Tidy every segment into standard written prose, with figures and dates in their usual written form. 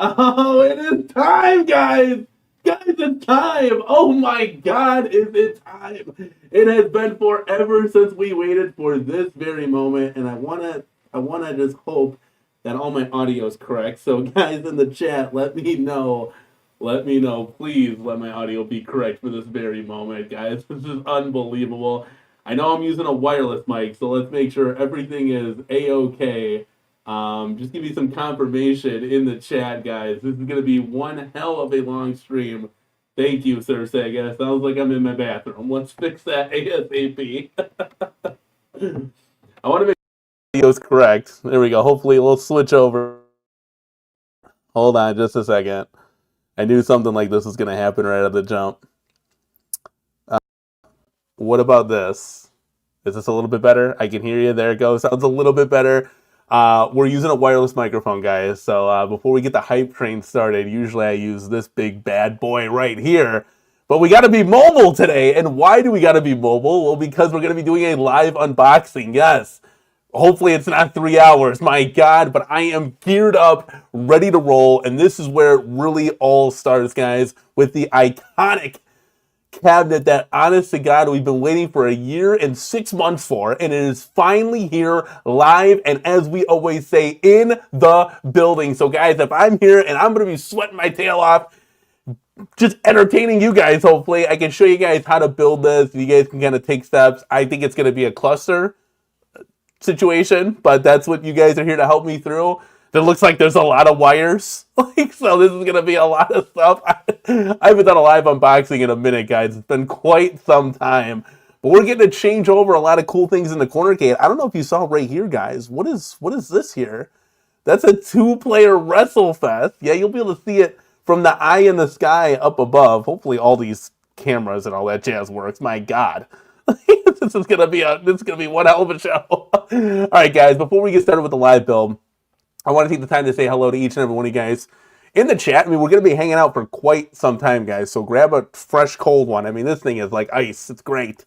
Oh, it is time, guys! Guys, it's time! Oh my god, is it time? It has been forever since we waited for this very moment, and I wanna just hope that all my audio is correct. So guys in the chat, let me know. Let me know. Please let my audio be correct for this very moment, guys. This is unbelievable. I know I'm using a wireless mic, so let's make sure everything is A-OK. Just give me some confirmation in the chat, guys. This is going to be one hell of a long stream. Thank you, Sir Sega. Sounds like I'm in my bathroom. Let's fix that ASAP. I want to make sure the audio is correct. There we go. Hopefully, we'll switch over. Hold on just a second. I knew something like this was going to happen right at the jump. What about this? Is this a little bit better? I can hear you. There it goes. Sounds a little bit better. We're using a wireless microphone, guys. So before we get the hype train started, usually I use this big bad boy right here. But we got to be mobile today. And why do we got to be mobile? Well, because we're going to be doing a live unboxing. Yes. Hopefully it's not 3 hours. My God. But I am geared up, ready to roll. And this is where it really all starts, guys, with the iconic cabinet that, honest to God, we've been waiting for 1 year and 6 months for, and it is finally here live, and as we always say, in the building. So guys, if I'm here and I'm going to be sweating my tail off, just entertaining you guys, hopefully, I can show you guys how to build this. You guys can kind of take steps. I think it's going to be a cluster situation, but that's what you guys are here to help me through. It looks like there's a lot of wires. So this is going to be a lot of stuff. I haven't done a live unboxing in a minute, guys. It's been quite some time. But we're getting to change over a lot of cool things in the CornerCade. I don't know if you saw right here, guys. What is this here? That's a 2-player Wrestle Fest. Yeah, you'll be able to see it from the eye in the sky up above. Hopefully all these cameras and all that jazz works. My God. This is gonna be one hell of a show. All right, guys, before we get started with the live build, I want to take the time to say hello to each and every one of you guys in the chat. I mean, we're going to be hanging out for quite some time, guys, so grab a fresh, cold one. I mean, this thing is like ice. It's great.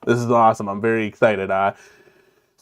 This is awesome. I'm very excited.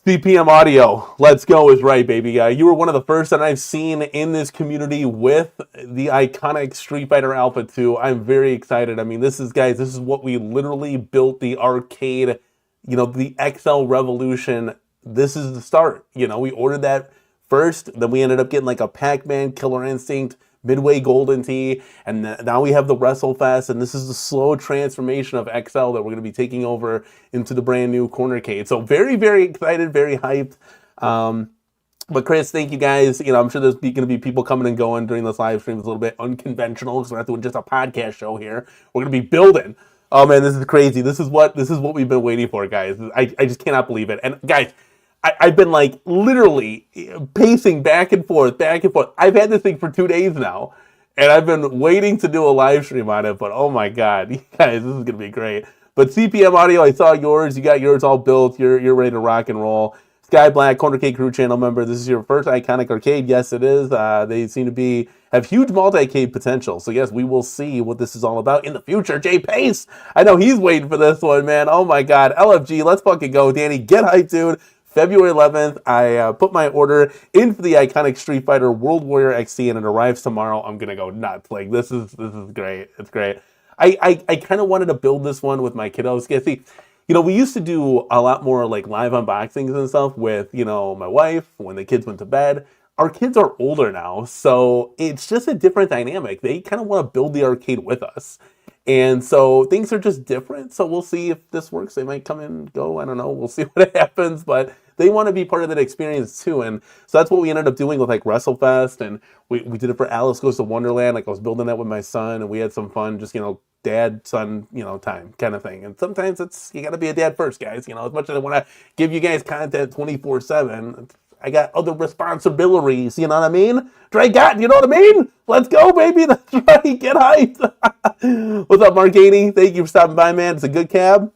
CPM Audio, let's go is right, baby. You were one of the first that I've seen in this community with the iconic Street Fighter Alpha 2. I'm very excited. I mean, this is, guys, this is what we literally built the arcade, the XL Revolution. This is the start. We ordered that first, then we ended up getting like a Pac-Man, Killer Instinct, Midway Golden Tee, and now we have the WrestleFest, and this is the slow transformation of XL that we're going to be taking over into the brand new CornerCade. So very, very excited, very hyped. But Chris, thank you guys. I'm sure there's going to be people coming and going during this live stream. It's a little bit unconventional because we're not doing just a podcast show here. We're going to be building. Oh man, this is crazy. This is what we've been waiting for, guys. I just cannot believe it. And guys, I've been like literally pacing back and forth, back and forth. I've had this thing for 2 days now, and I've been waiting to do a live stream on it. But oh my god, you guys, this is gonna be great. But CPM Audio, I saw yours. You got yours all built. You're ready to rock and roll. Sky Black, CornerCade Crew channel member. This is your first iconic arcade. Yes, it is. They seem to have huge multi-cade potential. So yes, we will see what this is all about in the future. Jay Pace, I know he's waiting for this one, man. Oh my god, LFG, let's fucking go, Danny. Get hyped, dude. February 11th, I put my order in for the iconic Street Fighter World Warrior XC, and it arrives tomorrow. I'm gonna go nuts. Like this is great. It's great. I kind of wanted to build this one with my kiddos. See, we used to do a lot more like live unboxings and stuff with my wife when the kids went to bed. Our kids are older now, so it's just a different dynamic. They kind of want to build the arcade with us. And so things are just different. So we'll see if this works. They might come and go. I don't know. We'll see what happens. But they want to be part of that experience too. And so that's what we ended up doing with like WrestleFest. And we did it for Alice Goes to Wonderland. Like I was building that with my son. And we had some fun, just, dad, son, time kind of thing. And sometimes you got to be a dad first, guys. As much as I want to give you guys content 24/7, I got other responsibilities, you know what I mean? Dre got, you know what I mean? Let's go, baby. That's right. Get hyped. What's up, Mark Haney? Thank you for stopping by, man. It's a good cab.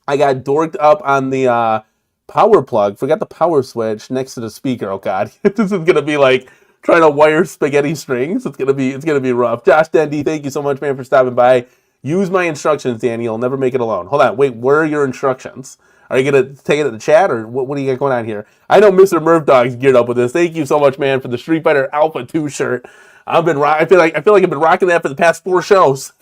I got dorked up on the power plug. Forgot the power switch next to the speaker. Oh, God. This is going to be like trying to wire spaghetti strings. It's going to be rough. Josh Dendy, thank you so much, man, for stopping by. Use my instructions, Danny. You'll never make it alone. Hold on. Wait, where are your instructions? Are you going to take it to the chat, or what do you got going on here? I know Mr. Murph Dog's geared up with this. Thank you so much, man, for the Street Fighter Alpha 2 shirt. I feel like I've been rocking that for the past 4 shows.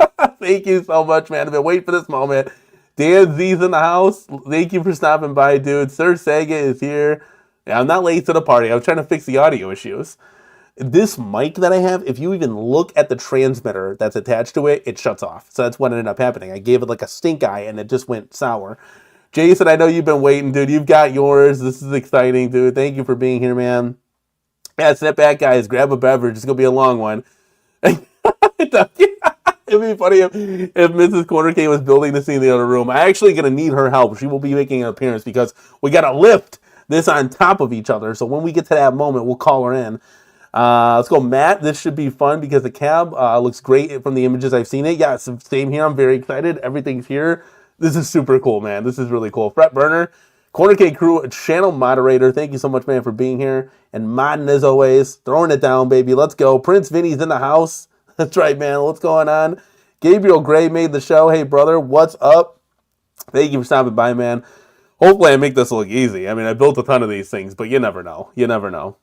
Thank you so much, man. I've been waiting for this moment. Dan Z's in the house. Thank you for stopping by, dude. Sir Sega is here. Yeah, I'm not late to the party. I was trying to fix the audio issues. This mic that I have, if you even look at the transmitter that's attached to it, it shuts off. So that's what ended up happening. I gave it like a stink eye, and it just went sour. Jason, I know you've been waiting, dude. You've got yours. This is exciting, dude. Thank you for being here, man. Yeah, step back, guys. Grab a beverage. It's going to be a long one. It'd be funny if Mrs. CornerCade was building this in the other room. I'm actually going to need her help. She will be making an appearance because we got to lift this on top of each other. So when we get to that moment, we'll call her in. Let's go, Matt. This should be fun because the cab looks great from the images I've seen it. Yeah, same here. I'm very excited. Everything's here. This is super cool, man. This is really cool. Fret Burner, CornerCade Crew, channel moderator. Thank you so much, man, for being here. And modding as always. Throwing it down, baby. Let's go. Prince Vinny's in the house. That's right, man. What's going on? Gabriel Gray made the show. Hey, brother. What's up? Thank you for stopping by, man. Hopefully I make this look easy. I mean, I built a ton of these things, but you never know. You never know.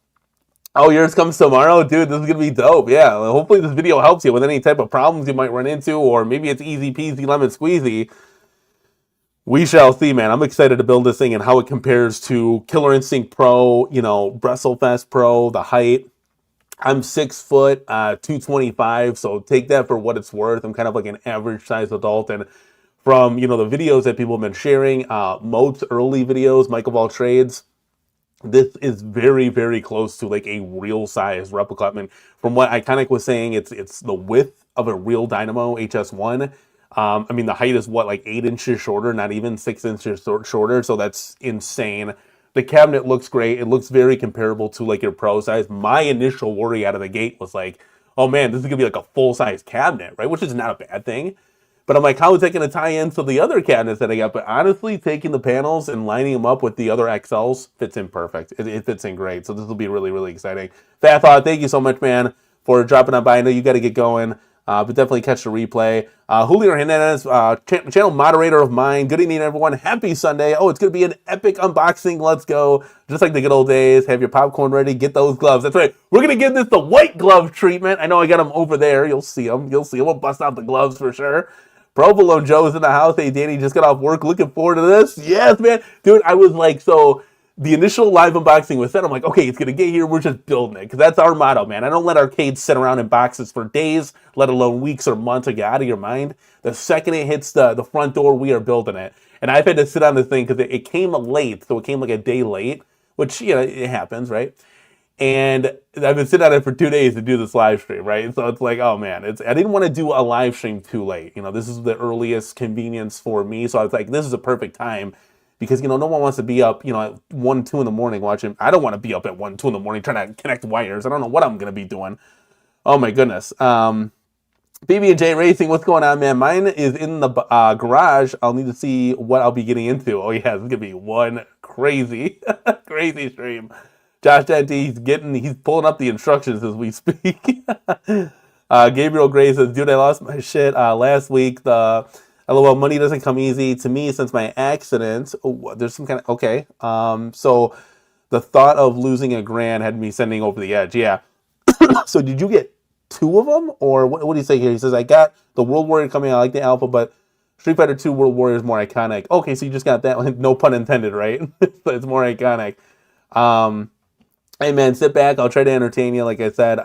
Oh, yours comes tomorrow? Dude, this is going to be dope. Yeah, hopefully this video helps you with any type of problems you might run into, or maybe it's easy peasy lemon squeezy. We shall see, man. I'm excited to build this thing and how it compares to Killer Instinct Pro, WrestleFest Pro, the height. I'm 6 foot, 225, so take that for what it's worth. I'm kind of like an average sized adult, and from, the videos that people have been sharing, Moat's early videos, Michael of all trades, this is very, very close to like a real size replica. I mean, from what Iconic was saying, it's the width of a real Dynamo HS1. I mean, the height is like 8 inches shorter, not even 6 inches shorter. So that's insane. The cabinet looks great. It looks very comparable to like your Pro size. My initial worry out of the gate was like, oh man, this is gonna be like a full size cabinet, right? Which is not a bad thing. But I'm like, how is that going to tie into the other cabinets that I got? But honestly, taking the panels and lining them up with the other XLs fits in perfect. It fits in great. So this will be really, really exciting. Fat Thought, thank you so much, man, for dropping on by. I know you got to get going. but definitely catch the replay. Julio Hernandez, channel moderator of mine. Good evening, everyone. Happy Sunday. Oh, it's going to be an epic unboxing. Let's go. Just like the good old days. Have your popcorn ready. Get those gloves. That's right. We're going to give this the white glove treatment. I know I got them over there. You'll see them. You'll see them. We'll bust out the gloves for sure. Provolone Joe's in the house. Hey, Danny, just got off work. Looking forward to this. Yes, man. Dude, I was like, so the initial live unboxing was set. I'm like, okay, it's going to get here. We're just building it. Because that's our motto, man. I don't let arcades sit around in boxes for days, let alone weeks or months, or get out of your mind. The second it hits the front door, we are building it. And I've had to sit on this thing because it came late. So it came like a day late, which, you know, it happens, right? And I've been sitting on it for 2 days to do this live stream, right? So it's like, oh man, I didn't want to do a live stream too late. You know, this is the earliest convenience for me. So I was like, this is a perfect time because, you know, no one wants to be up, you know, at 1, 2 in the morning watching. I don't want to be up at 1, 2 in the morning trying to connect wires. I don't know what I'm going to be doing. Oh my goodness. BB&J Racing, what's going on, man? Mine is in the garage. I'll need to see what I'll be getting into. Oh yeah, this is going to be one crazy, crazy stream. Josh Dente, he's pulling up the instructions as we speak. Gabriel Gray says, dude, I lost my shit last week. The LOL money doesn't come easy to me since my accident. Oh, there's some kind of, okay. So the thought of losing $1,000 had me sending over the edge. Yeah. So did you get 2 of them? Or what do you say here? He says, I got the World Warrior coming. I like the Alpha, but Street Fighter 2 World Warrior is more iconic. Okay, so you just got that one. No pun intended, right? It's more iconic. Hey man, sit back. I'll try to entertain you. Like I said,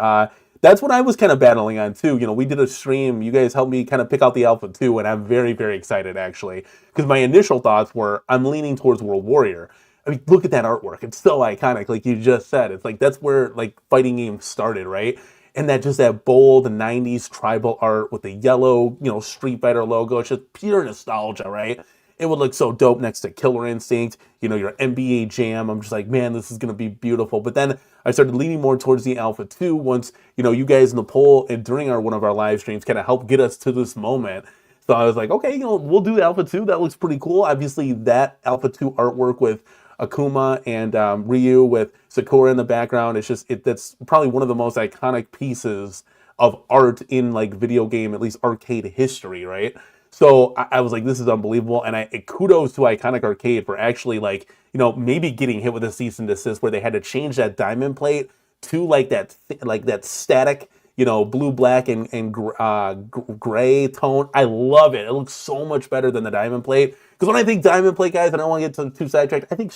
that's what I was kind of battling on too. You know, we did a stream. You guys helped me kind of pick out the Alpha 2, and I'm very, very excited actually. Because my initial thoughts were, I'm leaning towards World Warrior. I mean, look at that artwork. It's so iconic, like you just said. It's like, that's where like fighting games started, right? And that bold 90s tribal art with the yellow, you know, Street Fighter logo. It's just pure nostalgia, right? It would look so dope next to Killer Instinct, you know, your NBA Jam. I'm just like, man, this is going to be beautiful. But then I started leaning more towards the Alpha 2 once, you know, you guys in the poll and during one of our live streams kind of helped get us to this moment. So I was like, okay, you know, we'll do Alpha 2. That looks pretty cool. Obviously, that Alpha 2 artwork with Akuma and Ryu with Sakura in the background, that's probably one of the most iconic pieces of art in like video game, at least arcade history, right? So I was like, this is unbelievable. And kudos to Iconic Arcade for actually like, you know, maybe getting hit with a cease and desist where they had to change that diamond plate to like that static, you know, blue, black, and gray tone. I love it. It looks so much better than the diamond plate. Because when I think diamond plate, guys, I don't want to get too sidetracked. I think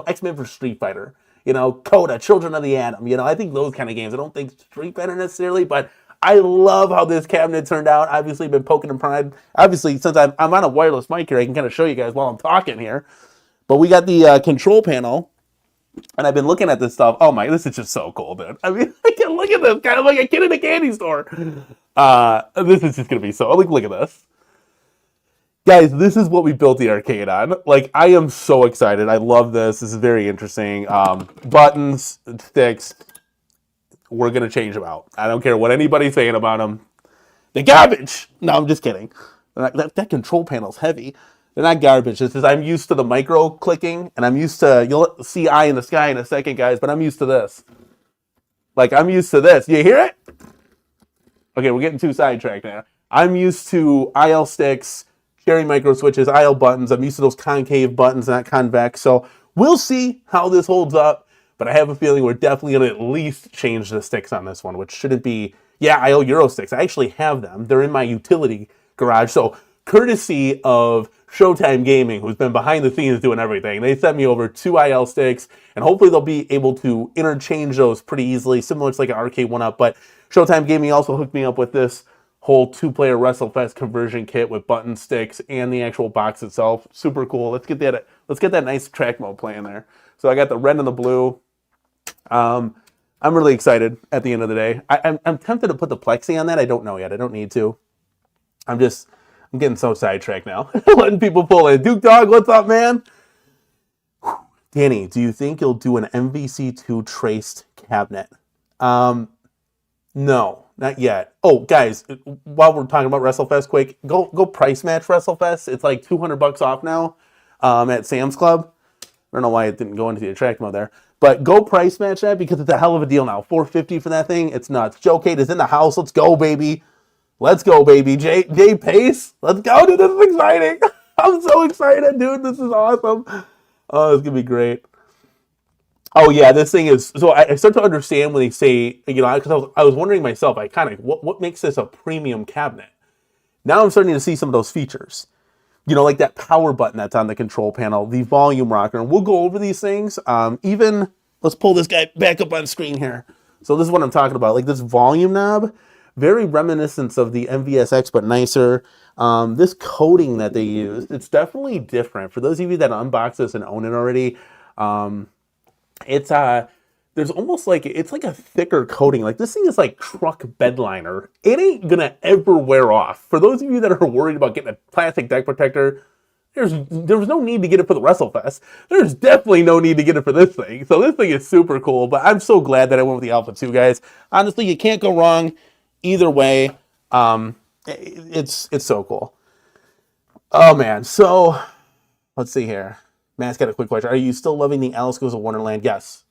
X-Men for Street Fighter. You know, Coda, Children of the Atom. You know, I think those kind of games. I don't think Street Fighter necessarily, but I love how this cabinet turned out. Obviously, been poking and prying. Obviously, since I'm on a wireless mic here, I can kind of show you guys while I'm talking here. But we got the control panel, and I've been looking at this stuff. Oh my, this is just so cool, dude. I mean, I can look at this, kind of like a kid in a candy store. This is just gonna be so. Look at this, guys. This is what we built the arcade on. Like, I am so excited. I love this. This is very interesting. Buttons, sticks. We're going to change them out. I don't care what anybody's saying about them. They're garbage. No, I'm just kidding. That control panel's heavy. They're not garbage. It's just I'm used to the micro clicking, and I'm used to, you'll see eye in the sky in a second, guys, but I'm used to this. Like, I'm used to this. You hear it? Okay, we're getting too sidetracked now. I'm used to IL sticks, cherry micro switches, IL buttons. I'm used to those concave buttons, not convex. So we'll see how this holds up. But I have a feeling we're definitely going to at least change the sticks on this one, which shouldn't be, yeah, IO Euro sticks. I actually have them. They're in my utility garage. So courtesy of Showtime Gaming, who's been behind the scenes doing everything, they sent me over 2 IL sticks, and hopefully they'll be able to interchange those pretty easily, similar to like an arcade 1-up. But Showtime Gaming also hooked me up with this whole 2-player WrestleFest conversion kit with button sticks and the actual box itself. Super cool. Let's get that nice track mode playing there. So I got the red and the blue. I'm really excited at the end of the day. I'm tempted to put the plexi on that. I don't know yet. I don't need to. I'm getting so sidetracked now. Letting people pull in. Duke Dog, what's up, man? Danny, do you think you'll do an MVC2 traced cabinet? No, not yet. Oh, guys, while we're talking about WrestleFest, quick, go price match WrestleFest. It's like $200 off now at Sam's Club. I don't know why it didn't go into the attract mode there. But go price match that because it's a hell of a deal now. $450 for that thing. It's nuts. Showcade is in the house. Let's go, baby. Let's go, baby. J Pace. Let's go, dude. This is exciting. I'm so excited, dude. This is awesome. Oh, it's gonna be great. Oh yeah, this thing is. So I start to understand when they say, because I was wondering myself, I kind of what makes this a premium cabinet. Now I'm starting to see some of those features. Like that power button that's on the control panel, the volume rocker, and we'll go over these things. Even let's pull this guy back up on screen here. So this is what I'm talking about, like this volume knob, very reminiscent of the MVSX, but nicer. This coating that they use, it's definitely different. For those of you that unbox this and own it already, it's there's almost like it's like a thicker coating. Like this thing is like truck bed liner. It ain't gonna ever wear off. For those of you that are worried about getting a plastic deck protector, there was no need to get it for the WrestleFest. There's definitely no need to get it for this thing. So this thing is super cool. But I'm so glad that I went with the Alpha 2, guys. Honestly, you can't go wrong either way. It's so cool. Oh man. So let's see here. Matt's got a quick question. Are you still loving the Alice Goes to Wonderland? Yes.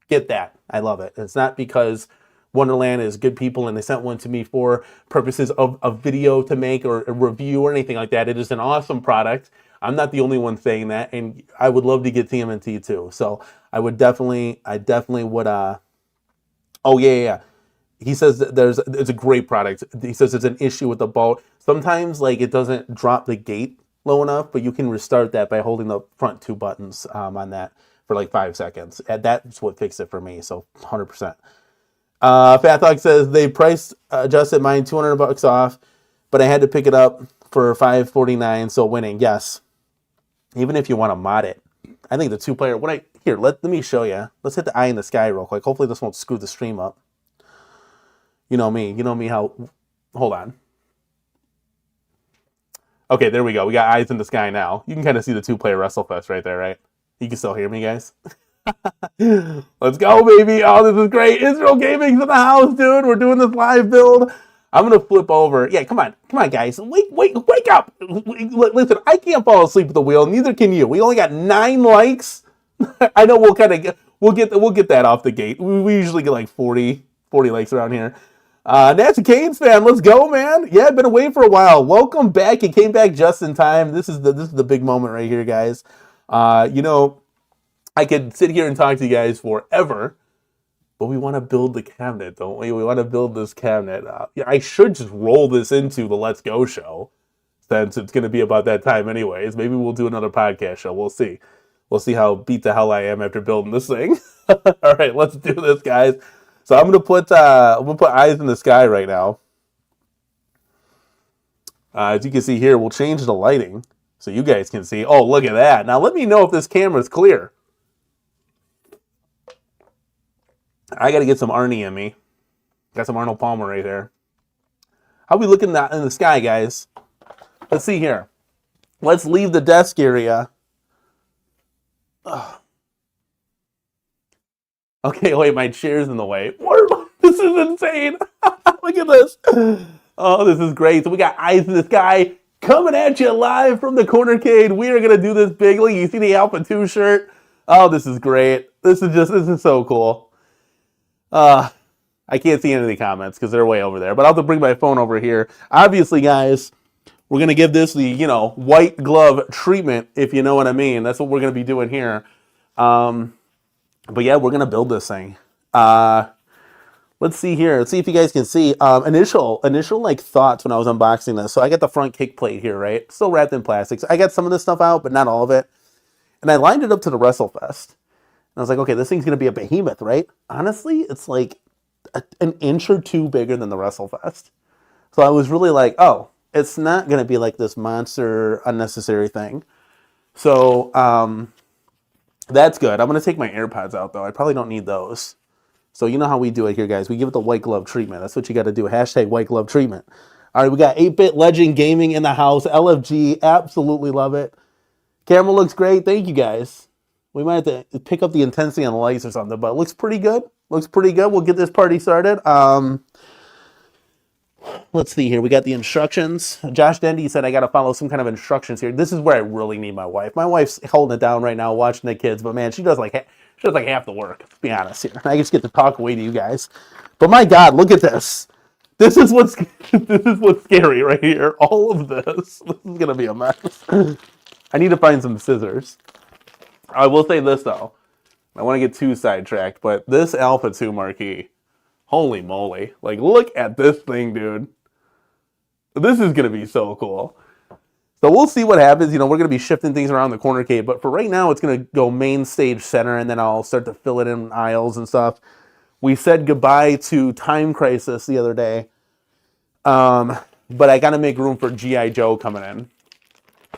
Get that. I love it. It's not because Wonderland is good people and they sent one to me for purposes of a video to make or a review or anything like that. It is an awesome product. I'm not the only one saying that, and I would love to get TMNT too. So I definitely would. Oh yeah. He says that it's a great product. He says there's an issue with the bolt. Sometimes like it doesn't drop the gate low enough, but you can restart that by holding the front two buttons on that for like 5 seconds. And that's what fixed it for me. So 100%. Fat Dog says they price adjusted mine $200 off, but I had to pick it up for $549. So winning, yes. Even if you want to mod it, I think the 2-player. Let me show you. Let's hit the eye in the sky real quick. Hopefully this won't screw the stream up. You know me. How. Hold on. Okay, there we go. We got eyes in the sky now. You can kind of see the 2-player WrestleFest right there, right? You can still hear me, guys? Let's go, baby. Oh, this is great. Israel Gaming's in the house, dude. We're doing this live build. I'm going to flip over. Yeah, come on, guys. Wake up. Listen, I can't fall asleep at the wheel. Neither can you. We only got 9 likes. I know we'll get that off the gate. We usually get like 40 likes around here. Nancy Canes fan, let's go, man. Yeah, I've been away for a while. Welcome back. You came back just in time. This is the big moment right here, guys. I could sit here and talk to you guys forever, but we want to build the cabinet, don't we? We want to build this cabinet. I should just roll this into the Let's Go show, since it's going to be about that time anyways. Maybe we'll do another podcast show. We'll see. We'll see how beat the hell I am after building this thing. All right, let's do this, guys. So I'm gonna put eyes in the sky right now. As you can see here, we'll change the lighting so you guys can see. Oh, look at that! Now let me know if this camera is clear. I got to get some Arnie in me. Got some Arnold Palmer right there. How we looking in the sky, guys? Let's see here. Let's leave the desk area. Ugh. Okay, wait, my chair's in the way. This is insane. Look at this. Oh, this is great. So we got eyes in the sky coming at you live from the CornerCade. We are going to do this big. Look, you see the Alpha 2 shirt? Oh, this is great. This is so cool. I can't see any of the comments because they're way over there. But I'll have to bring my phone over here. Obviously, guys, we're going to give this the, white glove treatment, if you know what I mean. That's what we're going to be doing here. But yeah, we're going to build this thing. Let's see here. Let's see if you guys can see. Initial like thoughts when I was unboxing this. So I got the front kick plate here, right? Still wrapped in plastics. I got some of this stuff out, but not all of it. And I lined it up to the WrestleFest. And I was like, okay, this thing's going to be a behemoth, right? Honestly, it's like an inch or two bigger than the WrestleFest. So I was really like, oh, it's not going to be like this monster, unnecessary thing. So, that's good. I'm going to take my AirPods out, though. I probably don't need those. So you know how we do it here, guys. We give it the white glove treatment. That's what you got to do. Hashtag white glove treatment. All right, we got 8-Bit Legend Gaming in the house. LFG, absolutely love it. Camera looks great. Thank you, guys. We might have to pick up the intensity on the lights or something, but it looks pretty good. Looks pretty good. We'll get this party started. Let's see here. We got the instructions. Josh Dendy said I got to follow some kind of instructions here. This is where I really need my wife. My wife's holding it down right now, watching the kids. But man, she does like half the work. To be honest here, I just get to talk away to you guys. But my God, look at this. This is what's scary right here. All of this. This is gonna be a mess. I need to find some scissors. I will say this though. I want to get too sidetracked, but this Alpha 2 marquee, holy moly. Like, look at this thing, dude. This is going to be so cool. So we'll see what happens. You know, we're going to be shifting things around the CornerCade, but for right now, it's going to go main stage center, and then I'll start to fill it in aisles and stuff. We said goodbye to Time Crisis the other day, but I got to make room for G.I. Joe coming in.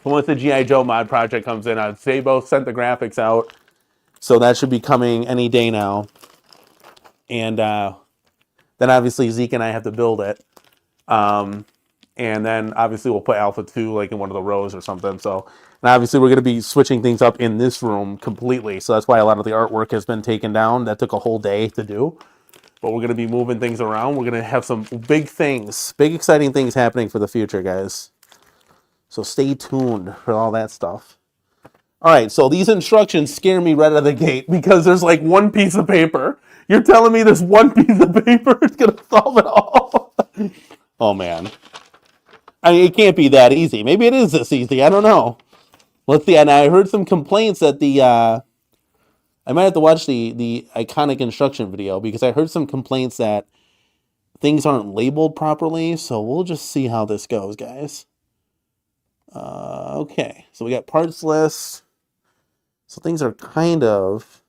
Once the G.I. Joe mod project comes in, they both sent the graphics out. So that should be coming any day now. And then obviously Zeke and I have to build it. And then obviously we'll put Alpha 2 like in one of the rows or something. So, and obviously we're going to be switching things up in this room completely. So that's why a lot of the artwork has been taken down. That took a whole day to do. But we're going to be moving things around. We're going to have some big things, big exciting things happening for the future, guys. So stay tuned for all that stuff. All right, so these instructions scare me right out of the gate because there's like one piece of paper. You're telling me this one piece of paper is going to solve it all? Oh, man. I mean, it can't be that easy. Maybe it is this easy. I don't know. Let's see. And I heard some complaints that I might have to watch the iconic instruction video because I heard some complaints that things aren't labeled properly. So we'll just see how this goes, guys. Okay, so we got parts list. So things are kind of...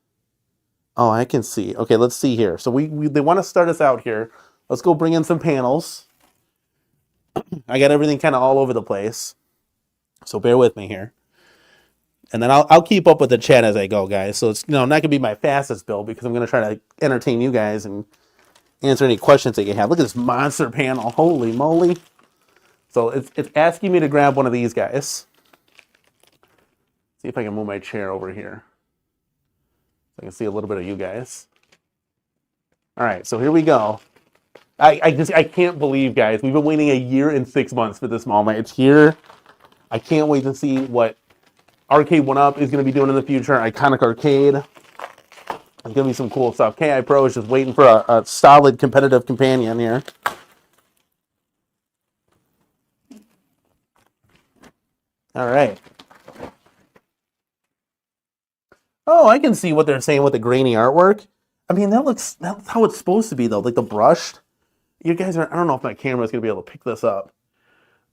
Oh, I can see. Okay, let's see here. So they want to start us out here. Let's go bring in some panels. I got everything kind of all over the place. So bear with me here. And then I'll keep up with the chat as I go, guys. So it's not going to be my fastest build because I'm going to try to entertain you guys and answer any questions that you have. Look at this monster panel. Holy moly. So it's asking me to grab one of these guys. See if I can move my chair over here. So I can see a little bit of you guys. All right, so here we go. I can't believe, guys, we've been waiting a year and 6 months for this moment. It's here. I can't wait to see what Arcade 1-Up is going to be doing in the future. Iconic Arcade. There's going to be some cool stuff. KI Pro is just waiting for a solid competitive companion here. All right. Oh, I can see what they're saying with the grainy artwork. I mean, that's how it's supposed to be, though. Like the brushed. You guys are, I don't know if my camera is going to be able to pick this up.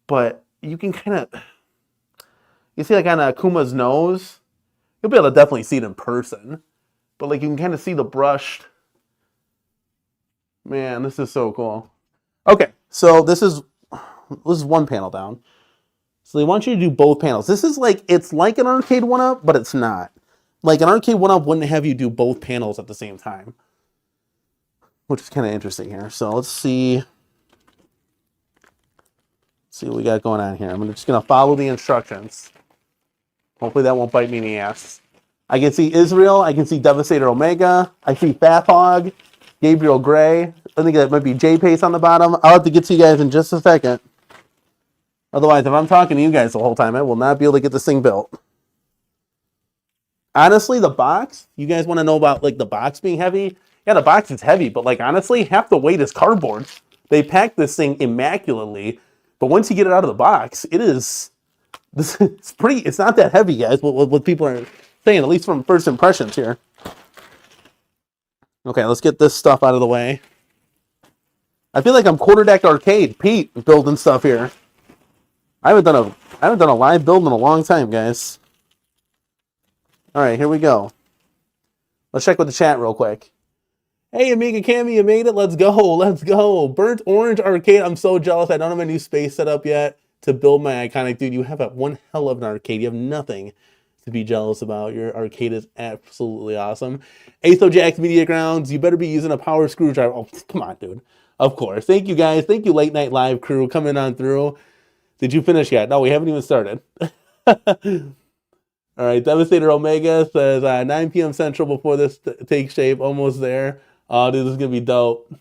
But you can kind of, you see like on Akuma's nose, you'll be able to definitely see it in person. But like you can kind of see the brushed. Man, this is so cool. Okay, so this is one panel down. So they want you to do both panels. This is like, it's like an Arcade 1-Up, but it's not. Like an Arcade 1-Up wouldn't have you do both panels at the same time. Which is kind of interesting here. So let's see. See what we got going on here. I'm just going to follow the instructions. Hopefully that won't bite me in the ass. I can see Israel. I can see Devastator Omega. I see Fathog, Gabriel Gray. I think that might be J-Pace on the bottom. I'll have to get to you guys in just a second. Otherwise, if I'm talking to you guys the whole time, I will not be able to get this thing built. Honestly, the box, you guys want to know about like the box being heavy? Yeah, the box is heavy, but like honestly, half the weight is cardboard. They packed this thing immaculately, but once you get it out of the box, it's not that heavy, guys, what people are saying, at least from first impressions here. Okay, let's get this stuff out of the way. I feel like I'm Quarterdeck Arcade, Pete, building stuff here. I haven't done a live build in a long time, guys. All right, here we go. Let's check with the chat real quick. Hey, Amiga Cammy, you made it. Let's go. Let's go. Burnt Orange Arcade. I'm so jealous. I don't have a new space set up yet to build my iconic. Dude, you have one hell of an arcade. You have nothing to be jealous about. Your arcade is absolutely awesome. Aetho Jack's Media Grounds. You better be using a power screwdriver. Oh, come on, dude. Of course. Thank you, guys. Thank you, Late Night Live crew, coming on through. Did you finish yet? No, we haven't even started. All right, Devastator Omega says 9 p.m. Central before this takes shape. Almost there. Oh, dude, this is going to be dope.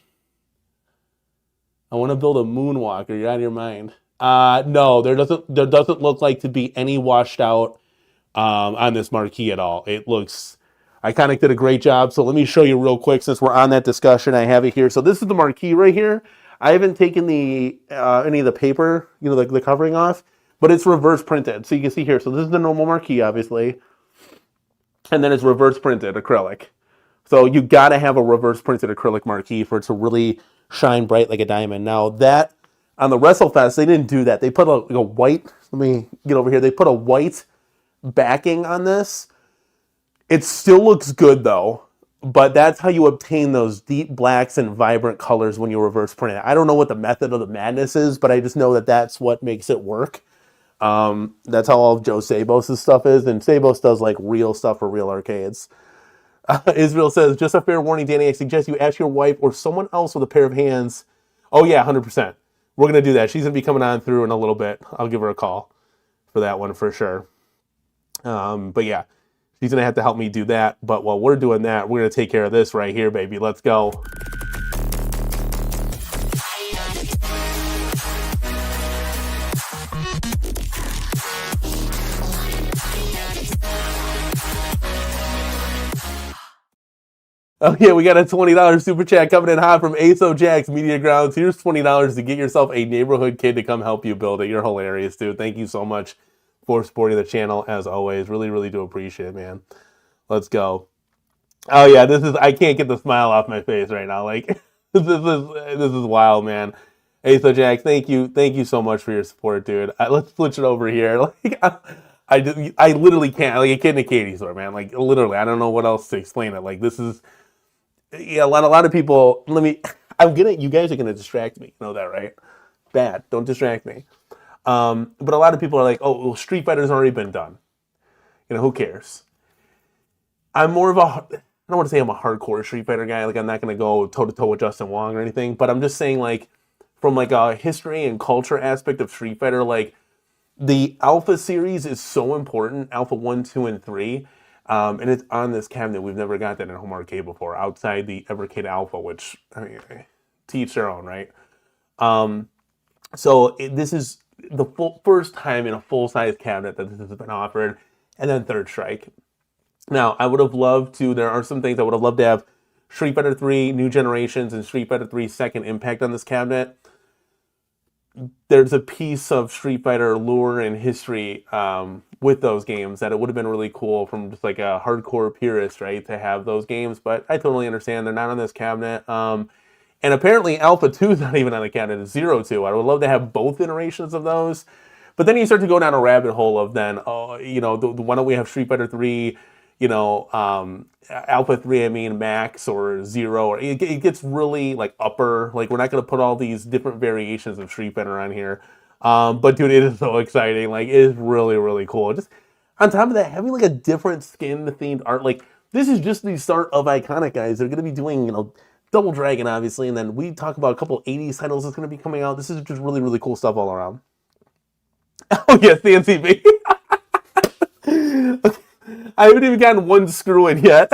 I want to build a moonwalker. You're out of your mind. No, there doesn't look like to be any washed out on this marquee at all. It looks... Iconic did a great job. So let me show you real quick since we're on that discussion. I have it here. So this is the marquee right here. I haven't taken the any of the paper, you know, like the covering off, but it's reverse printed. So you can see here. So this is the normal marquee, obviously, and then it's reverse printed acrylic. So you got to have a reverse printed acrylic marquee for it to really shine bright like a diamond. Now that on the WrestleFest, they didn't do that. They put a white. Let me get over here. They put a white backing on this. It still looks good though, but that's how you obtain those deep blacks and vibrant colors when you reverse print it. I don't know what the method of the madness is, but I just know that that's what makes it work. That's how all of Joe Sabos' stuff is, and Sabos does like real stuff for real arcades. Israel says, just a fair warning, Danny, I suggest you ask your wife or someone else with a pair of hands. Oh yeah, 100%. We're going to do that. She's going to be coming on through in a little bit. I'll give her a call for that one for sure. But yeah, she's going to have to help me do that. But while we're doing that, we're going to take care of this right here, baby. Let's go. Oh yeah, we got a $20 super chat coming in hot from ASO Jax Media Grounds. Here's $20 to get yourself a neighborhood kid to come help you build it. You're hilarious, dude. Thank you so much for supporting the channel as always. Really, really do appreciate it, man. Let's go. Oh yeah, I can't get the smile off my face right now. Like this is wild, man. ASO Jax, thank you so much for your support, dude. Let's switch it over here. Like I literally can't, like a kid in a candy store, man. Like literally, I don't know what else to explain it. Like this is. Yeah, a lot of people. You guys are gonna distract me. You know that, right? Bad. Don't distract me. But a lot of people are like, "Oh, well, Street Fighter's already been done. You know, who cares?" I'm more of a. I don't want to say I'm a hardcore Street Fighter guy. Like, I'm not gonna go toe to toe with Justin Wong or anything. But I'm just saying, like, from like a history and culture aspect of Street Fighter, like the Alpha series is so important. Alpha 1, 2, and 3. And it's on this cabinet. We've never got that in home arcade before, outside the Evercade Alpha, which, I mean, to each their own, right? This is the first time in a full-size cabinet that this has been offered, and then Third Strike. Now, I would have loved to, there are some things I would have loved to have Street Fighter 3 New Generations and Street Fighter 3 Second Impact on this cabinet. There's a piece of Street Fighter lore and history with those games that it would have been really cool from just like a hardcore purist, right, to have those games. But I totally understand they're not on this cabinet. And apparently Alpha 2 is not even on the cabinet. It's 0-2. I would love to have both iterations of those. But then you start to go down a rabbit hole of then, why don't we have Street Fighter 3, Alpha 3, I mean, Max or Zero, or it gets really like upper. Like, we're not going to put all these different variations of Street Fighter on here. But dude, it is so exciting. Like, it is really, really cool. Just on top of that, having like a different skin themed art, like this is just the start of Iconic, guys. They're going to be doing, Double Dragon, obviously, and then we talk about a couple 80s titles that's going to be coming out. This is just really, really cool stuff all around. Oh yes, the NCB. I haven't even gotten one screw in yet.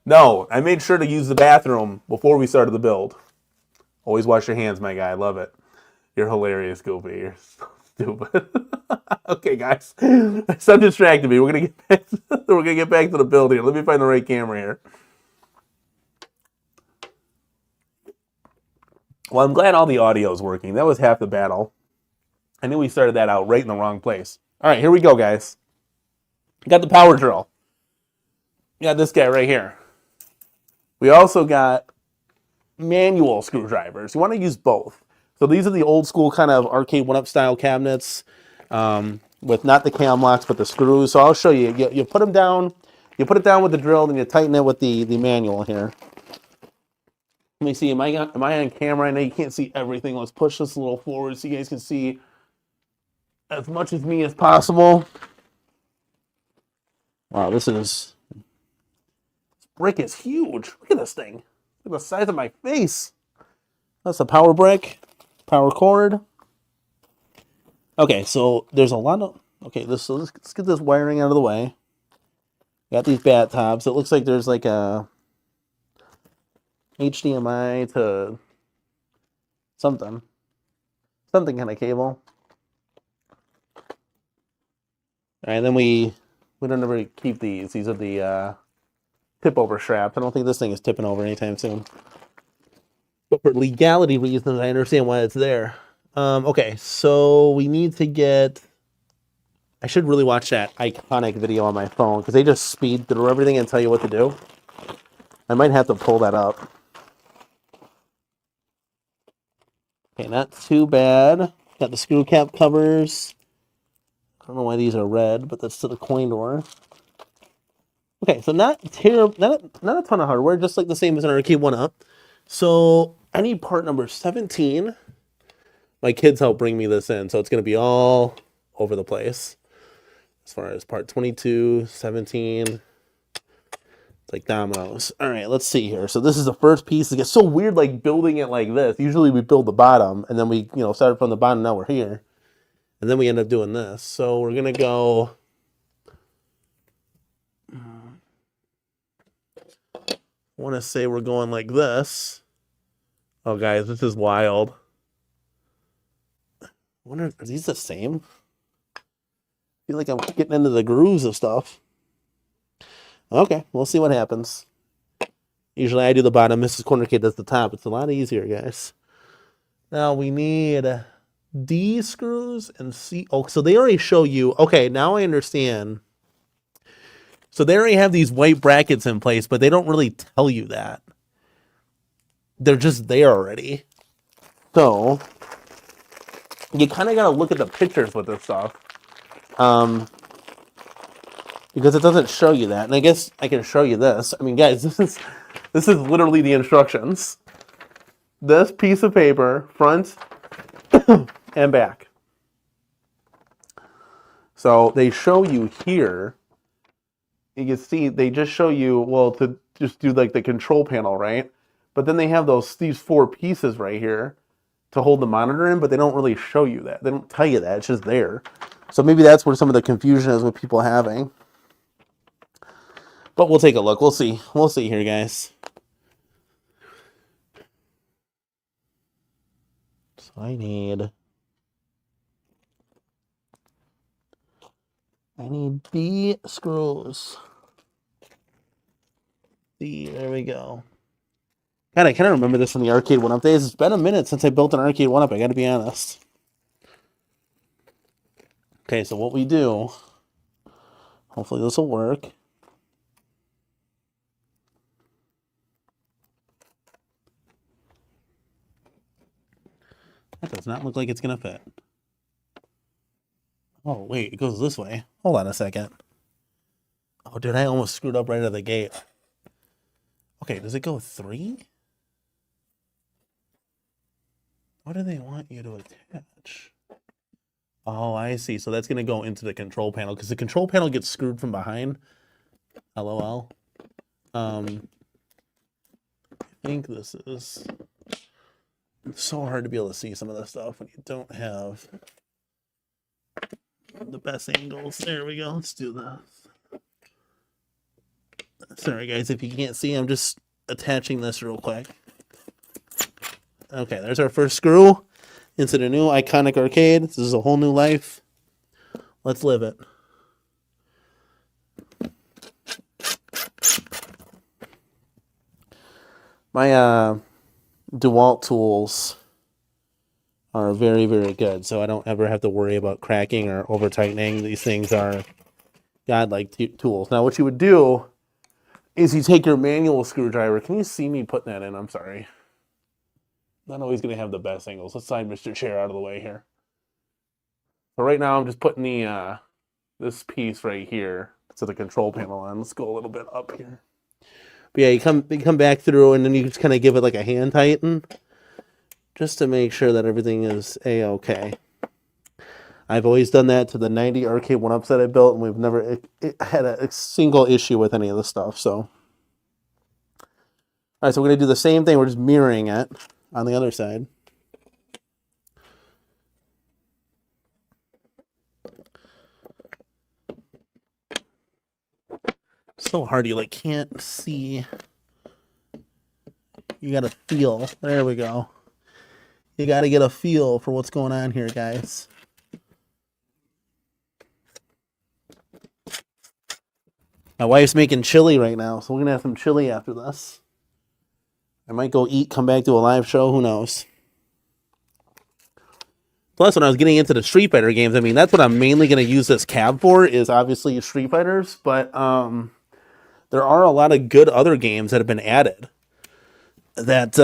No, I made sure to use the bathroom before we started the build. Always wash your hands, my guy. I love it. You're hilarious, Goofy. You're so stupid. Okay, guys. Stop distracting me. We're gonna get back to the build here. Let me find the right camera here. Well, I'm glad all the audio is working. That was half the battle. I knew we started that out right in the wrong place. All right, here we go, guys. Got the power drill. Got this guy right here. We also got manual screwdrivers. You want to use both. So these are the old school kind of arcade one-up style cabinets with not the cam locks but the screws. So I'll show you. You put them down. You put it down with the drill, and you tighten it with the manual here. Let me see. Am I on camera? I know you can't see everything. Let's push this a little forward so you guys can see as much as me as possible. Wow, this brick is huge. Look at this thing. Look at the size of my face. That's a power brick, power cord. Okay, so there's a lot of... Okay, let's get this wiring out of the way. Got these bat tops. It looks like there's like a HDMI to something kind of cable. All right, then we don't ever keep these. These are the tip over straps. I don't think this thing is tipping over anytime soon. but for legality reasons, I understand why it's there. Okay, so we need to get... I should really watch that iconic video on my phone, because they just speed through everything and tell you what to do. I might have to pull that up. Okay, not too bad. Got the screw cap covers. I don't know why these are red, but that's to the coin door. Okay, so not terrible, not a ton of hardware, just like the same as an arcade 1-up. So I need part number 17. My kids helped bring me this in, so it's going to be all over the place. As far as part 22, 17, it's like dominoes. All right, let's see here. So this is the first piece. It gets so weird, like building it like this. Usually we build the bottom, and then we, started from the bottom. Now we're here, and then we end up doing this. So we're gonna go. I want to say we're going like this. Oh, guys, this is wild. I wonder, are these the same? I feel like I'm getting into the grooves of stuff. Okay, we'll see what happens. Usually I do the bottom, Mrs. Corner-Cade does the top. It's a lot easier, guys. Now we need D screws and C. Oh, so they already show you. Okay, now I understand. So they already have these white brackets in place, but they don't really tell you that. They're just there already. So you kind of got to look at the pictures with this stuff. Because it doesn't show you that. And I guess I can show you this. I mean, guys, this is literally the instructions. This piece of paper, front and back. So they show you here. You can see they just show you, well, to just do like the control panel, right? But then they have these 4 pieces right here to hold the monitor in, but they don't really show you that. They don't tell you that. It's just there. So maybe that's where some of the confusion is with people having. But we'll take a look. We'll see. We'll see here, guys. So I need B screws. D, there we go. God, I kind of remember this from the arcade 1-up days. It's been a minute since I built an arcade 1-up, I gotta be honest. Okay, so what we do, hopefully this will work. That does not look like it's gonna fit. Oh, wait, it goes this way. Hold on a second. Oh, dude, I almost screwed up right out of the gate. Okay, does it go 3? What do they want you to attach? Oh, I see. So that's going to go into the control panel because the control panel gets screwed from behind. LOL. I think this is... It's so hard to be able to see some of this stuff when you don't have the best angles. There we go. Let's do this. Sorry, guys, if you can't see, I'm just attaching this real quick. Okay, there's our first screw into the new iconic arcade. This is a whole new life. Let's live it. My DeWalt tools are very, very good, so I don't ever have to worry about cracking or over tightening. These things are godlike tools. Now, what you would do is you take your manual screwdriver. Can you see me putting that in? I'm sorry. Not always going to have the best angles. Let's slide Mr. Chair out of the way here. So right now I'm just putting the this piece right here to the control panel on. Let's go a little bit up here. But yeah, you come back through and then you just kind of give it like a hand tighten just to make sure that everything is A-okay. I've always done that to the 90 arcade 1-ups that I built, and we've never had a single issue with any of the stuff. So, all right, so we're going to do the same thing. We're just mirroring it on the other side. So hard, you like can't see. You got to feel. There we go. You got to get a feel for what's going on here, guys. My wife's making chili right now, so we're going to have some chili after this. I might go eat, come back to a live show. Who knows? Plus, when I was getting into the Street Fighter games, I mean, that's what I'm mainly going to use this cab for, is obviously Street Fighters. But there are a lot of good other games that have been added. That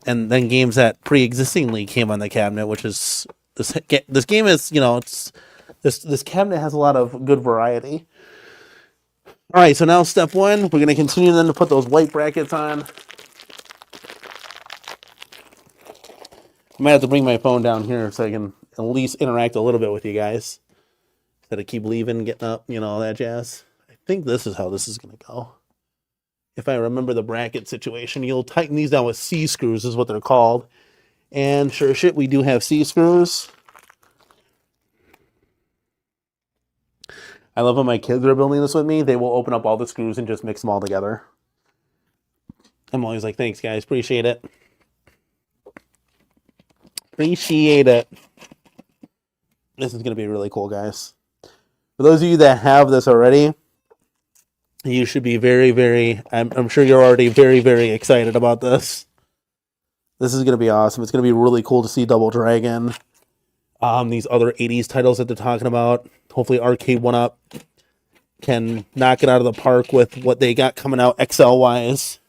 and then games that pre-existingly came on the cabinet, which is this game is, you know, it's this cabinet has a lot of good variety. All right, so now step one, we're going to continue then to put those white brackets on. I might have to bring my phone down here so I can at least interact a little bit with you guys instead of keep leaving, getting up, you know, all that jazz. I think this is how this is going to go. If I remember the bracket situation, you'll tighten these down with C screws is what they're called. And sure as shit, we do have C screws. I love when my kids are building this with me. They will open up all the screws and just mix them all together. I'm always like, thanks, guys. Appreciate it. Appreciate it. This is going to be really cool, guys. For those of you that have this already, you should be very, very... I'm sure you're already very, very excited about this. This is going to be awesome. It's going to be really cool to see Double Dragon. These other 80s titles that they're talking about. Hopefully Arcade 1-Up can knock it out of the park with what they got coming out XL-wise.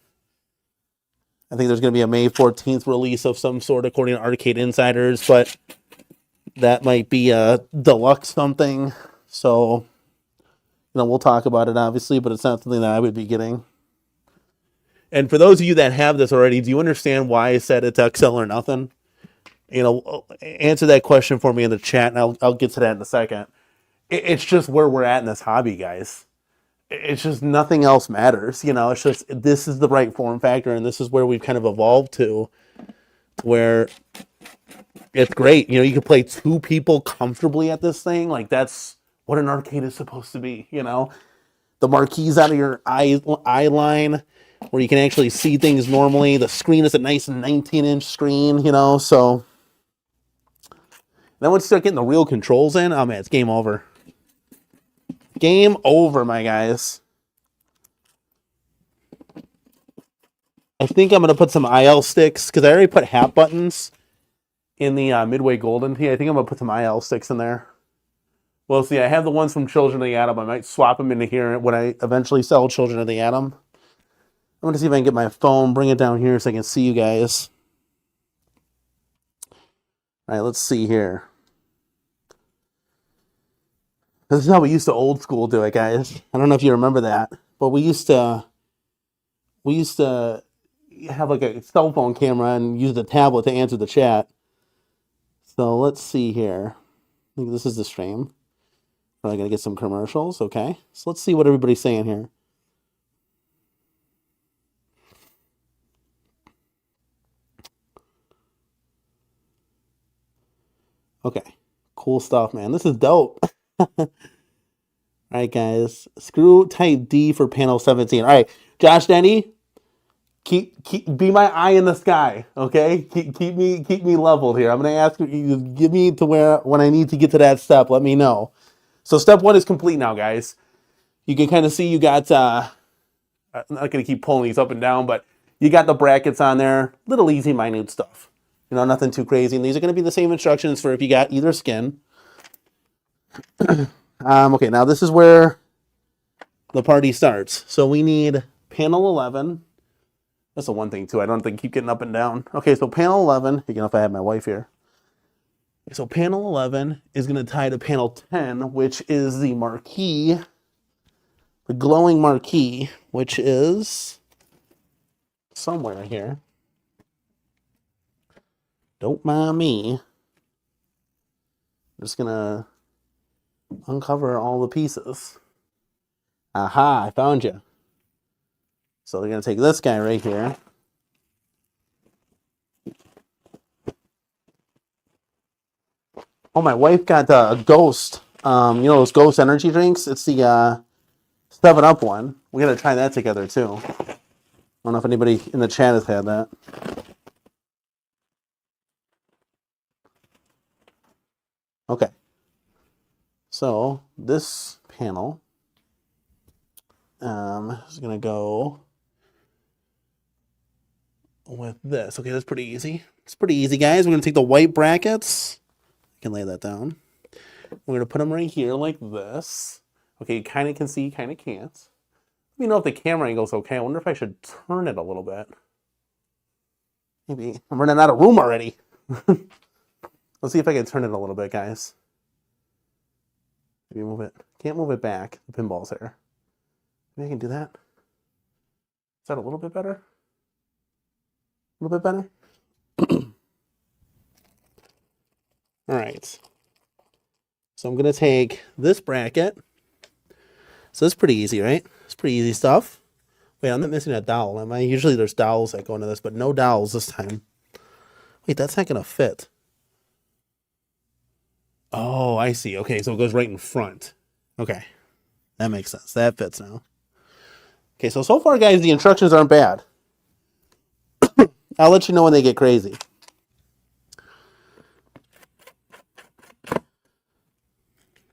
I think there's going to be a May 14th release of some sort, according to Arcade Insiders, but that might be a deluxe something. So, you know, we'll talk about it, obviously, but it's not something that I would be getting. And for those of you that have this already, do you understand why I said it's XL or nothing? You know, answer that question for me in the chat, and I'll get to that in a second. It's just where we're at in this hobby, guys. It's just nothing else matters. You know, it's just this is the right form factor, and this is where we've kind of evolved to, where it's great. You know, you can play two people comfortably at this thing. Like, that's what an arcade is supposed to be, you know? The marquees out of your eye line, where you can actually see things normally. The screen is a nice 19-inch screen, you know, so... Then once you start getting the real controls in, oh man, it's game over. Game over, my guys. I think I'm going to put some IL sticks, because I already put half buttons in the Midway Golden Tee. I think I'm going to put some IL sticks in there. Well, see, I have the ones from Children of the Atom. I might swap them into here when I eventually sell Children of the Atom. I'm going to see if I can get my phone, bring it down here so I can see you guys. All right, let's see here. This is how we used to old school do it, guys. I don't know if you remember that, but we used to have like a cell phone camera and use the tablet to answer the chat. So let's see here. I think this is the stream. Probably gonna get some commercials. Okay, so let's see what everybody's saying here. Okay, cool stuff, man. This is dope. All right, guys. Screw type D for panel 17. All right, Josh Denny, keep be my eye in the sky, okay? Keep me leveled here. I'm gonna ask you, give me to where when I need to get to that step. Let me know. So step one is complete now, guys. You can kind of see you got. I'm not gonna keep pulling these up and down, but you got the brackets on there. Little easy, minute stuff. You know, nothing too crazy. And these are going to be the same instructions for if you got either skin. Okay, now this is where the party starts. So we need panel 11. That's the one thing, too. I don't think keep getting up and down. Okay, so panel 11. You know, if I have my wife here. So panel 11 is going to tie to panel 10, which is the marquee. The glowing marquee, which is somewhere here. Don't mind me. I'm just gonna uncover all the pieces. Aha, I found you. So they're gonna take this guy right here. Oh, my wife got a Ghost. You know those Ghost energy drinks? It's the 7-Up one. We gotta try that together too. I don't know if anybody in the chat has had that. Okay. So this panel is going to go with this. Okay, that's pretty easy. It's pretty easy, guys. We're going to take the white brackets. I can lay that down. We're going to put them right here like this. Okay, you kind of can see, kind of can't. Let me know if the camera angle's okay. I wonder if I should turn it a little bit. Maybe. I'm running out of room already. Let's see if I can turn it a little bit, guys. Maybe move it. Can't move it back. The pinball's there. Maybe I can do that. Is that a little bit better? A little bit better? All right. So I'm going to take this bracket. So it's pretty easy, right? It's pretty easy stuff. Wait, I'm not missing a dowel, am I? Usually there's dowels that go into this, but no dowels this time. Wait, that's not going to fit. Oh, I see. Okay, so it goes right in front. Okay, that makes sense. That fits now. Okay, so far, guys, the instructions aren't bad. I'll let you know when they get crazy.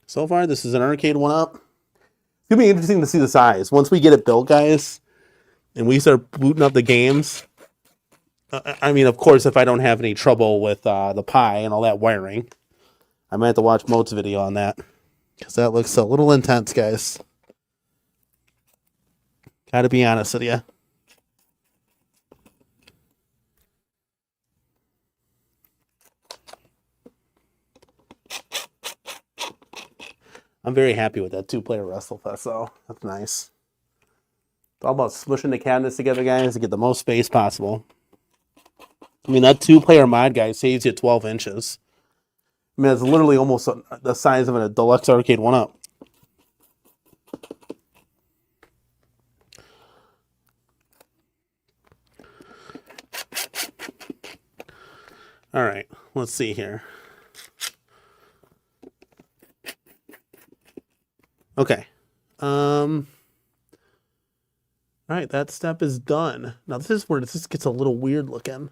So far, this is an arcade 1-up. It's going to be interesting to see the size. Once we get it built, guys, and we start booting up the games, I mean, of course, if I don't have any trouble with the Pi and all that wiring, I might have to watch Moat's video on that, because that looks a little intense, guys. Gotta be honest with you. I'm very happy with that 2-player WrestleFest, though. That's nice. It's all about smushing the cabinets together, guys, to get the most space possible. I mean, that 2-player mod, guys, saves you 12 inches. I mean, it's literally almost the size of a deluxe arcade 1-up. All right, let's see here. Okay. All right, that step is done. Now, this is where this gets a little weird looking.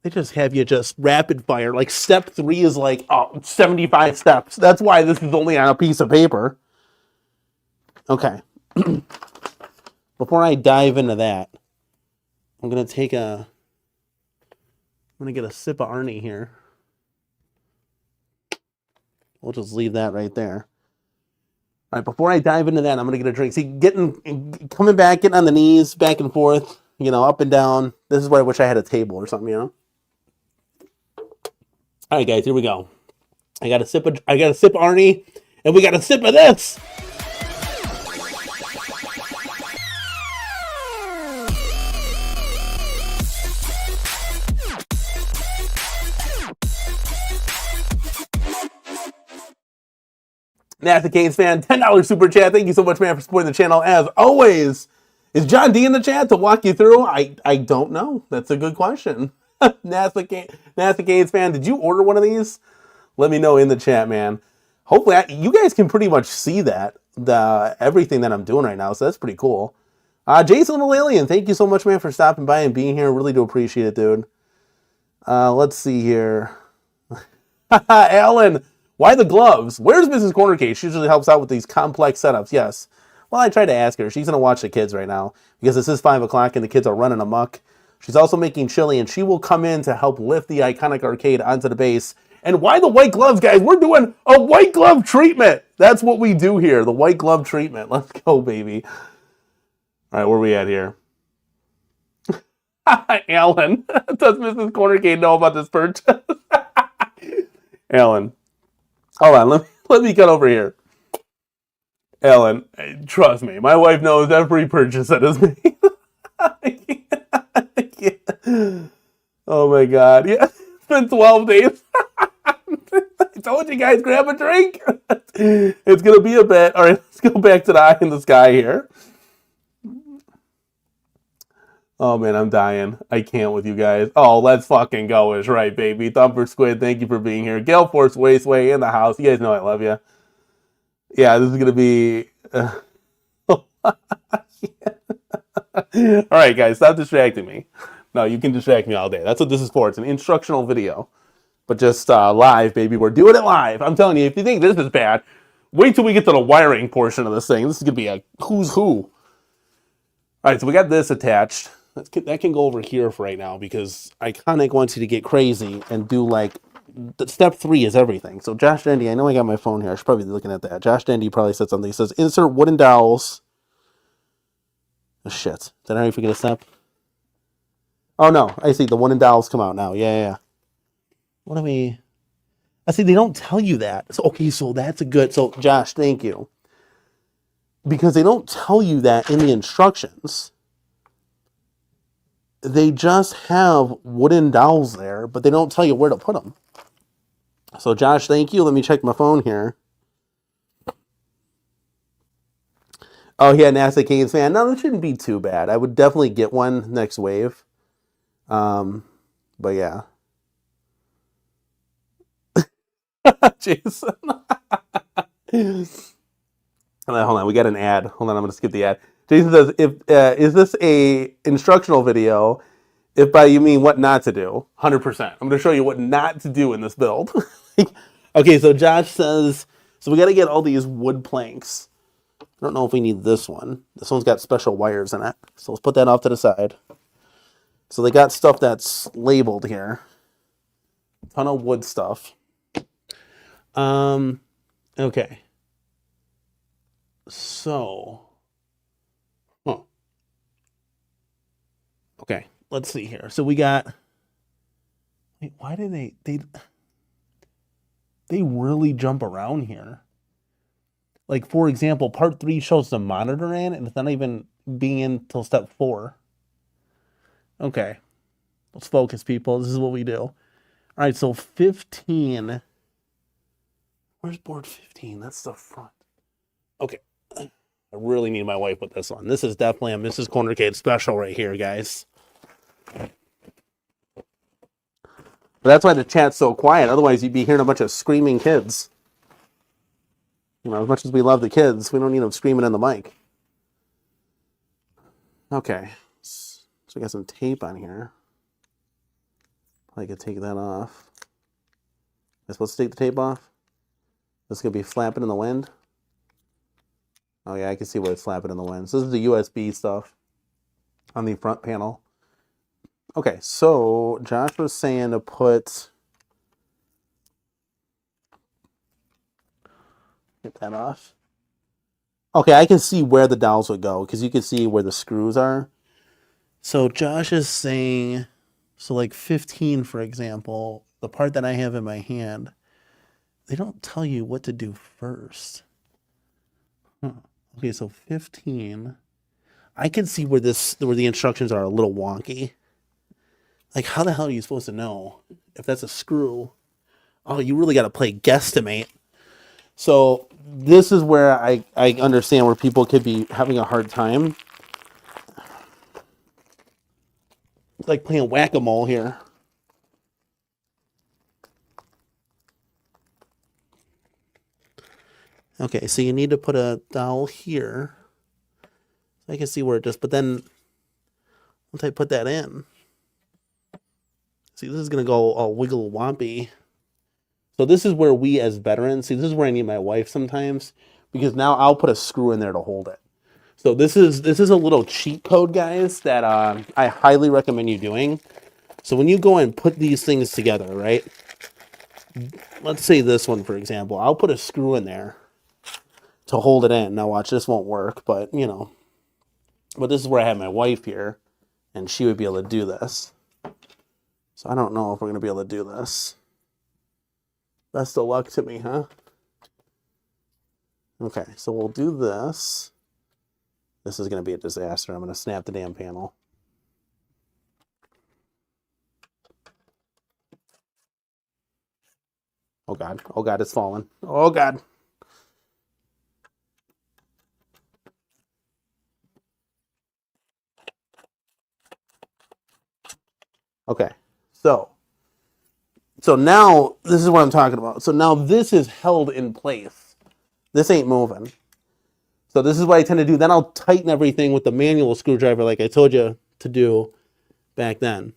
They just have you just rapid fire. Like, step 3 is like, oh, 75 steps. That's why this is only on a piece of paper. Okay. Before I dive into that, I'm going to take a... I'm going to get a sip of Arnie here. We'll just leave that right there. All right, before I dive into that, I'm going to get a drink. See, coming back, getting on the knees, back and forth, you know, up and down. This is why I wish I had a table or something, you know? All right, guys, here we go. I got a sip of Arnie, and we got a sip of this. Ref-CornerCade fan, $10 super chat. Thank you so much, man, for supporting the channel as always. Is John D in the chat to walk you through? I don't know. That's a good question. Ref-CornerCade fan, did you order one of these? Let me know in the chat, man. Hopefully, you guys can pretty much see that, everything that I'm doing right now, so that's pretty cool. Jason Little Alien, thank you so much, man, for stopping by and being here. Really do appreciate it, dude. Let's see here. Alan, why the gloves? Where's Mrs. CornerCade? She usually helps out with these complex setups. Yes. Well, I tried to ask her. She's going to watch the kids right now because this is 5 o'clock and the kids are running amok. She's also making chili, and she will come in to help lift the iconic arcade onto the base. And why the white gloves, guys? We're doing a white glove treatment. That's what we do here, the white glove treatment. Let's go, baby. All right, where are we at here? Alan, does Mrs. CornerCade know about this purchase? Alan, hold on, let me get over here. Alan, trust me, my wife knows every purchase that is made. Oh my God, yeah, it's been 12 days. I told you guys, grab a drink. It's gonna be a bit. All right, let's go back to the eye in the sky here. Oh man, I'm dying. I can't with you guys. Oh, let's fucking go is right, baby. Thumper Squid, thank you for being here. Gale Force Wasteway in the house. You guys know I love you. Yeah, this is gonna be. All right, guys, stop distracting me. No, you can distract me all day. That's what this is for. It's an instructional video, but just live, baby. We're doing it live. I'm telling you, if you think this is bad, wait till we get to the wiring portion of this thing. This is gonna be a who's who. All right, so we got this attached. that can go over here for right now because Iconic wants you to get crazy and do like step 3 is everything. So Josh Dendy, I know I got my phone here. I should probably be looking at that. Josh Dendy probably said something. He says insert wooden dowels. Oh, shit. Did I already forget a step? Oh no, I see the wooden dowels come out now. Yeah. What do we? I see they don't tell you that. So okay, so that's a good. So Josh, thank you. Because they don't tell you that in the instructions. They just have wooden dowels there, but they don't tell you where to put them. So Josh, thank you. Let me check my phone here. Oh, yeah, NASA Kings fan. No, that shouldn't be too bad. I would definitely get one next wave. But yeah. Jason. Hold on, we got an ad. Hold on, I'm going to skip the ad. Jason says, is this a instructional video? If by you mean what not to do, 100%. I'm going to show you what not to do in this build. Okay, so Josh says, so we got to get all these wood planks. I don't know if we need this one. This one's got special wires in it. So let's put that off to the side. So they got stuff that's labeled here. Ton of wood stuff. Okay. So, okay, let's see here. So we got, wait, why did they really jump around here? Like, for example, part 3 shows the monitor in, and it's not even being in until step 4. Okay, let's focus, people. This is what we do. All right, so 15. Where's board 15? That's the front. Okay. I really need my wife with this one. This is definitely a Mrs. CornerCade special right here, guys. But that's why the chat's so quiet. Otherwise, you'd be hearing a bunch of screaming kids. You know, as much as we love the kids, we don't need them screaming in the mic. Okay. So we got some tape on here. Probably could take that off. Am I supposed to take the tape off? This is going to be flapping in the wind. Oh yeah, I can see where it's flapping in the wind. So this is the USB stuff on the front panel. Okay, so Josh was saying to put... Get that off. Okay, I can see where the dowels would go because you can see where the screws are. So Josh is saying, so like 15, for example, the part that I have in my hand, they don't tell you what to do first. Okay, so 15. I can see where the instructions are a little wonky. Like, how the hell are you supposed to know if that's a screw? Oh, you really got to play guesstimate. So this is where I understand where people could be having a hard time. It's like playing whack-a-mole here. Okay, so you need to put a dowel here. I can see where it just, but then once I put that in, see, this is going to go all wiggle wompy. So this is where we as veterans, see, this is where I need my wife sometimes, because now I'll put a screw in there to hold it. So this is a little cheat code, guys, that I highly recommend you doing. So when you go and put these things together, right? Let's say this one, for example. I'll put a screw in there to hold it in. Now watch, this won't work, but you know. But this is where I have my wife here, and she would be able to do this. So I don't know if we're going to be able to do this. Best of luck to me, huh? Okay, so we'll do this. This is going to be a disaster. I'm going to snap the damn panel. Oh God, it's falling. Oh God. Okay, so now this is what I'm talking about. So now this is held in place. This ain't moving. So this is what I tend to do. Then I'll tighten everything with the manual screwdriver like I told you to do back then.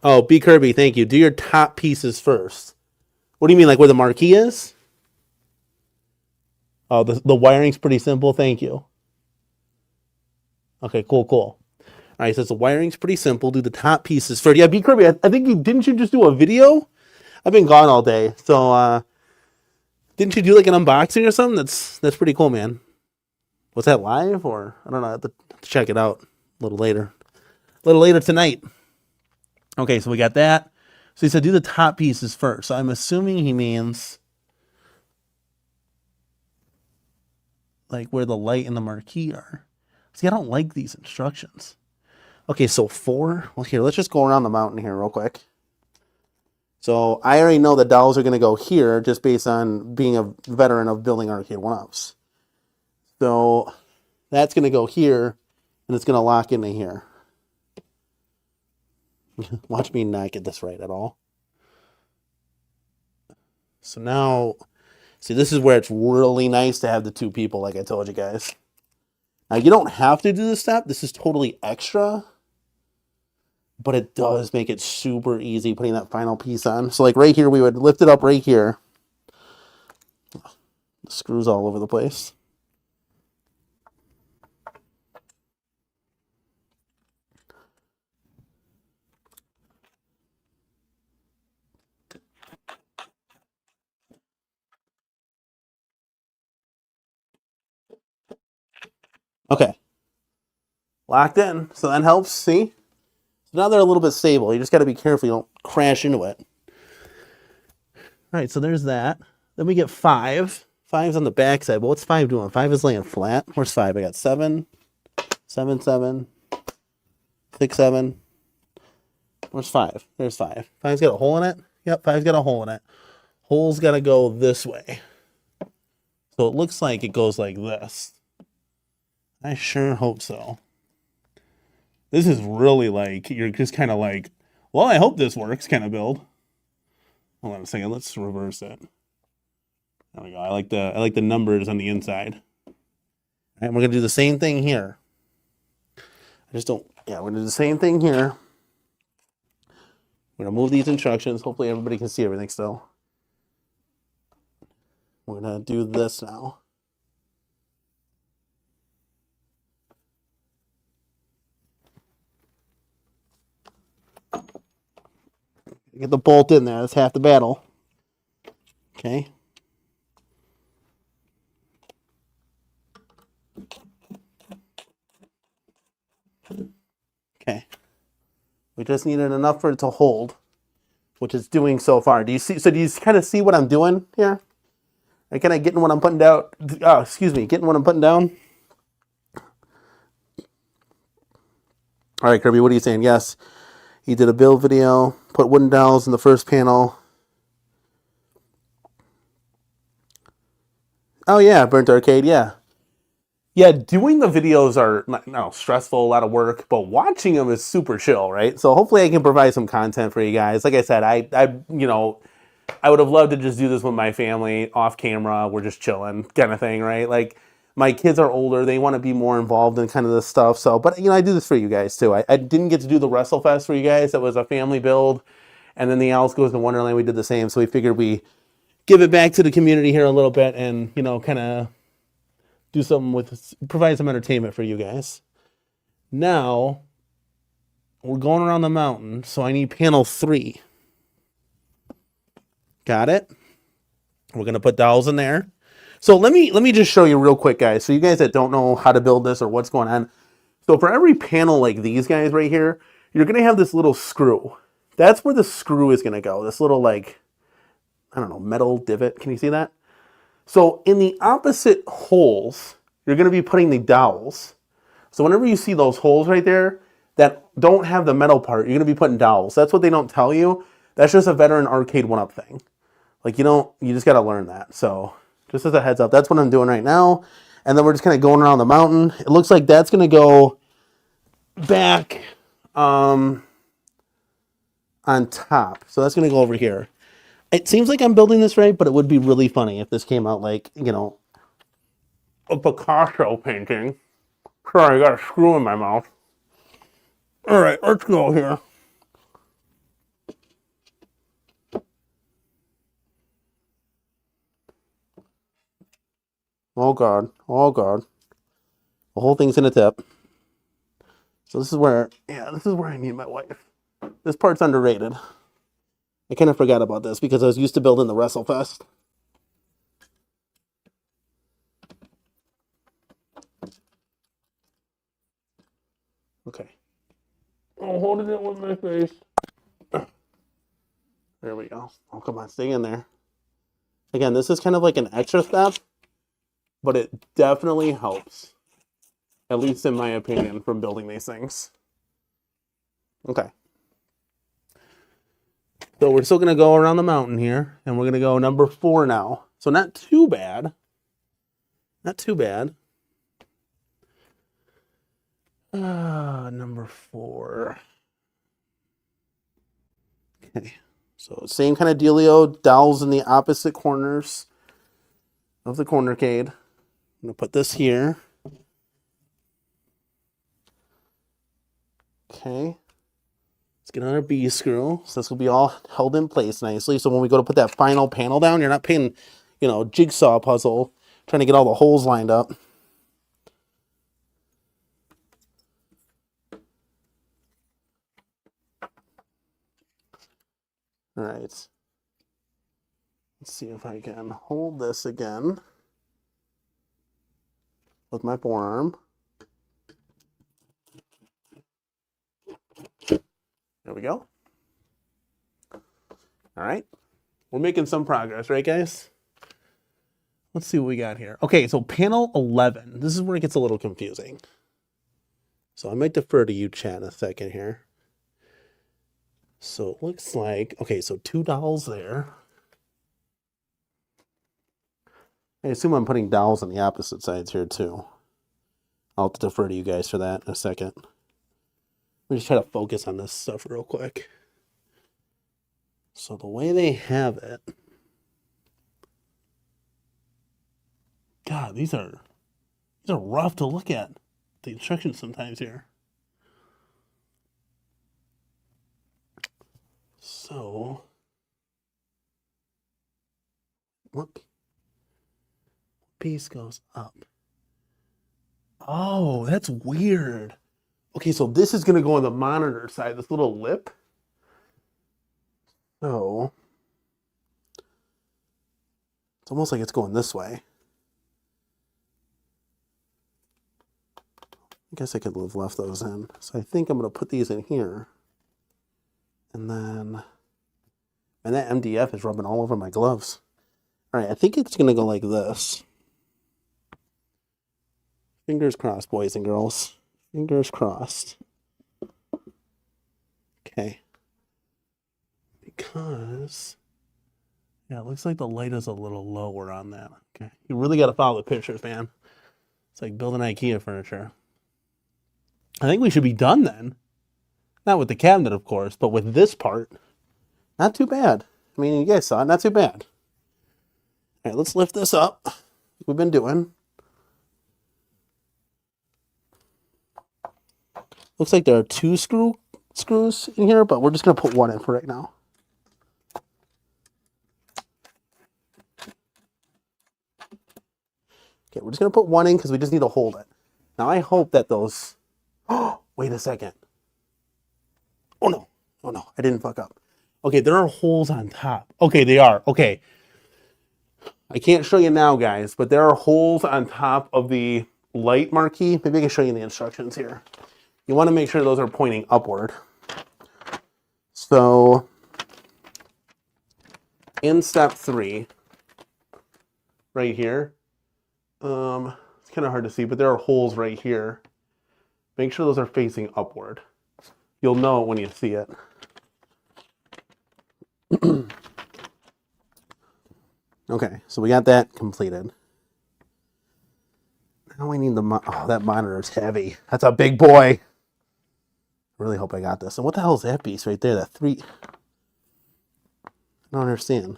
Oh, B. Kirby, thank you. Do your top pieces first. What do you mean, like where the marquee is? Oh, the wiring's pretty simple. Thank you. Okay, cool, cool. All right, so the wiring's pretty simple. Do the top pieces first. Yeah, B Kirby, I think didn't you just do a video? I've been gone all day, so didn't you do like an unboxing or something? That's pretty cool, man. Was that live or I don't know? I have to check it out a little later. A little later tonight. Okay, so we got that. So he said do the top pieces first. So I'm assuming he means like where the light and the marquee are. See, I don't like these instructions. Okay, so 4. Well, here, let's just go around the mountain here real quick. So I already know the dowels are going to go here just based on being a veteran of building arcade 1-ups. So that's going to go here, and it's going to lock into here. Watch me not get this right at all. So now, see, this is where it's really nice to have the 2 people, like I told you guys. Now, you don't have to do this step. This is totally extra. But it does make it super easy putting that final piece on. So like right here, we would lift it up right here. The screws all over the place. Okay. Locked in. So that helps, see? So now they're a little bit stable. You just got to be careful you don't crash into it. All right, so there's that. Then we get 5. 5's on the back side. But what's 5 doing? 5 is laying flat. Where's 5? I got 7, 7, 7, 6, 7. Where's 5? There's 5. 5's got a hole in it? Yep, 5's got a hole in it. Hole's got to go this way. So it looks like it goes like this. I sure hope so. This is really like, you're just kind of like, well, I hope this works kind of build. Hold on a second, let's reverse it. There we go. I like the numbers on the inside. All right, we're gonna do the same thing here. We're gonna do the same thing here. We're gonna move these instructions. Hopefully everybody can see everything still. We're gonna do this now. Get the bolt in there. That's half the battle. Okay. Okay. We just needed enough for it to hold, which it's doing so far. Do you see? So do you kind of see what I'm doing here? Or can I get in what I'm putting down? Oh, excuse me. Getting what I'm putting down? All right, Kirby, what are you saying? Yes. He did a build video, put wooden dowels in the first panel. Oh, yeah, Burnt Arcade, yeah. Yeah, doing the videos are stressful, a lot of work, but watching them is super chill, right? So hopefully I can provide some content for you guys. Like I said, I would have loved to just do this with my family off camera. We're just chilling kind of thing, right? Like my kids are older. They want to be more involved in kind of this stuff. So, but I do this for you guys too. I didn't get to do the WrestleFest for you guys. That was a family build. And then the Alice Goes to Wonderland, we did the same. So we figured we give it back to the community here a little bit and, kind of do something provide some entertainment for you guys. Now, we're going around the mountain, so I need panel 3. Got it? We're going to put dowels in there. So let me just show you real quick, guys. So you guys that don't know how to build this or what's going on. So for every panel like these guys right here, you're going to have this little screw. That's where the screw is going to go. This little, like, I don't know, metal divot. Can you see that? So in the opposite holes, you're going to be putting the dowels. So whenever you see those holes right there that don't have the metal part, you're going to be putting dowels. That's what they don't tell you. That's just a veteran arcade 1-up thing. Like, you just got to learn that. So just as a heads up, that's what I'm doing right now. And then we're just kind of going around the mountain. It looks like that's going to go back on top. So that's going to go over here. It seems like I'm building this right, but it would be really funny if this came out like, a Picasso painting. Sorry, I got a screw in my mouth. All right, let's go here. Oh God. Oh God. The whole thing's in a tip. So this is where, this is where I need my wife. This part's underrated. I kind of forgot about this because I was used to building the WrestleFest. Okay. Oh, holding it with my face. There we go. Oh, come on, stay in there. Again, this is kind of like an extra step, but it definitely helps. At least in my opinion, from building these things. Okay. So we're still going to go around the mountain here, and we're going to go number 4 now. So not too bad. Not too bad. Number 4. Okay. So same kind of dealio, dowels in the opposite corners of the CornerCade. I'm going to put this here. Okay. Let's get another B screw. So this will be all held in place nicely. So when we go to put that final panel down, you're not playing, jigsaw puzzle, trying to get all the holes lined up. All right. Let's see if I can hold this again with my forearm. There we go. All right. We're making some progress, right, guys? Let's see what we got here. Okay, so panel 11. This is where it gets a little confusing. So I might defer to you, chat, in a second here. So it looks like, okay, so 2 dowels there. I assume I'm putting dowels on the opposite sides here, too. I'll have to defer to you guys for that in a second. Let me just try to focus on this stuff real quick. So the way they have it, God, these are rough to look at. The instructions sometimes here. So what piece goes up? Oh, that's weird. Okay, so this is going to go on the monitor side, this little lip. So it's almost like it's going this way. I guess I could have left those in. So I think I'm going to put these in here. And then, and that MDF is rubbing all over my gloves. All right, I think it's going to go like this. Fingers crossed, boys and girls. Fingers crossed. Okay. Because, yeah, it looks like the light is a little lower on that. Okay. You really got to follow the pictures, man. It's like building IKEA furniture. I think we should be done then. Not with the cabinet, of course, but with this part. Not too bad. I mean, you guys saw it. Not too bad. All right, let's lift this up. We've been doing. Looks like there are 2 screws in here, but we're just going to put 1 in for right now. Okay, we're just going to put 1 in because we just need to hold it. Now, I hope that those... Oh, wait a second. Oh, no. Oh, no. I didn't fuck up. Okay, there are holes on top. Okay, they are. Okay. I can't show you now, guys, but there are holes on top of the light marquee. Maybe I can show you the instructions here. You want to make sure those are pointing upward. So, in step 3, right here, it's kind of hard to see, but there are holes right here. Make sure those are facing upward. You'll know it when you see it. Okay, so we got that completed. Now we need the oh, that monitor is heavy. That's a big boy. I really hope I got this. And what the hell is that piece right there? That 3. I don't understand.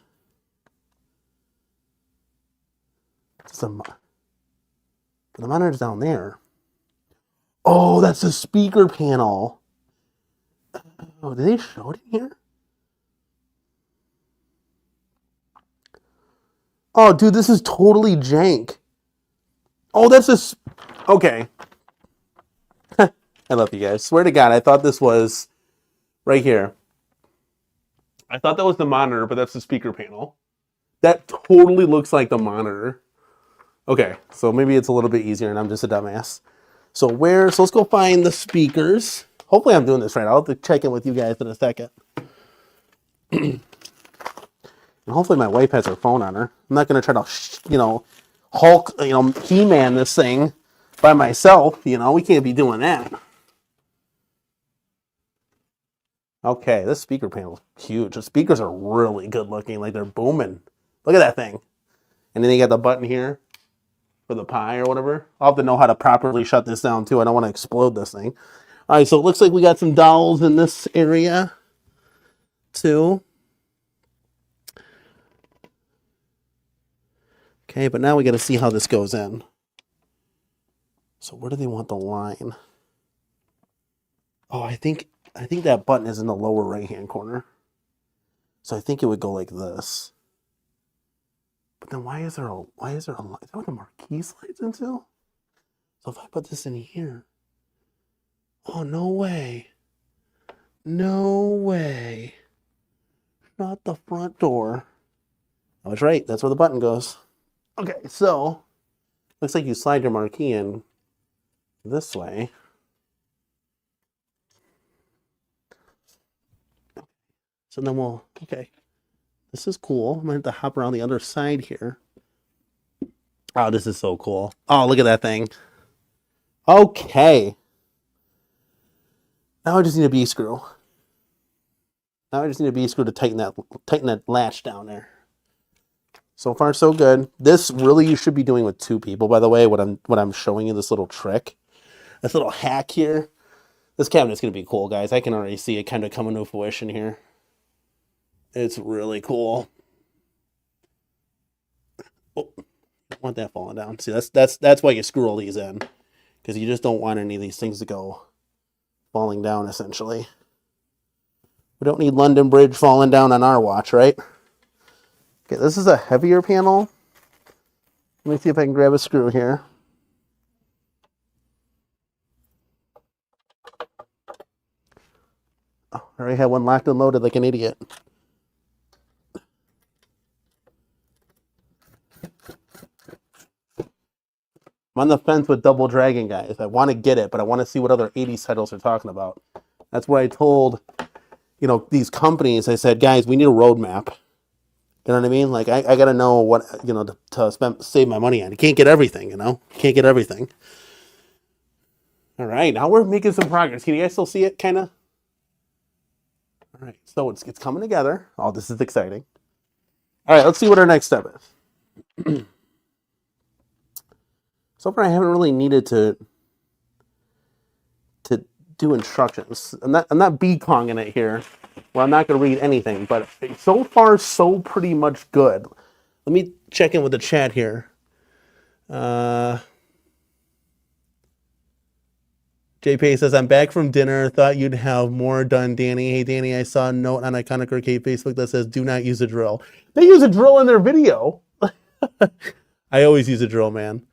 It's but the monitor's down there. Oh, that's the speaker panel. Oh, did they show it in here? Oh, dude, this is totally jank. Oh, that's this. Okay. I love you guys. Swear to God, I thought this was right here. I thought that was the monitor, but that's the speaker panel. That totally looks like the monitor. Okay, so maybe it's a little bit easier and I'm just a dumbass. So let's go find the speakers. Hopefully I'm doing this right. I'll have to check in with you guys in a second. And hopefully my wife has her phone on her. I'm not going to try to, Hulk, He-Man this thing by myself. We can't be doing that. Okay, this speaker panel is huge. The speakers are really good looking, like they're booming. Look at that thing. And then you got the button here for the pie or whatever. I'll have to know how to properly shut this down too. I don't want to explode this thing. All right, so it looks like we got some dowels in this area too. Okay, but now we got to see how this goes in. So where do they want the line? Oh, I think that button is in the lower right-hand corner. So I think it would go like this. But then why is there a line? Is that what the marquee slides into? So if I put this in here. Oh, no way. No way. Not the front door. I was right. That's where the button goes. Okay, so looks like you slide your marquee in this way. So then okay. This is cool. I'm going to have to hop around the other side here. Oh, this is so cool. Oh, look at that thing. Okay. Now I just need a B screw. To tighten that latch down there. So far, so good. This really you should be doing with two people, by the way, what I'm showing you, this little trick. This little hack here. This cabinet's going to be cool, guys. I can already see it kind of coming to fruition here. It's really cool. Oh, don't want that falling down. See, that's why you screw all these in. Because you just don't want any of these things to go falling down, essentially. We don't need London Bridge falling down on our watch, right? Okay, this is a heavier panel. Let me see if I can grab a screw here. Oh, I already had one locked and loaded like an idiot. I'm on the fence with Double Dragon, guys. I want to get it, but I want to see what other 80s titles are talking about. That's where I told, these companies, I said, guys, we need a roadmap. You know what I mean? Like, I got to know what, to save my money on. You can't get everything, Can't get everything. All right, now we're making some progress. Can you guys still see it, kind of? All right, so it's coming together. Oh, this is exciting. All right, let's see what our next step is. So far, I haven't really needed to do instructions. I'm not Konging it here, where I'm not going to read anything. But so far, so pretty much good. Let me check in with the chat here. JP says, I'm back from dinner. Thought you'd have more done, Danny. Hey, Danny, I saw a note on CornerCade Facebook that says, do not use a drill. They use a drill in their video. I always use a drill, man.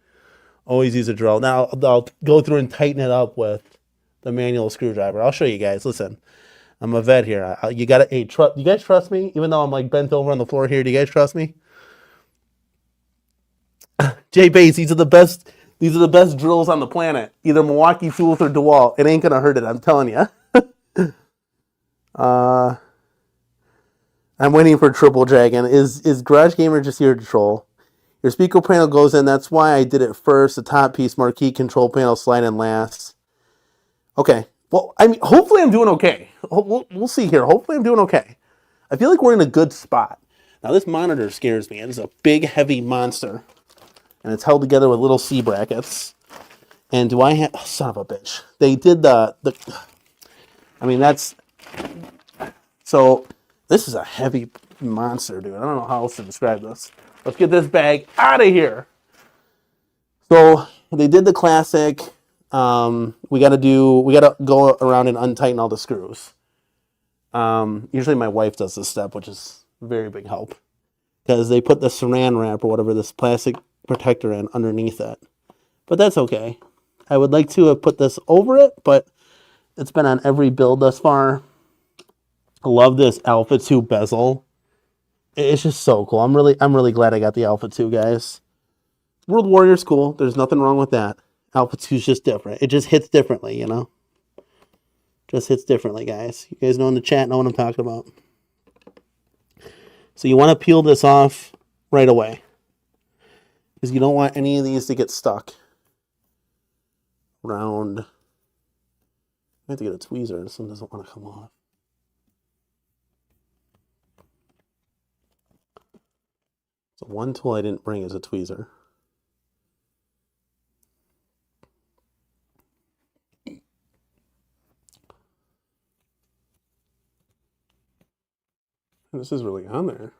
Always use a drill. Now, I'll go through and tighten it up with the manual screwdriver. I'll show you guys. Listen, I'm a vet here. You guys trust me? Even though I'm like bent over on the floor here, do you guys trust me? Jay Bates, these are the best drills on the planet. Either Milwaukee Tools or DeWalt. It ain't gonna hurt it, I'm telling you. I'm waiting for Triple Dragon. Is Garage Gamer just here to troll? Your speaker panel goes in. That's why I did it first. The top piece, marquee, control panel, slide in last. Okay. Well, I mean, hopefully I'm doing okay. We'll see here. Hopefully I'm doing okay. I feel like we're in a good spot. Now, this monitor scares me. It's a big, heavy monster. And it's held together with little C brackets. And do I have... Oh, son of a bitch. They did I mean, that's... So, this is a heavy monster, dude. I don't know how else to describe this. Let's get this bag out of here. So they did the classic. We got to go around and untighten all the screws. Usually my wife does this step, which is a very big help because they put the saran wrap or whatever, this plastic protector in underneath it. But that's okay. I would like to have put this over it, but it's been on every build thus far. I love this Alpha 2 bezel. It's just so cool. I'm really glad I got the Alpha 2, guys. World Warrior's cool. There's nothing wrong with that. Alpha 2 is just different. It just hits differently, you know? Just hits differently, guys. You guys know in the chat know what I'm talking about. So you want to peel this off right away, because you don't want any of these to get stuck around. I have to get a tweezer. This one doesn't want to come off. So one tool I didn't bring is a tweezer. This is really on there.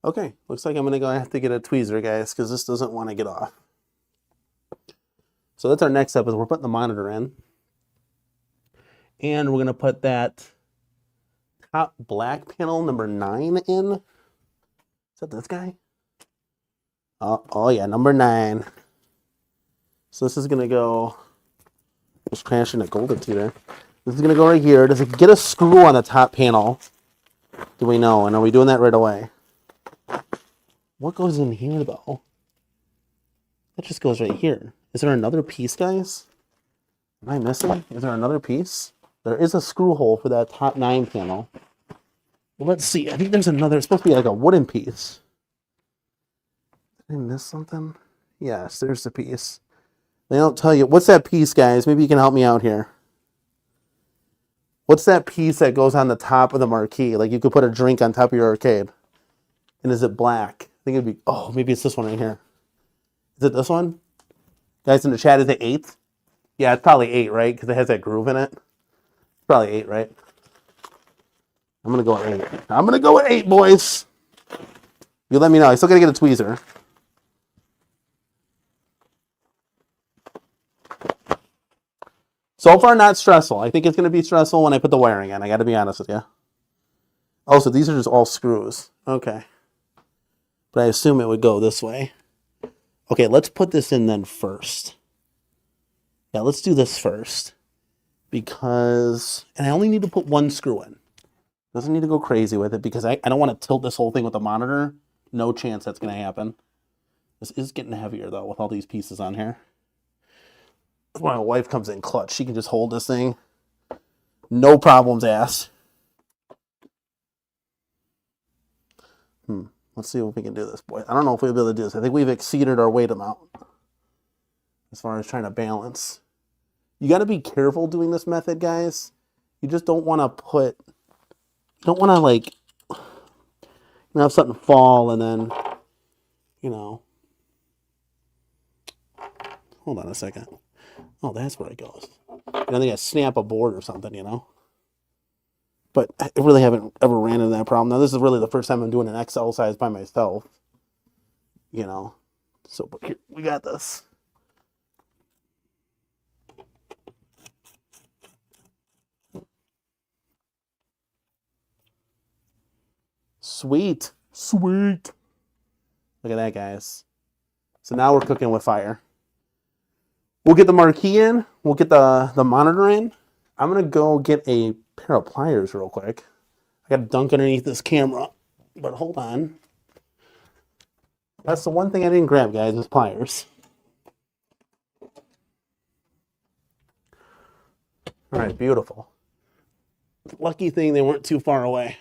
Okay, looks like I'm going to have to get a tweezer, guys, because this doesn't want to get off. So that's our next step, is we're putting the monitor in. And we're going to put that top black panel number 9 in. Is that this guy? Oh yeah, number 9. So this is going to go, just crashing a golden tee there. This is going to go right here. Does it get a screw on the top panel? Do we know? And are we doing that right away? What goes in here, though? That just goes right here. Is there another piece, guys? Am I missing? Is there another piece? There is a screw hole for that top 9 panel. Well, let's see. I think there's another. It's supposed to be like a wooden piece. Did I miss something? Yes, there's the piece. They don't tell you. What's that piece, guys? Maybe you can help me out here. What's that piece that goes on the top of the marquee? Like you could put a drink on top of your arcade. And is it black? I think it'd be, oh, maybe it's this one right here. Is it this one? Guys in the chat, is it 8? Yeah, it's probably 8, right? Because it has that groove in it. It's probably 8, right? I'm going to go with 8. I'm going to go with 8, boys. You let me know. I still got to get a tweezer. So far, not stressful. I think it's going to be stressful when I put the wiring in. I got to be honest with you. Oh, so these are just all screws. Okay. But I assume it would go this way. Okay, let's put this in then first. Yeah, let's do this first. Because, and I only need to put one screw in. Doesn't need to go crazy with it because I don't want to tilt this whole thing with the monitor. No chance that's going to happen. This is getting heavier though with all these pieces on here. When my wife comes in clutch, she can just hold this thing. No problems asked. Let's see if we can do this, boy. I don't know if we'll be able to do this. I think we've exceeded our weight amount as far as trying to balance. You got to be careful doing this method, guys. You just don't want to put, you don't want to like, have something fall and then, hold on a second. Oh, that's where it goes. I think I snap a board or something, But I really haven't ever ran into that problem. Now, this is really the first time I'm doing an XL size by myself. So, but here, we got this. Sweet. Sweet. Look at that, guys. So now we're cooking with fire. We'll get the marquee in. We'll get the monitor in. I'm going to go get a pair of pliers real quick. I got to dunk underneath this camera. But hold on. That's the one thing I didn't grab, guys, is pliers. All right, beautiful. Lucky thing they weren't too far away.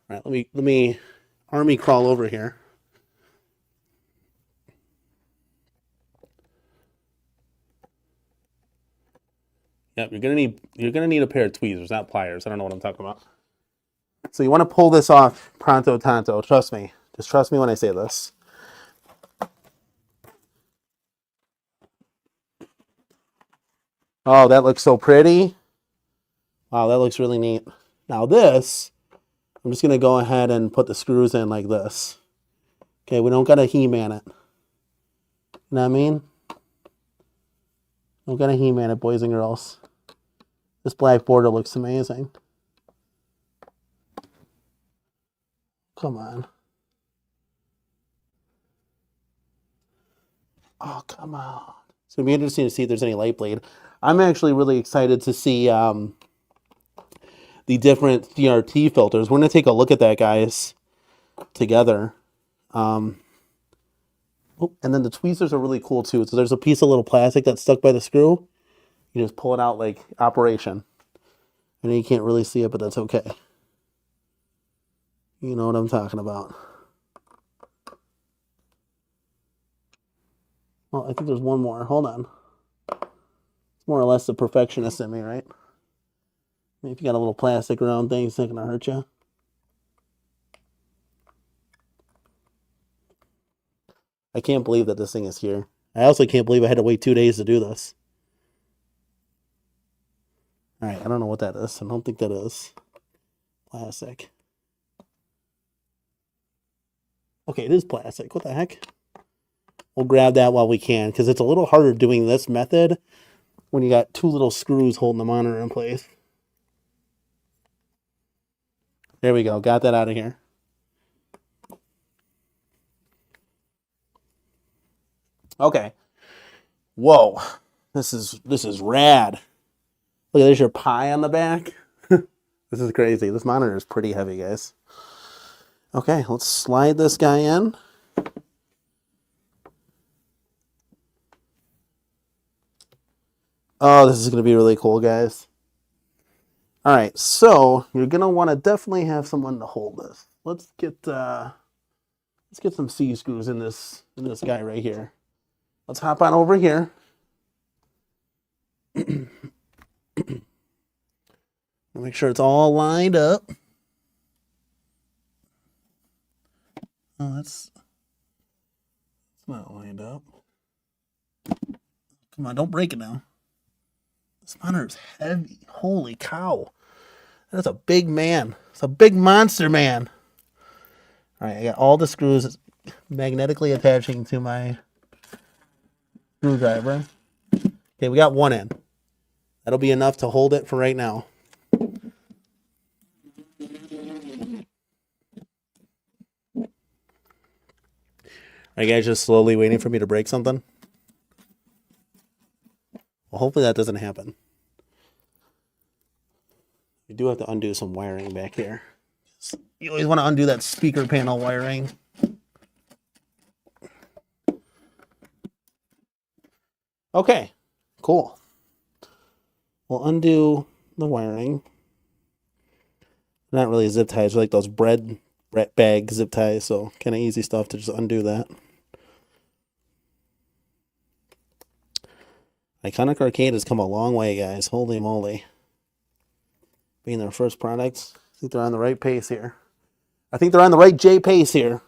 All right, let me army crawl over here. Yep, you're gonna need a pair of tweezers, not pliers. I don't know what I'm talking about. So you want to pull this off pronto tanto. Trust me. Just trust me when I say this. Oh, that looks so pretty. Wow, that looks really neat. Now this, I'm just gonna go ahead and put the screws in like this. Okay, we don't gotta He-Man it. You know what I mean? Don't gotta He-Man it, boys and girls. This black border looks amazing. Come on. Oh, come on. It's going to be interesting to see if there's any light bleed. I'm actually really excited to see the different CRT filters. We're going to take a look at that, guys, together. And then the tweezers are really cool, too. So there's a piece of little plastic that's stuck by the screw. You just pull it out like operation. I know you can't really see it, but that's okay. You know what I'm talking about. Oh, I think there's one more. Hold on. It's more or less the perfectionist in me, right? Maybe if you got a little plastic around thing, it's not going to hurt you. I can't believe that this thing is here. I also can't believe I had to wait 2 days to do this. All right, I don't know what that is. I don't think that is plastic. Okay, it is plastic. What the heck? We'll grab that while we can, because it's a little harder doing this method when you got 2 little screws holding the monitor in place. There we go. Got that out of here. Okay. Whoa. This is rad. Look, there's your pie on the back. This is crazy. This monitor is pretty heavy, guys. Okay, let's slide this guy in. Oh, this is going to be really cool, guys. All right, so you're going to want to definitely have someone to hold this. Let's get some C screws in this guy right here. Let's hop on over here. Make sure it's all lined up. Oh, that's not lined up. Come on, don't break it now. This monitor is heavy. Holy cow. That's a big man. It's a big monster man. All right, I got all the screws magnetically attaching to my screwdriver. Okay, we got one in. That'll be enough to hold it for right now. Are you guys just slowly waiting for me to break something? Well, hopefully that doesn't happen. We do have to undo some wiring back here. You always want to undo that speaker panel wiring. Okay, cool. We'll undo the wiring. Not really zip ties, like those bread bag zip ties, so kind of easy stuff to just undo that. CornerCade has come a long way, guys. Holy moly. Being their first products, I think they're on the right pace here. I think they're on the right J pace here.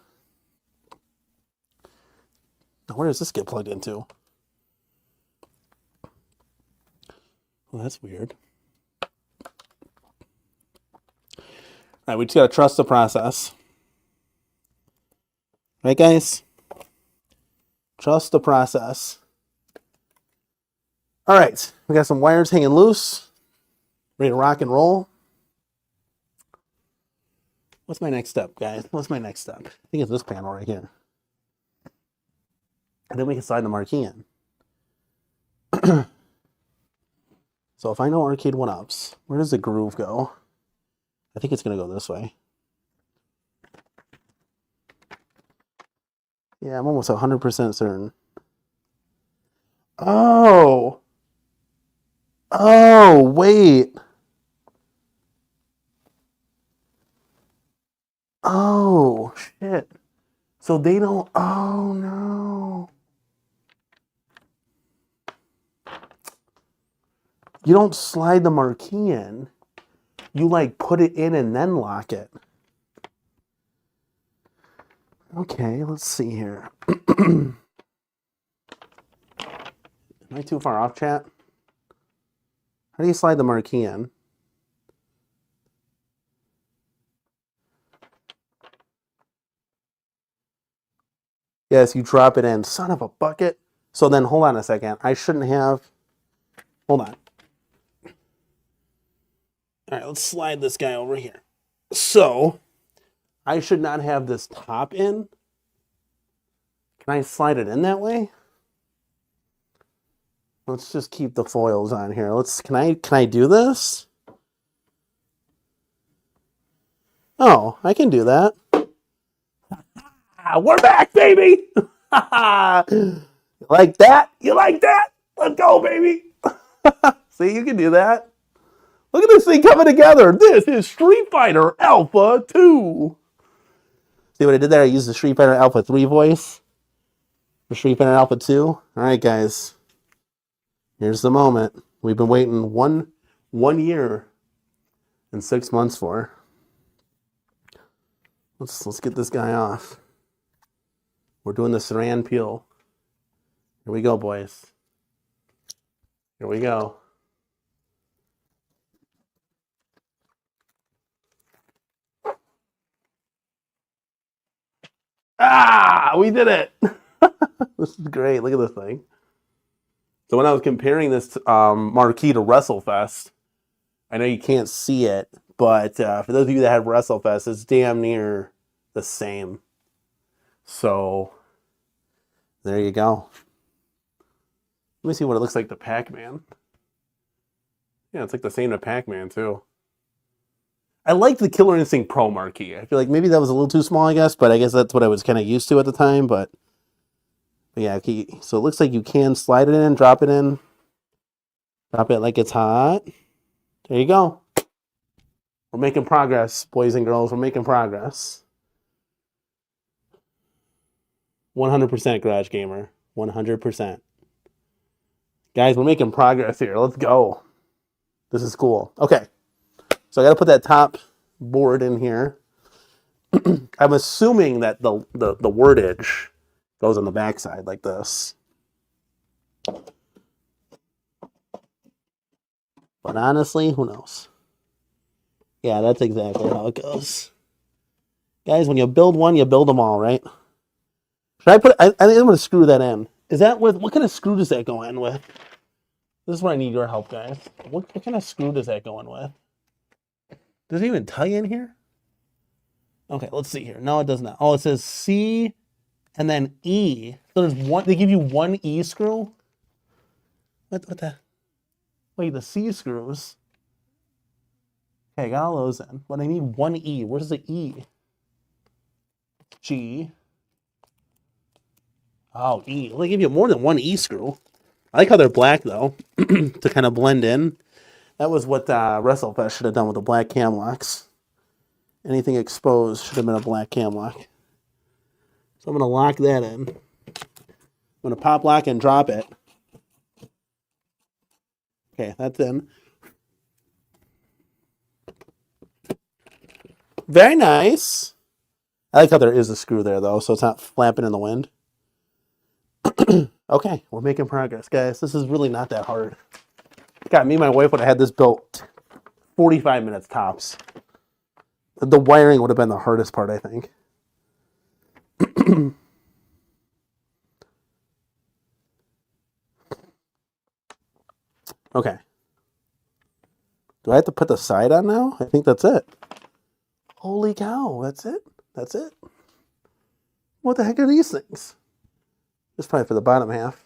Now, where does this get plugged into? Well, that's weird. All right, we just got to trust the process. Right, guys? Trust the process. All right, we got some wires hanging loose. Ready to rock and roll. What's my next step, guys? What's my next step? I think it's this panel right here. And then we can slide the marquee in. So if I know arcade 1-ups, where does the groove go? I think it's going to go this way. Yeah, I'm almost 100% certain. Oh! Oh, wait. Oh, shit. So they don't... Oh, no. You don't slide the marquee in. You, like, put it in and then lock it. Okay, let's see here. Am I too far off, chat? How do you slide the marquee in? Yes, you drop it in. Son of a bucket. So then, hold on a second. I shouldn't have... Hold on. All right, let's slide this guy over here. So, I should not have this top in. Can I slide it in that way? Let's just keep the foils on here. Can I do this? Oh, I can do that. We're back, baby. You like that? You like that? Let's go, baby. See, you can do that. Look at this thing coming together. This is Street Fighter Alpha 2. See what I did there? I used the Street Fighter Alpha 3 voice for Street Fighter Alpha 2. All right, guys. Here's the moment we've been waiting one year and 6 months for. Let's get this guy off. We're doing the saran peel. Here we go, boys. Here we go. Ah, we did it. This is great. Look at this thing. So when I was comparing this marquee to WrestleFest, I know you can't see it, but for those of you that have WrestleFest, it's damn near the same. So there you go. Let me see what it looks like to Pac-Man. Yeah, it's like the same to Pac-Man too. I like the Killer Instinct Pro marquee. I feel like maybe that was a little too small, I guess, but I guess that's what I was kind of used to at the time. But yeah, so it looks like you can slide it in, drop it in, drop it like it's hot. There you go. We're making progress, boys and girls. We're making progress. 100% Garage Gamer. 100%. Guys, we're making progress here. Let's go. This is cool. Okay. So I got to put that top board in here. I'm assuming that the wordage goes on the backside like this. But honestly, who knows? Yeah, that's exactly how it goes. Guys, when you build one, you build them all, right? Should I think I'm going to screw that in. Is that what kind of screw does that go in with? This is where I need your help, guys. What kind of screw does that go in with? Does it even tell you in here? Okay, let's see here. No, it does not. Oh, it says C and then E. So there's one. They give you one E screw. What the? Wait, the C screws. Okay, I got all those in, but I need one E. Where's the E? G. Oh, E. Well, they give you more than one E screw. I like how they're black though, to kind of blend in. That was what WrestleFest should have done with the black cam locks. Anything exposed should have been a black cam lock. So I'm going to lock that in. I'm going to pop lock and drop it. Okay, that's in. Very nice. I like how there is a screw there, though, so it's not flapping in the wind. Okay, we're making progress, guys. This is really not that hard. God, me and my wife would have had this built 45 minutes tops. The wiring would have been the hardest part, I think. Okay. Do I have to put the side on now? I think that's it. Holy cow, that's it? That's it? What the heck are these things? This is probably for the bottom half.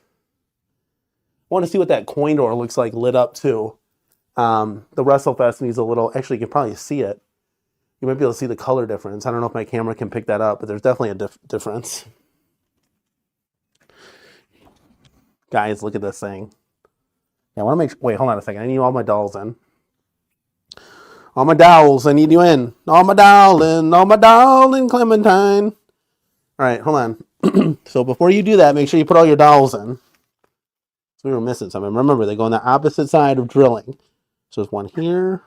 I want to see what that coin door looks like lit up too. The WrestleFest needs a little, actually you can probably see it. You might be able to see the color difference. I don't know if my camera can pick that up, but there's definitely a difference. Guys, look at this thing. Yeah, I want to make sure, wait, hold on a second. I need all my dolls in. All my dolls, I need you in. All my darling Clementine. All right, hold on. So before you do that, make sure you put all your dolls in. So we were missing something. Remember, they go on the opposite side of drilling. So there's one here.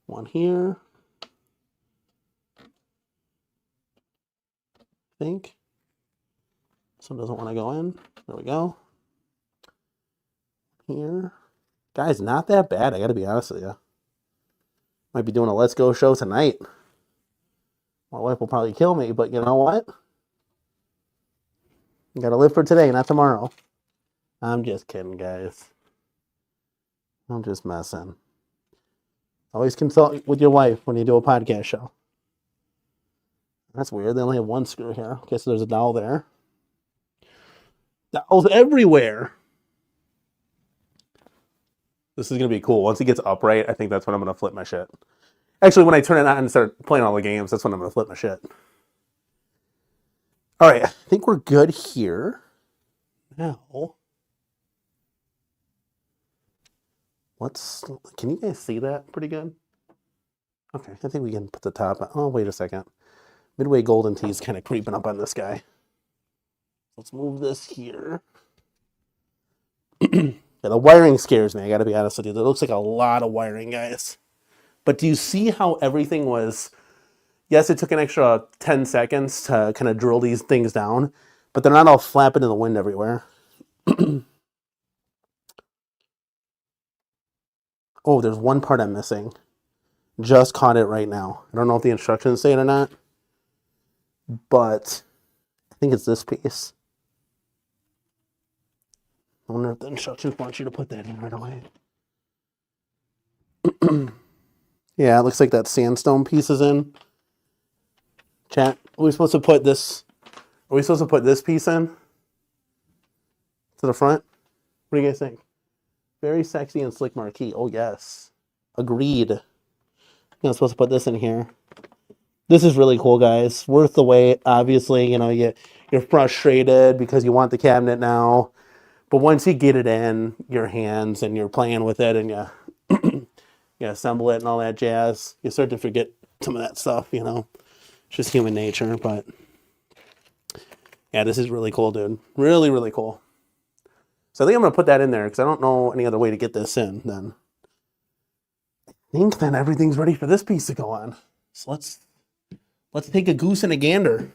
One here. I think. This one doesn't want to go in. There we go. Here. Guys, not that bad, I gotta be honest with you. Might be doing a Let's Go show tonight. My wife will probably kill me, but you know what? You gotta live for today, not tomorrow. I'm just kidding, guys. I'm just messing. Always consult with your wife when you do a podcast show. That's weird. They only have one screw here. Okay, so there's a dowel there. Dowels everywhere. This is going to be cool. Once it gets upright, I think that's when I'm going to flip my shit. Actually, when I turn it on and start playing all the games, that's when I'm going to flip my shit. All right, I think we're good here. Now, can you guys see that pretty good? Okay, I think we can put the top on. Oh, wait a second. Midway Golden Tea is kind of creeping up on this guy. Let's move this here. Yeah, the wiring scares me, I gotta be honest with you. It looks like a lot of wiring, guys. But do you see how everything was... Yes, it took an extra 10 seconds to kind of drill these things down, but they're not all flapping in the wind everywhere. Oh, there's one part I'm missing. Just caught it right now. I don't know if the instructions say it or not, but I think it's this piece. I wonder if the instructions want you to put that in right away. Yeah, it looks like that sandstone piece is in. Chat, are we supposed to put this? Are we supposed to put this piece in to the front? What do you guys think? Very sexy and slick marquee. Oh yes, agreed. I'm supposed to put this in here. This is really cool, guys. Worth the wait. Obviously, you know, you're frustrated because you want the cabinet now, but once you get it in your hands and you're playing with it and you assemble it and all that jazz, you start to forget some of that stuff. You know, it's just human nature. But yeah, this is really cool, dude. Really, really cool. So I think I'm gonna put that in there because I don't know any other way to get this in. Then I think then everything's ready for this piece to go on. So let's take a goose and a gander.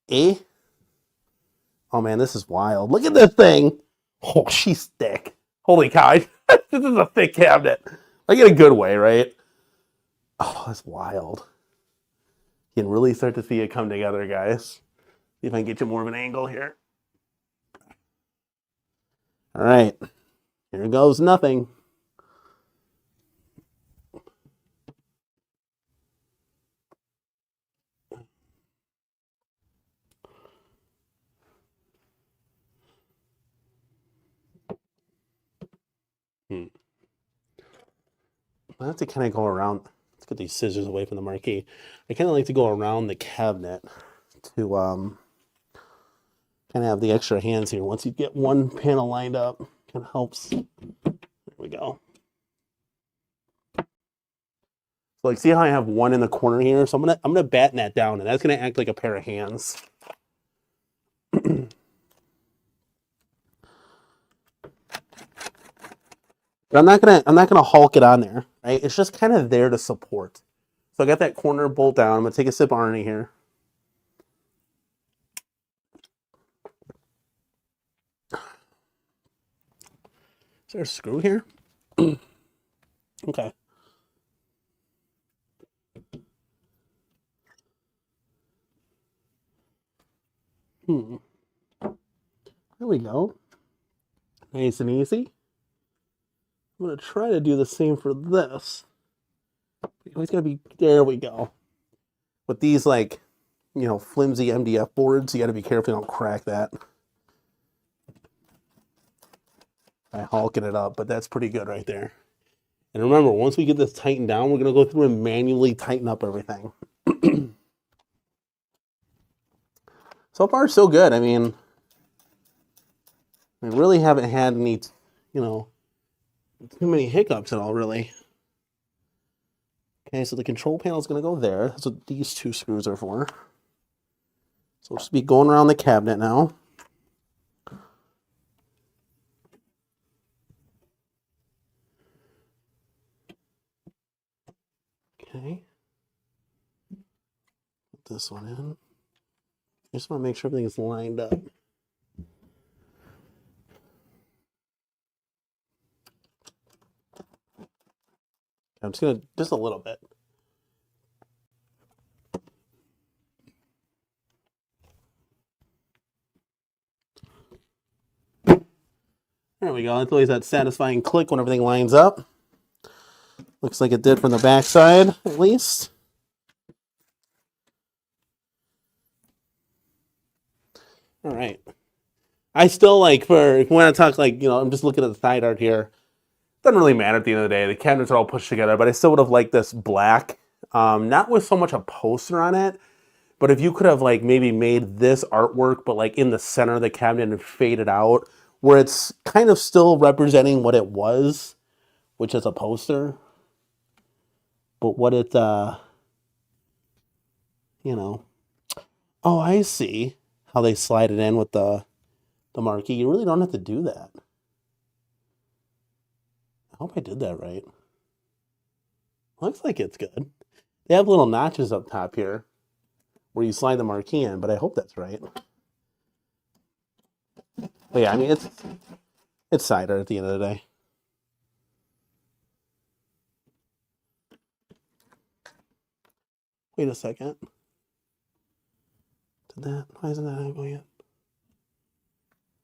Eh? Oh man, this is wild. Look at this thing. Oh, she's thick. Holy cow. This is a thick cabinet. Like in a good way, right? Oh, that's wild. You can really start to see it come together, guys. See if I can get you more of an angle here. All right. Here goes nothing. I have to kind of go around. Let's get these scissors away from the marquee. I kind of like to go around the cabinet to kind of have the extra hands here. Once you get one panel lined up, kind of helps. There we go. So like, see how I have one in the corner here? So I'm gonna batten that down, and that's gonna act like a pair of hands. But I'm not gonna hulk it on there, right? It's just kind of there to support. So I got that corner bolt down. I'm gonna take a sip of Arnie here. Is there a screw here? Okay. There we go. Nice and easy. I'm going to try to do the same for this. You always got to be... There we go. With these, like, you know, flimsy MDF boards, you got to be careful you don't crack that. I'm hulking it up, but that's pretty good right there. And remember, once we get this tightened down, we're going to go through and manually tighten up everything. So far, so good. I mean, I really haven't had any, you know, too many hiccups at all, really. Okay, so the control panel is going to go there. That's what these two screws are for. So we'll just be going around the cabinet now. Okay. Put this one in. I just want to make sure everything is lined up. I'm just going to, just a little bit. There we go. That's always that satisfying click when everything lines up. Looks like it did from the back side, at least. All right. I still like, for when I talk, like, you know, I'm just looking at the side art here. Doesn't really matter at the end of the day. The cabinets are all pushed together, but I still would have liked this black. Not with so much a poster on it, but if you could have like maybe made this artwork, but like in the center of the cabinet and faded out, where it's kind of still representing what it was, which is a poster, but what it, you know. Oh, I see how they slide it in with the marquee. You really don't have to do that. I hope I did that right. Looks like it's good. They have little notches up top here where you slide the marquee in, but I hope that's right. But yeah, I mean, it's side art at the end of the day. Wait a second. Why isn't that going yet?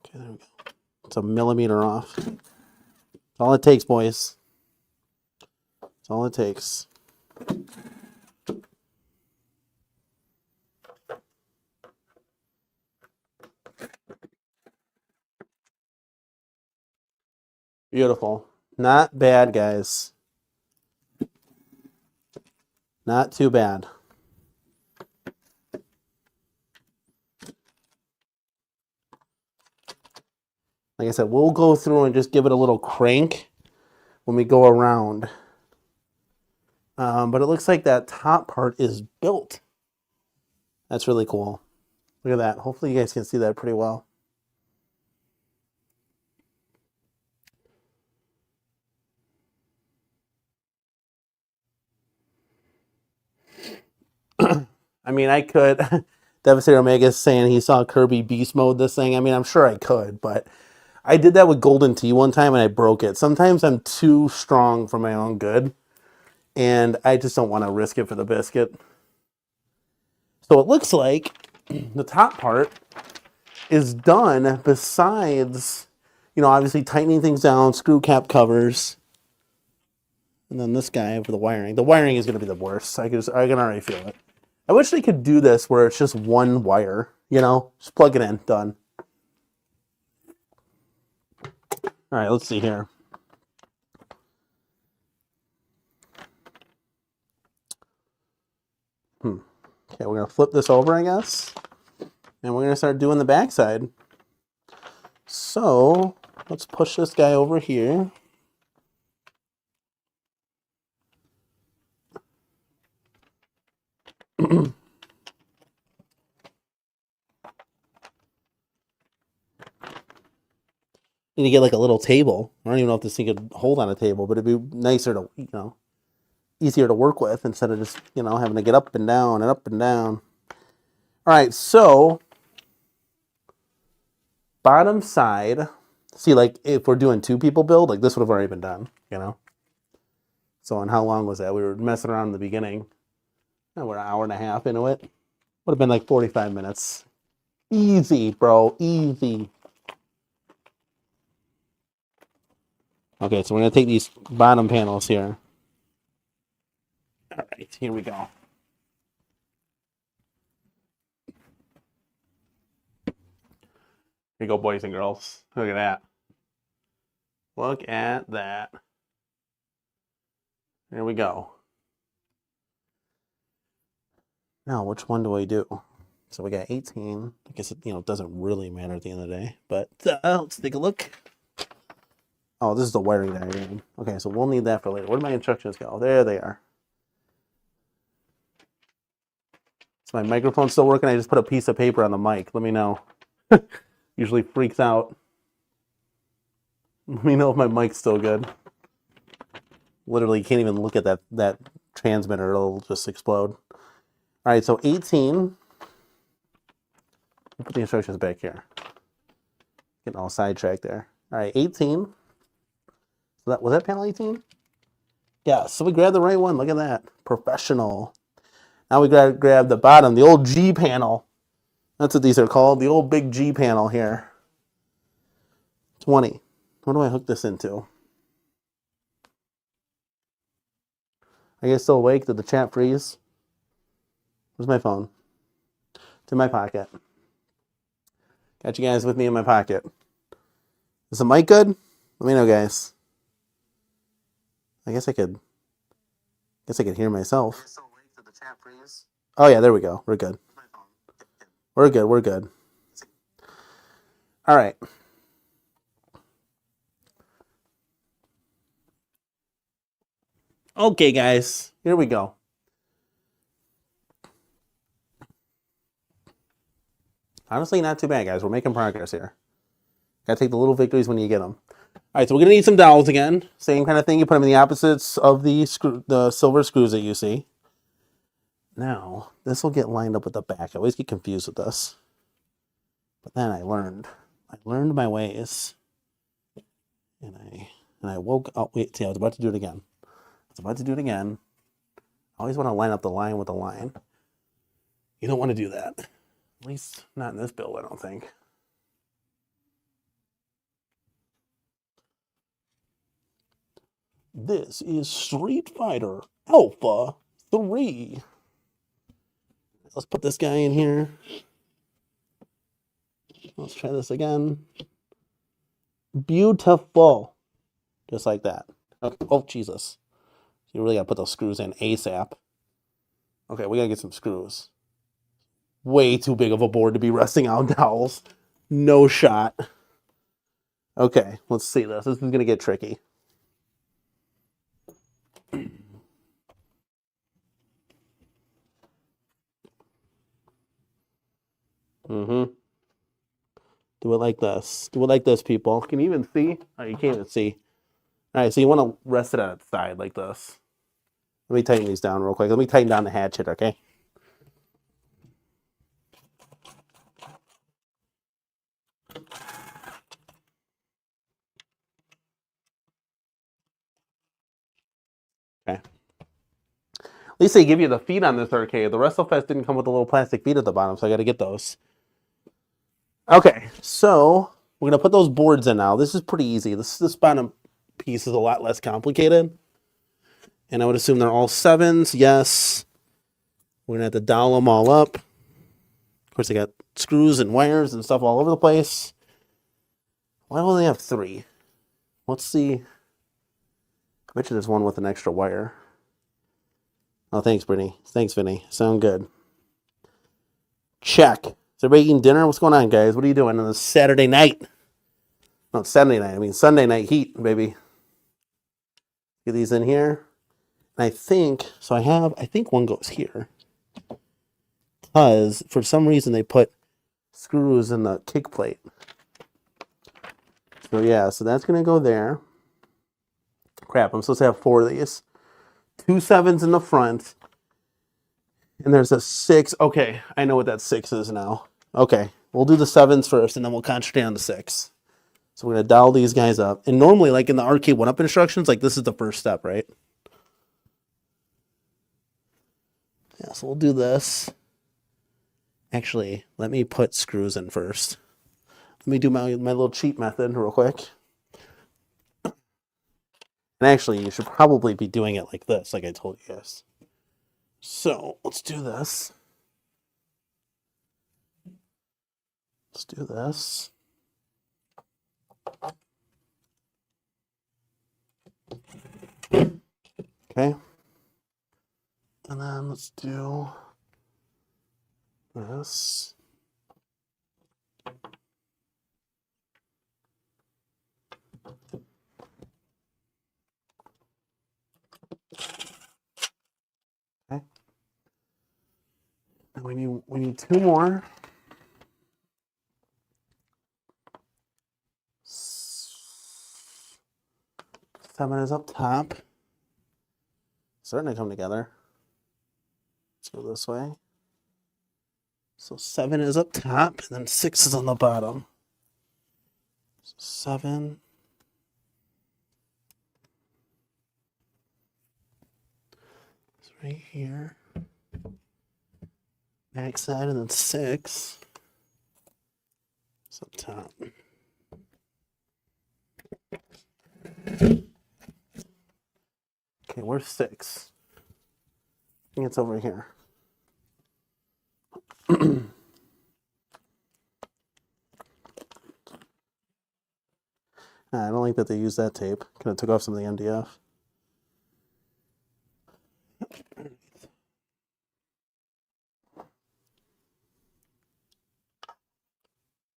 Okay, there we go. It's a millimeter off. That's all it takes, boys. That's all it takes. Beautiful. Not bad, guys. Not too bad. Like I said, we'll go through and just give it a little crank when we go around. But it looks like that top part is built. That's really cool. Look at that. Hopefully you guys can see that pretty well. I mean, I could. Devastator Omega is saying he saw Kirby Beast Mode this thing. I mean, I'm sure I could, but I did that with Golden Tea one time and I broke it. Sometimes I'm too strong for my own good, and I just don't want to risk it for the biscuit. So it looks like the top part is done, besides, you know, obviously tightening things down, screw cap covers, and then this guy for the wiring. The wiring is going to be the worst. I can already feel it. I wish they could do this where it's just one wire, you know, just plug it in, done. All right, let's see here. Okay, we're going to flip this over, I guess, and we're going to start doing the backside. So let's push this guy over here. Need to get like a little table. I don't even know if this thing could hold on a table, but it'd be nicer to, you know, easier to work with instead of just, you know, having to get up and down and up and down. All right, so bottom side, see, like if we're doing two people build, like this would have already been done, you know? So, and how long was that? We were messing around in the beginning. And we're an hour and a half into it. Would have been like 45 minutes. Easy, bro, easy. Okay, so we're going to take these bottom panels here. All right, here we go. Here you go, boys and girls. Look at that. Look at that. There we go. Now, which one do I do? So we got 18. I guess it, you know, it doesn't really matter at the end of the day, but let's take a look. Oh, this is the wiring diagram. Okay, so we'll need that for later. Where do my instructions go? There they are. Is my microphone still working? I just put a piece of paper on the mic. Let me know. Usually freaks out. Let me know if my mic's still good. Literally, you can't even look at that transmitter. It'll just explode. All right, so 18. Put the instructions back here. Getting all sidetracked there. All right, 18. So was that panel 18? Yeah, so we grabbed the right one. Look at that. Professional. Now we grab the bottom, the old G panel. That's what these are called. The old big G panel here. 20. What do I hook this into? Are you guys still awake? Did the chat freeze? Where's my phone? It's in my pocket. Got you guys with me in my pocket. Is the mic good? Let me know, guys. I guess I could hear myself. Oh yeah, there we go. We're good. We're good. We're good. All right. Okay, guys. Here we go. Honestly, not too bad, guys. We're making progress here. Gotta take the little victories when you get them. All right, so we're gonna need some dowels again. Same kind of thing. You put them in the opposites of the silver screws that you see. Now, this will get lined up with the back. I always get confused with this. But then I learned my ways. And I woke up. Wait, see, I was about to do it again. I always want to line up the line with the line. You don't want to do that. At least not in this build, I don't think. This is Street Fighter Alpha 3. Let's put this guy in here. Let's try this again. Beautiful. Just like that. Okay. Oh, Jesus. You really got to put those screws in ASAP. Okay, we got to get some screws. Way too big of a board to be resting on dowels. No shot. Okay, let's see this. This is going to get tricky. Do it like this. Do it like this, people. Can you even see? Oh, you can't even see. All right, so you want to rest it on its side like this. Let me tighten these down real quick. Let me tighten down the hatchet, okay? Okay. At least they give you the feet on this arcade. The WrestleFest didn't come with the little plastic feet at the bottom, so I got to get those. Okay, so we're going to put those boards in now. This is pretty easy. This bottom piece is a lot less complicated. And I would assume they're all 7s. Yes. We're going to have to dowel them all up. Of course, they got screws and wires and stuff all over the place. Why do they have 3? Let's see. I bet you there's one with an extra wire. Oh, thanks, Brittany. Thanks, Vinny. Sound good. Check. Is everybody eating dinner? What's going on, guys? What are you doing on this Saturday night? Not Saturday night. I mean Sunday night heat, baby. Get these in here. And I think, so I think one goes here. Because for some reason they put screws in the kick plate. So yeah, so that's going to go there. Crap, I'm supposed to have 4 of these. 2 7s in the front. And there's a 6. Okay, I know what that 6 is now. Okay, we'll do the 7s first, and then we'll concentrate on the 6. So we're going to dial these guys up. And normally, like in the arcade 1-up instructions, like this is the first step, right? Yeah, so we'll do this. Actually, let me put screws in first. Let me do my little cheat method real quick. And actually, you should probably be doing it like this, like I told you guys. So, let's do this. Let's do this. Okay. And then let's do this. Okay. And we need 2 more. 7 is up top. Starting to come together. Let's go this way. So 7 is up top, and then 6 is on the bottom. So 7. It's right here. Back side, and then 6 is up top. Okay, where's 6? I think it's over here. I don't like that they used that tape. Could have took off some of the MDF.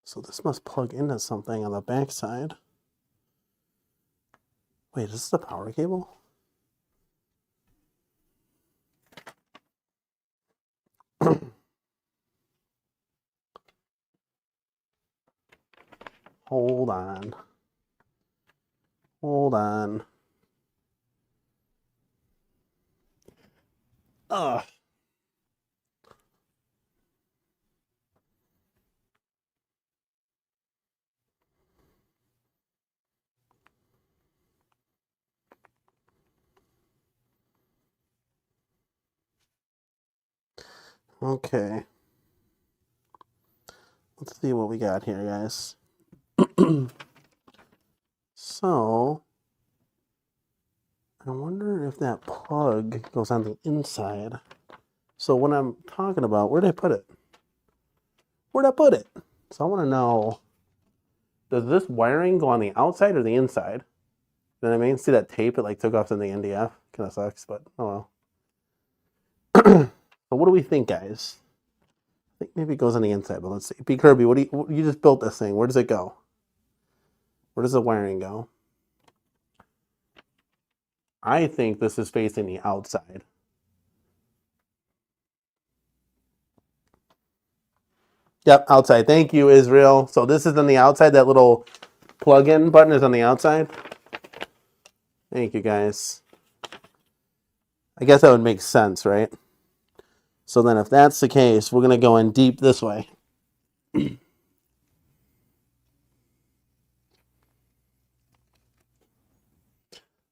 So this must plug into something on the back side. Wait, is this the power cable? Hold on. Hold on. Ugh. Okay. Let's see what we got here, guys. So, I wonder if that plug goes on the inside. So what I'm talking about, where'd I put it? Where'd I put it? So I want to know, does this wiring go on the outside or the inside? You know what I mean? See that tape it like took off some of the NDF? Kind of sucks, but oh well. So what do we think, guys? I think maybe it goes on the inside, but let's see. B. Kirby, you just built this thing. Where does it go? Where does the wiring go? I think this is facing the outside. Yep, outside. Thank you, Israel. So this is on the outside. That little plug-in button is on the outside. Thank you, guys. I guess that would make sense, right? So then if that's the case, we're going to go in deep this way.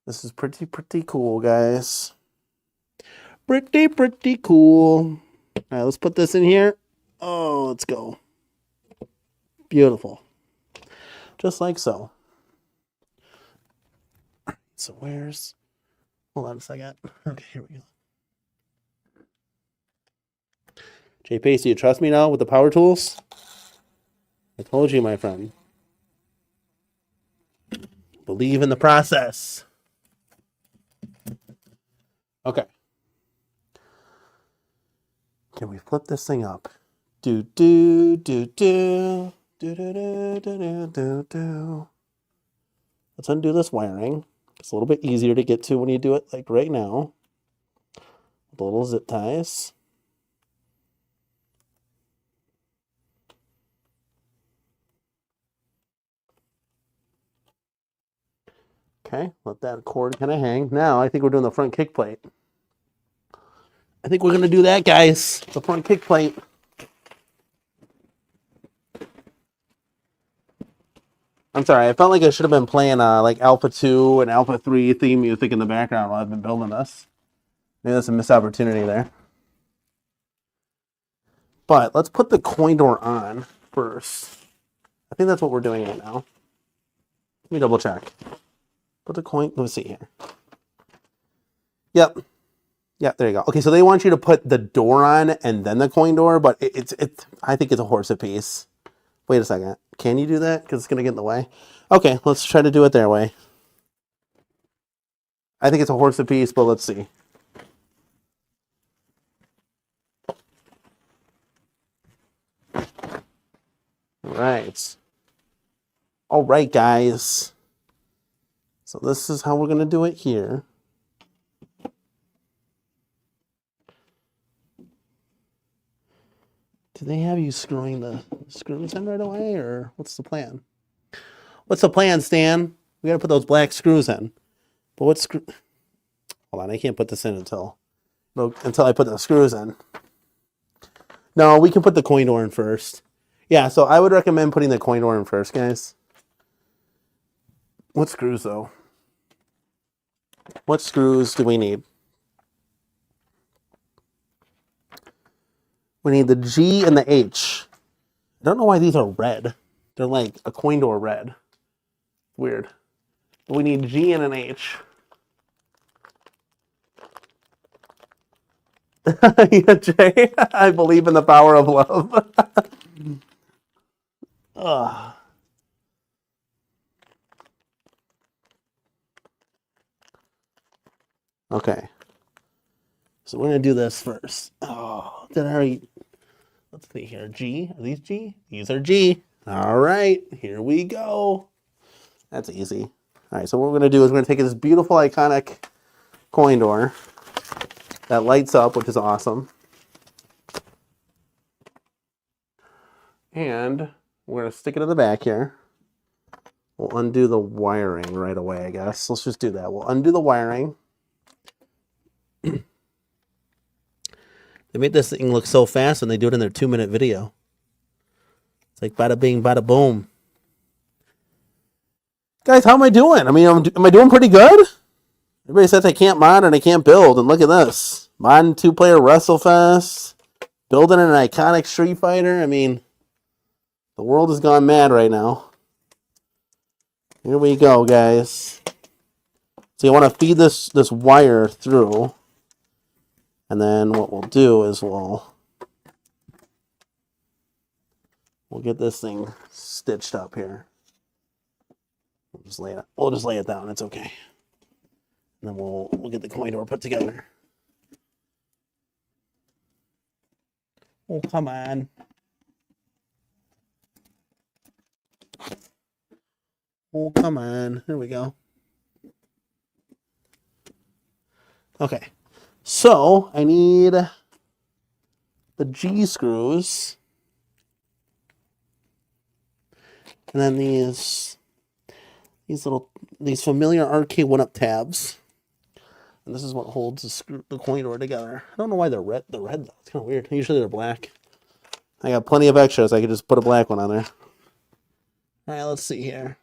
This is pretty cool, guys. Pretty cool. All right, let's put this in here. Oh, let's go. Beautiful. Just like so. So where's... Hold on a second. Okay, here we go. Jay Pace, do you trust me now with the power tools? I told you, my friend. Believe in the process. Okay. Can we flip this thing up? Do. Let's undo this wiring. It's a little bit easier to get to when you do it like right now. The little zip ties. Okay, let that cord kind of hang. Now I think we're doing the front kick plate. I think we're going to do that, guys. The front kick plate. I'm sorry, I felt like I should have been playing like Alpha 2 and Alpha 3 theme music in the background while I've been building this. Maybe that's a missed opportunity there. But let's put the coin door on first. I think that's what we're doing right now. Let me double check. Put the coin, let me see here. Yep. Yeah, there you go. Okay, so they want you to put the door on and then the coin door, but it's I think it's a horse apiece. Wait a second. Can you do that? Because it's going to get in the way. Okay, let's try to do it their way. I think it's a horse apiece, but let's see. All right, guys. So this is how we're going to do it here. Do they have you screwing the screws in right away, or what's the plan? What's the plan, Stan? We got to put those black screws in. But what screw? Hold on, I can't put this in until I put the screws in. No, we can put the coin door in first. Yeah, so I would recommend putting the coin door in first, guys. What screws, though? What screws do we need? We need the G and the H. I don't know why these are red. They're like a coin door red. Weird. But we need G and an H. Yeah, Jay, I believe in the power of love. Ugh. Okay. So we're going to do this first. Oh, did I already... Let's see here. G. Are these G? These are G. All right. Here we go. That's easy. All right. So what we're going to do is we're going to take this beautiful, iconic coin door that lights up, which is awesome. And we're going to stick it in the back here. We'll undo the wiring right away, I guess. Let's just do that. We'll undo the wiring. They made this thing look so fast when they do it in their 2-minute video. It's like bada bing, bada boom. Guys, how am I doing? I mean, am I doing pretty good? Everybody says I can't mod and I can't build, and look at this. Modding 2-player WrestleFest. Building an iconic Street Fighter. I mean, the world has gone mad right now. Here we go, guys. So you want to feed this wire through. And then what we'll do is we'll get this thing stitched up here. We'll just lay it down. It's okay. And then we'll get the coin door put together. Oh, come on. Oh, come on. There we go. Okay. So, I need the G screws. And then these familiar arcade 1-up tabs. And this is what holds the coin door together. I don't know why they're red. They're red though. It's kind of weird. Usually they're black. I got plenty of extras. I could just put a black one on there. All right, let's see here.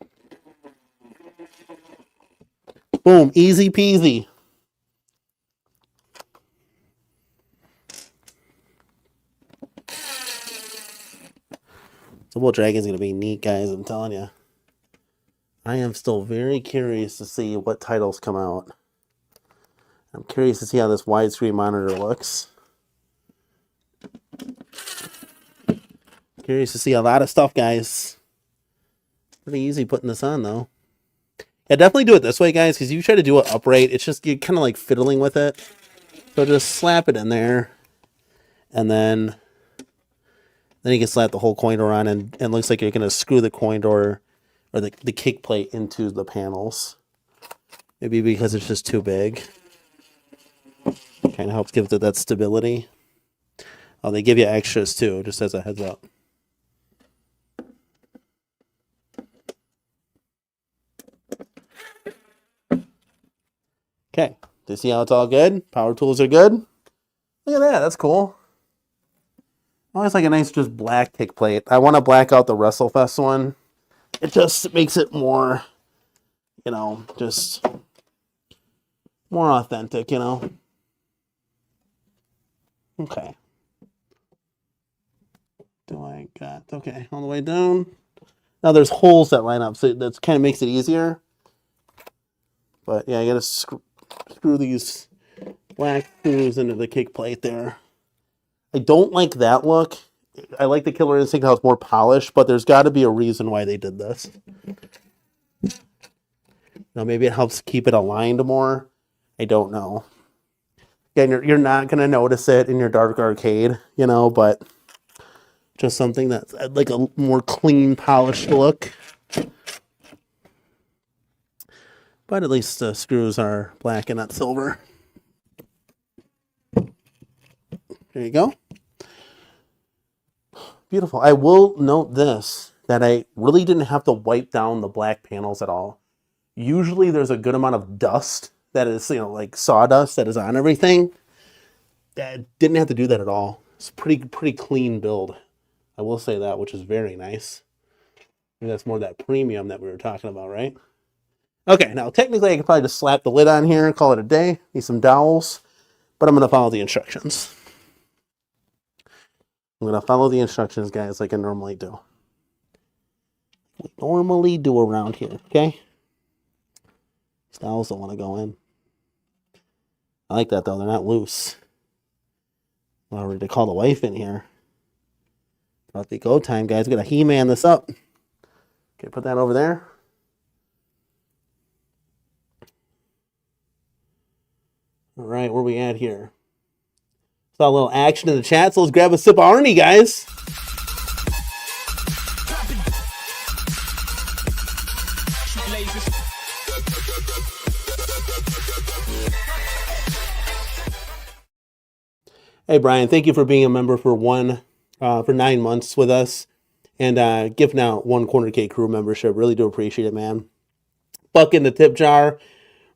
Boom, easy peasy. Double Dragon's going to be neat, guys, I'm telling you. I am still very curious to see what titles come out. I'm curious to see how this widescreen monitor looks. Curious to see a lot of stuff, guys. Pretty easy putting this on, though. Yeah, definitely do it this way, guys, because you try to do it upright, it's just, you're kind of like fiddling with it. So just slap it in there, and then you can slap the whole coin door on, and it looks like you're going to screw the coin door or the kick plate into the panels. Maybe because it's just too big. Kind of helps give it that stability. Oh, they give you extras too, just as a heads up. Okay, do you see how it's all good? Power tools are good. Look at that, that's cool. I always like a nice just black kick plate. I want to black out the WrestleFest one. It just makes it more, you know, just more authentic, you know. Okay. Okay, all the way down. Now there's holes that line up, so that kind of makes it easier. But yeah, I gotta screw these black screws into the kick plate there. I don't like that look. I like the Killer Instinct how it's more polished, but there's got to be a reason why they did this. Now maybe it helps keep it aligned more. I don't know. Again, you're not going to notice it in your dark arcade, you know, but just something that's like a more clean, polished look. But at least the screws are black and not silver. There you go. Beautiful. I will note this, that I really didn't have to wipe down the black panels at all. Usually there's a good amount of dust that is, you know, like sawdust that is on everything. I didn't have to do that at all. It's pretty clean build. I will say that, which is very nice. Maybe that's more that premium that we were talking about, right? Okay, now technically I could probably just slap the lid on here and call it a day. Need some dowels, but I'm going to follow the instructions. I'm going to follow the instructions, guys, like I normally do. We normally do around here, okay? These dowels don't want to go in. I like that, though. They're not loose. I'm ready to call the wife in here. About the go time, guys. We got to He-Man this up. Okay, put that over there. All right, where we at here? Saw a little action in the chat, so let's grab a sip of Arnie, guys. Hey, Brian, thank you for being a member for 9 months with us and giving out one CornerCade crew membership. Really do appreciate it, man. Buck in the tip jar.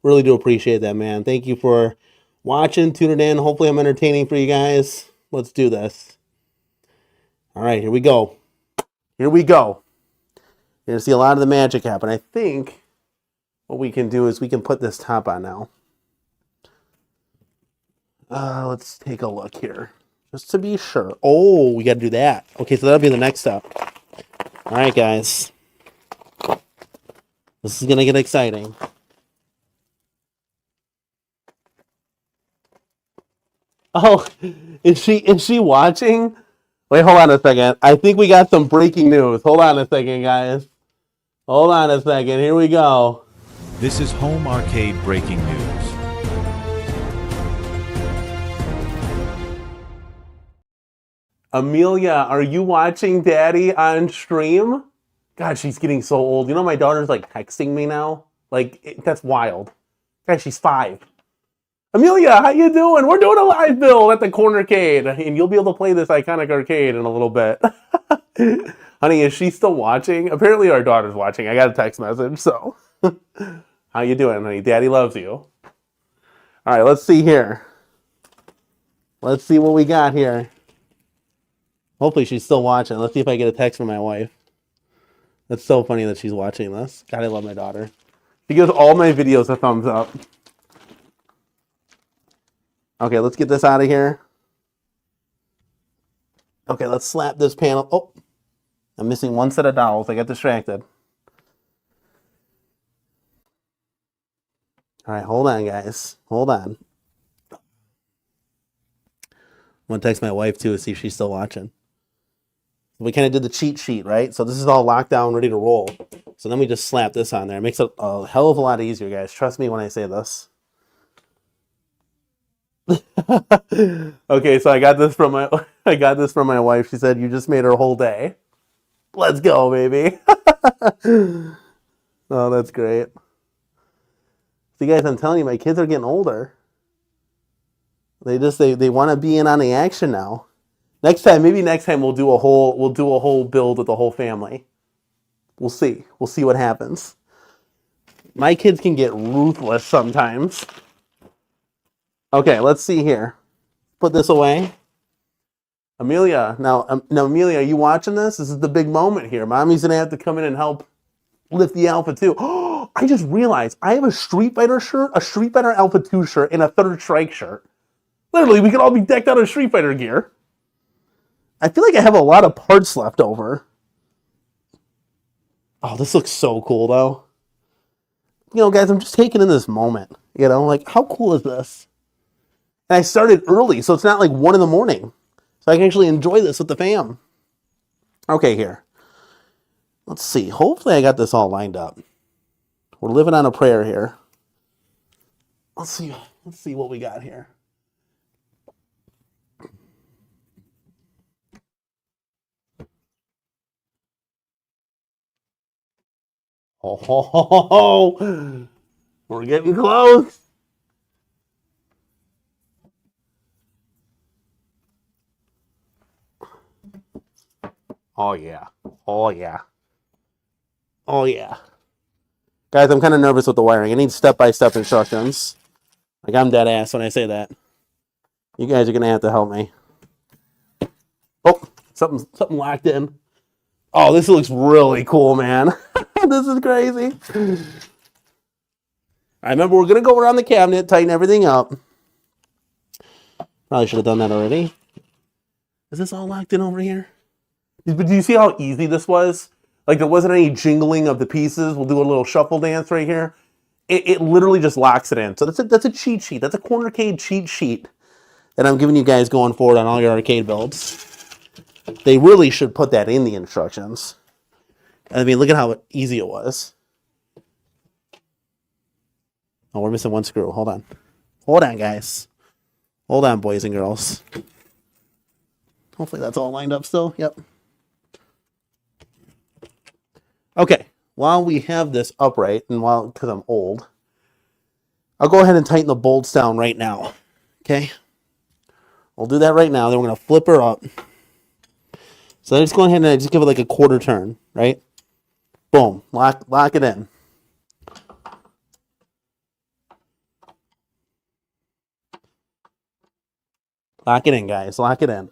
Really do appreciate that, man. Thank you for watching, tuning in. Hopefully I'm entertaining for you guys. Let's do this. All right, here we go. Here we go. You're going to see a lot of the magic happen. I think what we can do is we can put this top on now. Let's take a look here. Just to be sure. Oh, we got to do that. Okay, so that'll be the next step. All right, guys. This is going to get exciting. Oh, is she watching? Wait, hold on a second. I think we got some breaking news. Hold on a second, guys. Hold on a second. Here we go. This is Home Arcade breaking news. Amelia, are you watching Daddy on stream? God, she's getting so old. You know, my daughter's like texting me now. Like, that's wild. God, she's 5. Amelia, how you doing? We're doing a live build at the CornerCade, and you'll be able to play this iconic arcade in a little bit. Honey, is she still watching? Apparently our daughter's watching. I got a text message, so. How you doing, honey? Daddy loves you. All right, let's see here. Let's see what we got here. Hopefully she's still watching. Let's see if I get a text from my wife. That's so funny that she's watching this. God, I love my daughter. She gives all my videos a thumbs up. Okay, let's get this out of here. Okay, let's slap this panel. Oh, I'm missing one set of dowels. I got distracted. All right, hold on, guys. Hold on. I'm going to text my wife, too, to see if she's still watching. We kind of did the cheat sheet, right? So this is all locked down, ready to roll. So then we just slap this on there. It makes it a hell of a lot easier, guys. Trust me when I say this. Okay, so I got this from my wife. She said, "You just made her whole day." Let's go, baby. Oh, that's great. See, guys, I'm telling you, my kids are getting older. They want to be in on the action now. Maybe next time we'll do a whole build with the whole family. We'll see. We'll see what happens. My kids can get ruthless sometimes. Okay, let's see here. Put this away. Amelia, now Amelia, are you watching this? This is the big moment here. Mommy's gonna have to come in and help lift the Alpha 2. Oh, I just realized I have a Street Fighter shirt, a Street Fighter Alpha 2 shirt, and a Third Strike shirt. Literally, we could all be decked out in Street Fighter gear. I feel like I have a lot of parts left over. Oh, this looks so cool, though. You know, guys, I'm just taking in this moment. You know, like, how cool is this? And I started early, so it's not like 1 in the morning. So I can actually enjoy this with the fam. Okay, here. Let's see. Hopefully I got this all lined up. We're living on a prayer here. Let's see what we got here. Oh, we're getting close. Oh, yeah. Oh, yeah. Oh, yeah. Guys, I'm kind of nervous with the wiring. I need step-by-step instructions. Like, I'm dead ass when I say that. You guys are going to have to help me. Oh, something locked in. Oh, this looks really cool, man. This is crazy. I remember we're going to go around the cabinet, tighten everything up. Probably should have done that already. Is this all locked in over here? But do you see how easy this was? Like, there wasn't any jingling of the pieces. We'll do a little shuffle dance right here. It literally just locks it in. So that's a cheat sheet. That's a CornerCade cheat sheet that I'm giving you guys going forward on all your arcade builds. They really should put that in the instructions. I mean, look at how easy it was. Oh, we're missing one screw. Hold on. Hold on, guys. Hold on, boys and girls. Hopefully that's all lined up still. Yep. Okay. While we have this upright, and because I'm old, I'll go ahead and tighten the bolts down right now. Okay. We'll do that right now. Then we're going to flip her up. So let's go ahead and just give it like a quarter turn, right? Boom. Lock it in. Lock it in, guys. Lock it in.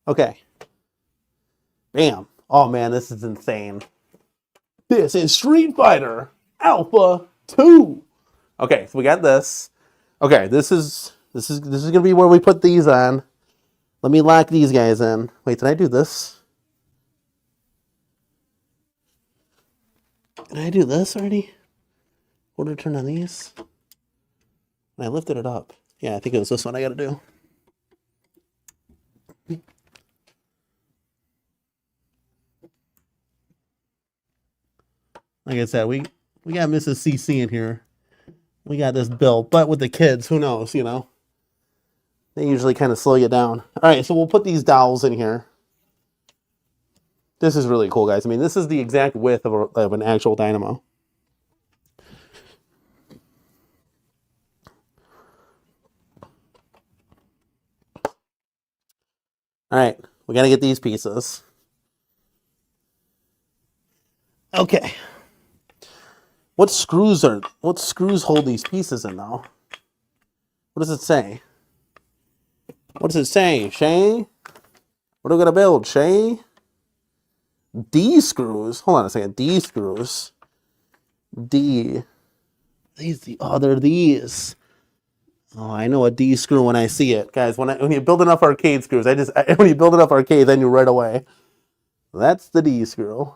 Okay. Bam. Oh, man, this is insane. This is Street Fighter Alpha 2. Okay, so we got this. Okay, this is gonna be where we put these on. Let me lock these guys in. Wait, did I do this? Did I do this already? Quarter turn on these. And I lifted it up. Yeah, I think it was this one I gotta do. Like I said, we got Mrs. CC in here. We got this built, but with the kids, who knows, you know? They usually kind of slow you down. All right, so we'll put these dowels in here. This is really cool, guys. I mean, this is the exact width of an actual dynamo. All right, we got to get these pieces. Okay. What screws hold these pieces in, though? What does it say? What does it say, Shay? What are we going to build, Shay? D screws? Hold on a second. D screws. D. They're these. Oh, I know a D screw when I see it. Guys, when you build enough arcade screws, when you build enough arcades, I knew right away. That's the D screw.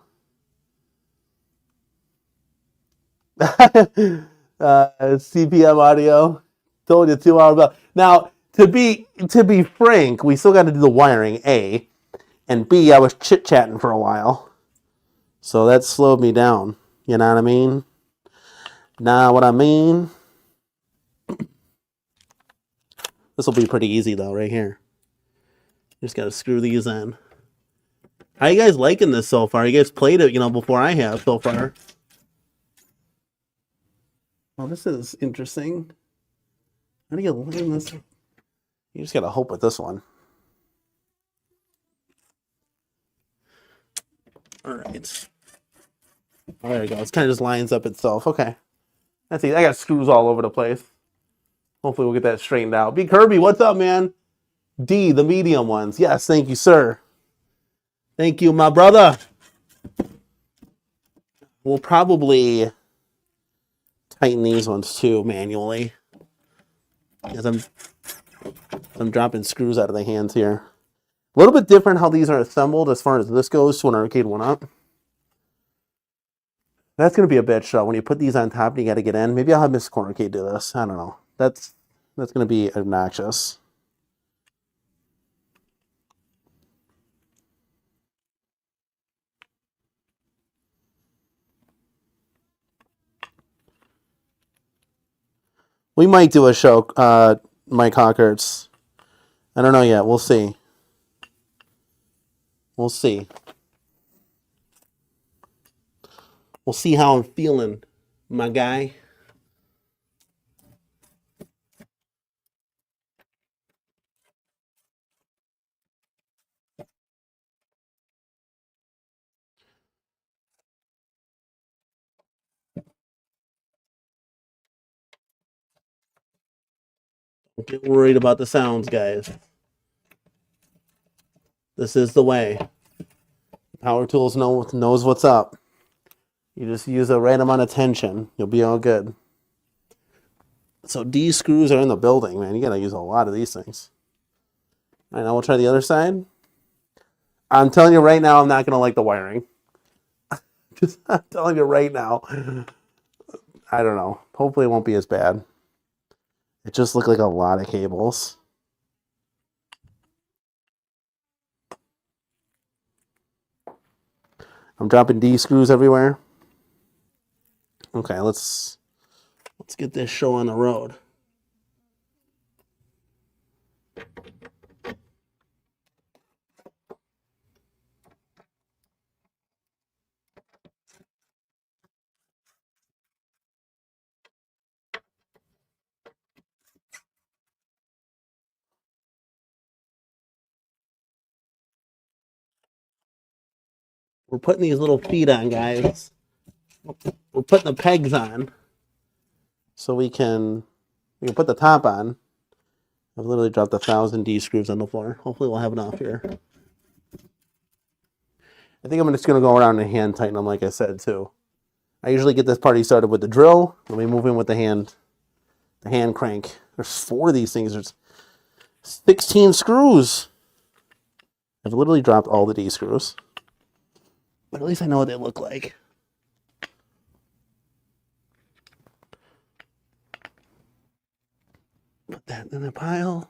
CPM audio. Told you 2 hours ago. Now, to be frank, we still got to do the wiring, A. And B, I was chit-chatting for a while. So that slowed me down. You know what I mean? Nah, what I mean? This will be pretty easy, though, right here. Just got to screw these in. How you guys liking this so far? You guys played it, before I have so far. Well, this is interesting. How do you line this? You just got to hope with this one. All right. Oh, there you go. It kind of just lines up itself. Okay. That's easy. I got screws all over the place. Hopefully we'll get that straightened out. B. Kirby, what's up, man? D, the medium ones. Yes, thank you, sir. Thank you, my brother. We'll probably tighten these ones too manually. Because I'm dropping screws out of the hands here. A little bit different how these are assembled as far as this goes to an arcade one-up. That's going to be a bitch, though. When you put these on top and you got to get in. Maybe I'll have Ref-CornerCade do this. I don't know. That's going to be obnoxious. We might do a show, Mike Hawkerts. I don't know yet. We'll see. We'll see. We'll see how I'm feeling, my guy. Don't get worried about the sounds, guys. This is the way. Power Tools knows what's up. You just use the right amount of tension. You'll be all good. So D screws are in the building, man. You gotta use a lot of these things. All right, now we'll try the other side. I'm telling you right now, I'm not gonna like the wiring. I'm telling you right now. I don't know. Hopefully it won't be as bad. It just looked like a lot of cables. I'm dropping D screws everywhere. Okay, let's get this show on the road. We're putting these little feet on, guys. We're putting the pegs on so we can put the top on. I've literally dropped 1,000 D screws on the floor. Hopefully we'll have enough here. I think I'm just going to go around and hand tighten them like I said too. I usually get this party started with the drill, and we move in with the hand crank. There's 4 of these things. There's 16 screws. I've literally dropped all the D screws. But at least I know what they look like. Put that in the pile.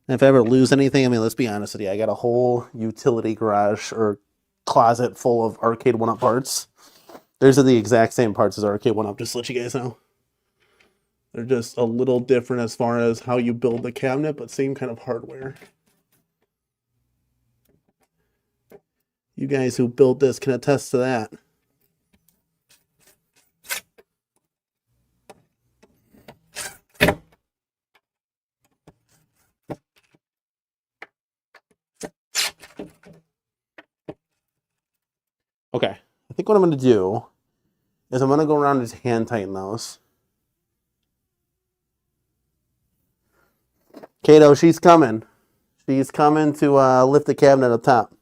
And if I ever lose anything, I mean, let's be honest with you. I got a whole utility garage or closet full of Arcade 1-Up parts. These are the exact same parts as Arcade 1-Up, just to let you guys know. They're just a little different as far as how you build the cabinet, but same kind of hardware. You guys who built this can attest to that. Okay, I think what I'm going to do is I'm going to go around and just hand tighten those. Kato, she's coming. She's coming to lift the cabinet up top.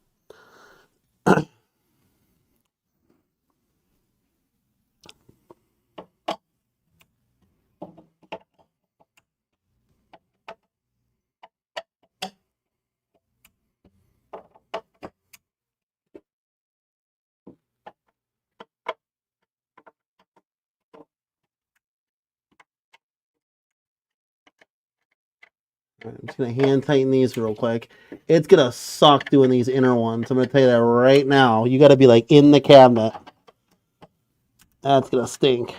I'm just going to hand tighten these real quick. It's going to suck doing these inner ones. I'm going to tell you that right now. You got to be like in the cabinet. That's going to stink.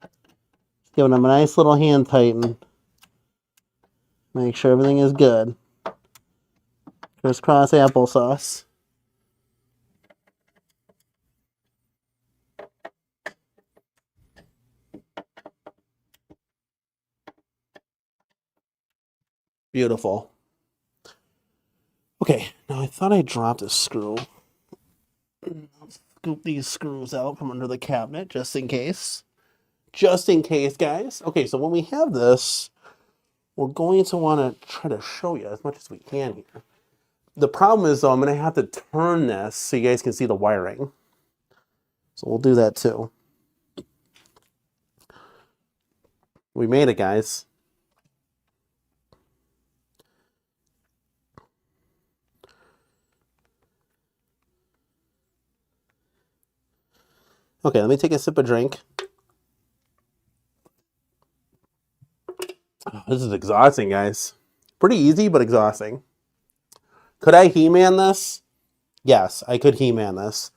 Just giving them a nice little hand tighten. Make sure everything is good. Crisscross applesauce. Beautiful. Okay, now I thought I dropped a screw. Let's scoop these screws out from under the cabinet just in case. Just in case, guys. Okay, so when we have this, we're going to want to try to show you as much as we can here. The problem is, though, I'm going to have to turn this so you guys can see the wiring. So we'll do that too. We made it, guys. Okay, let me take a sip of drink. Oh, this is exhausting, guys. Pretty easy, but exhausting. Could I He-Man this? Yes, I could He-Man this.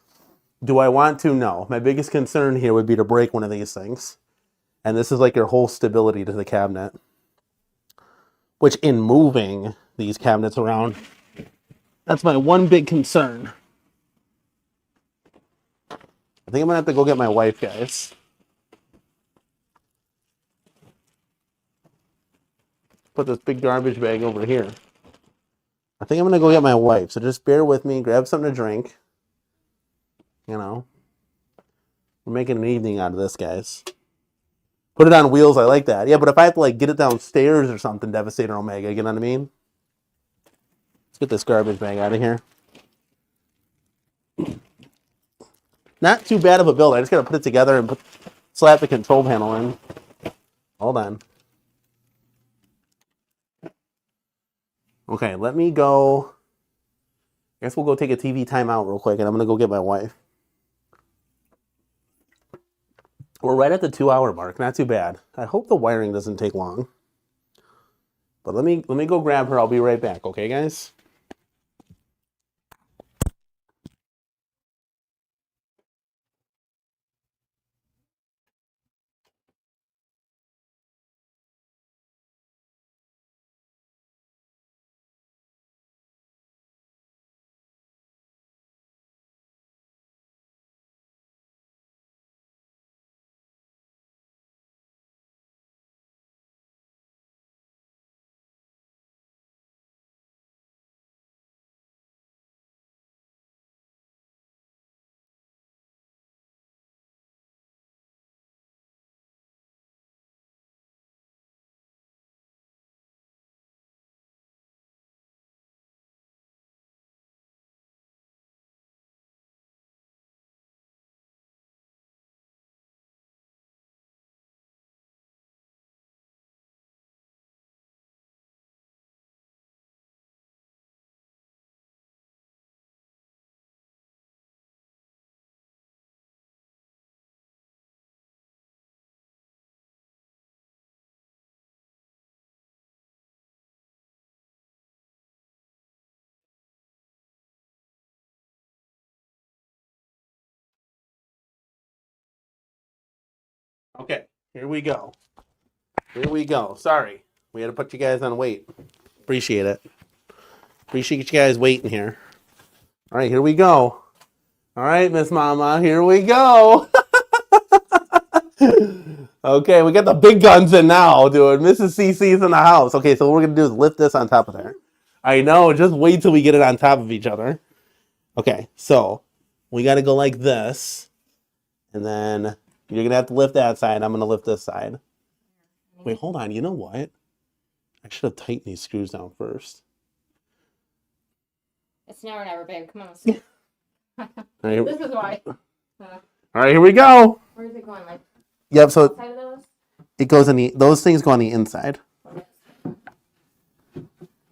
Do I want to? No. My biggest concern here would be to break one of these things. And this is like your whole stability to the cabinet. Which in moving these cabinets around, that's my one big concern. I think I'm going to have to go get my wife, guys. Put this big garbage bag over here. I think I'm going to go get my wife. So just bear with me. Grab something to drink. You know. We're making an evening out of this, guys. Put it on wheels. I like that. Yeah, but if I have to like get it downstairs or something, Devastator Omega, you know what I mean? Let's get this garbage bag out of here. Not too bad of a build. I just got to put it together and slap the control panel in. Hold on. Okay, let me go. I guess we'll go take a TV timeout real quick, and I'm going to go get my wife. We're right at the 2-hour mark. Not too bad. I hope the wiring doesn't take long. But let me go grab her. I'll be right back. Okay, guys? Okay, here we go. Here we go. Sorry, we had to put you guys on wait. Appreciate it. Appreciate you guys waiting here. All right, here we go. All right, Miss Mama, here we go. Okay, we got the big guns in now, dude. Mrs. CC's in the house. Okay, so what we're gonna do is lift this on top of there. I know, just wait till we get it on top of each other. Okay, so we gotta go like this, and then you're gonna have to lift that side. I'm gonna lift this side. Wait, hold on. You know what? I should have tightened these screws down first. It's now or never, babe. Come on, let's see. All right, This is why. all right, here we go. Where is it going? Like Yep. So outside of those? it goes in the. Those things go on the inside.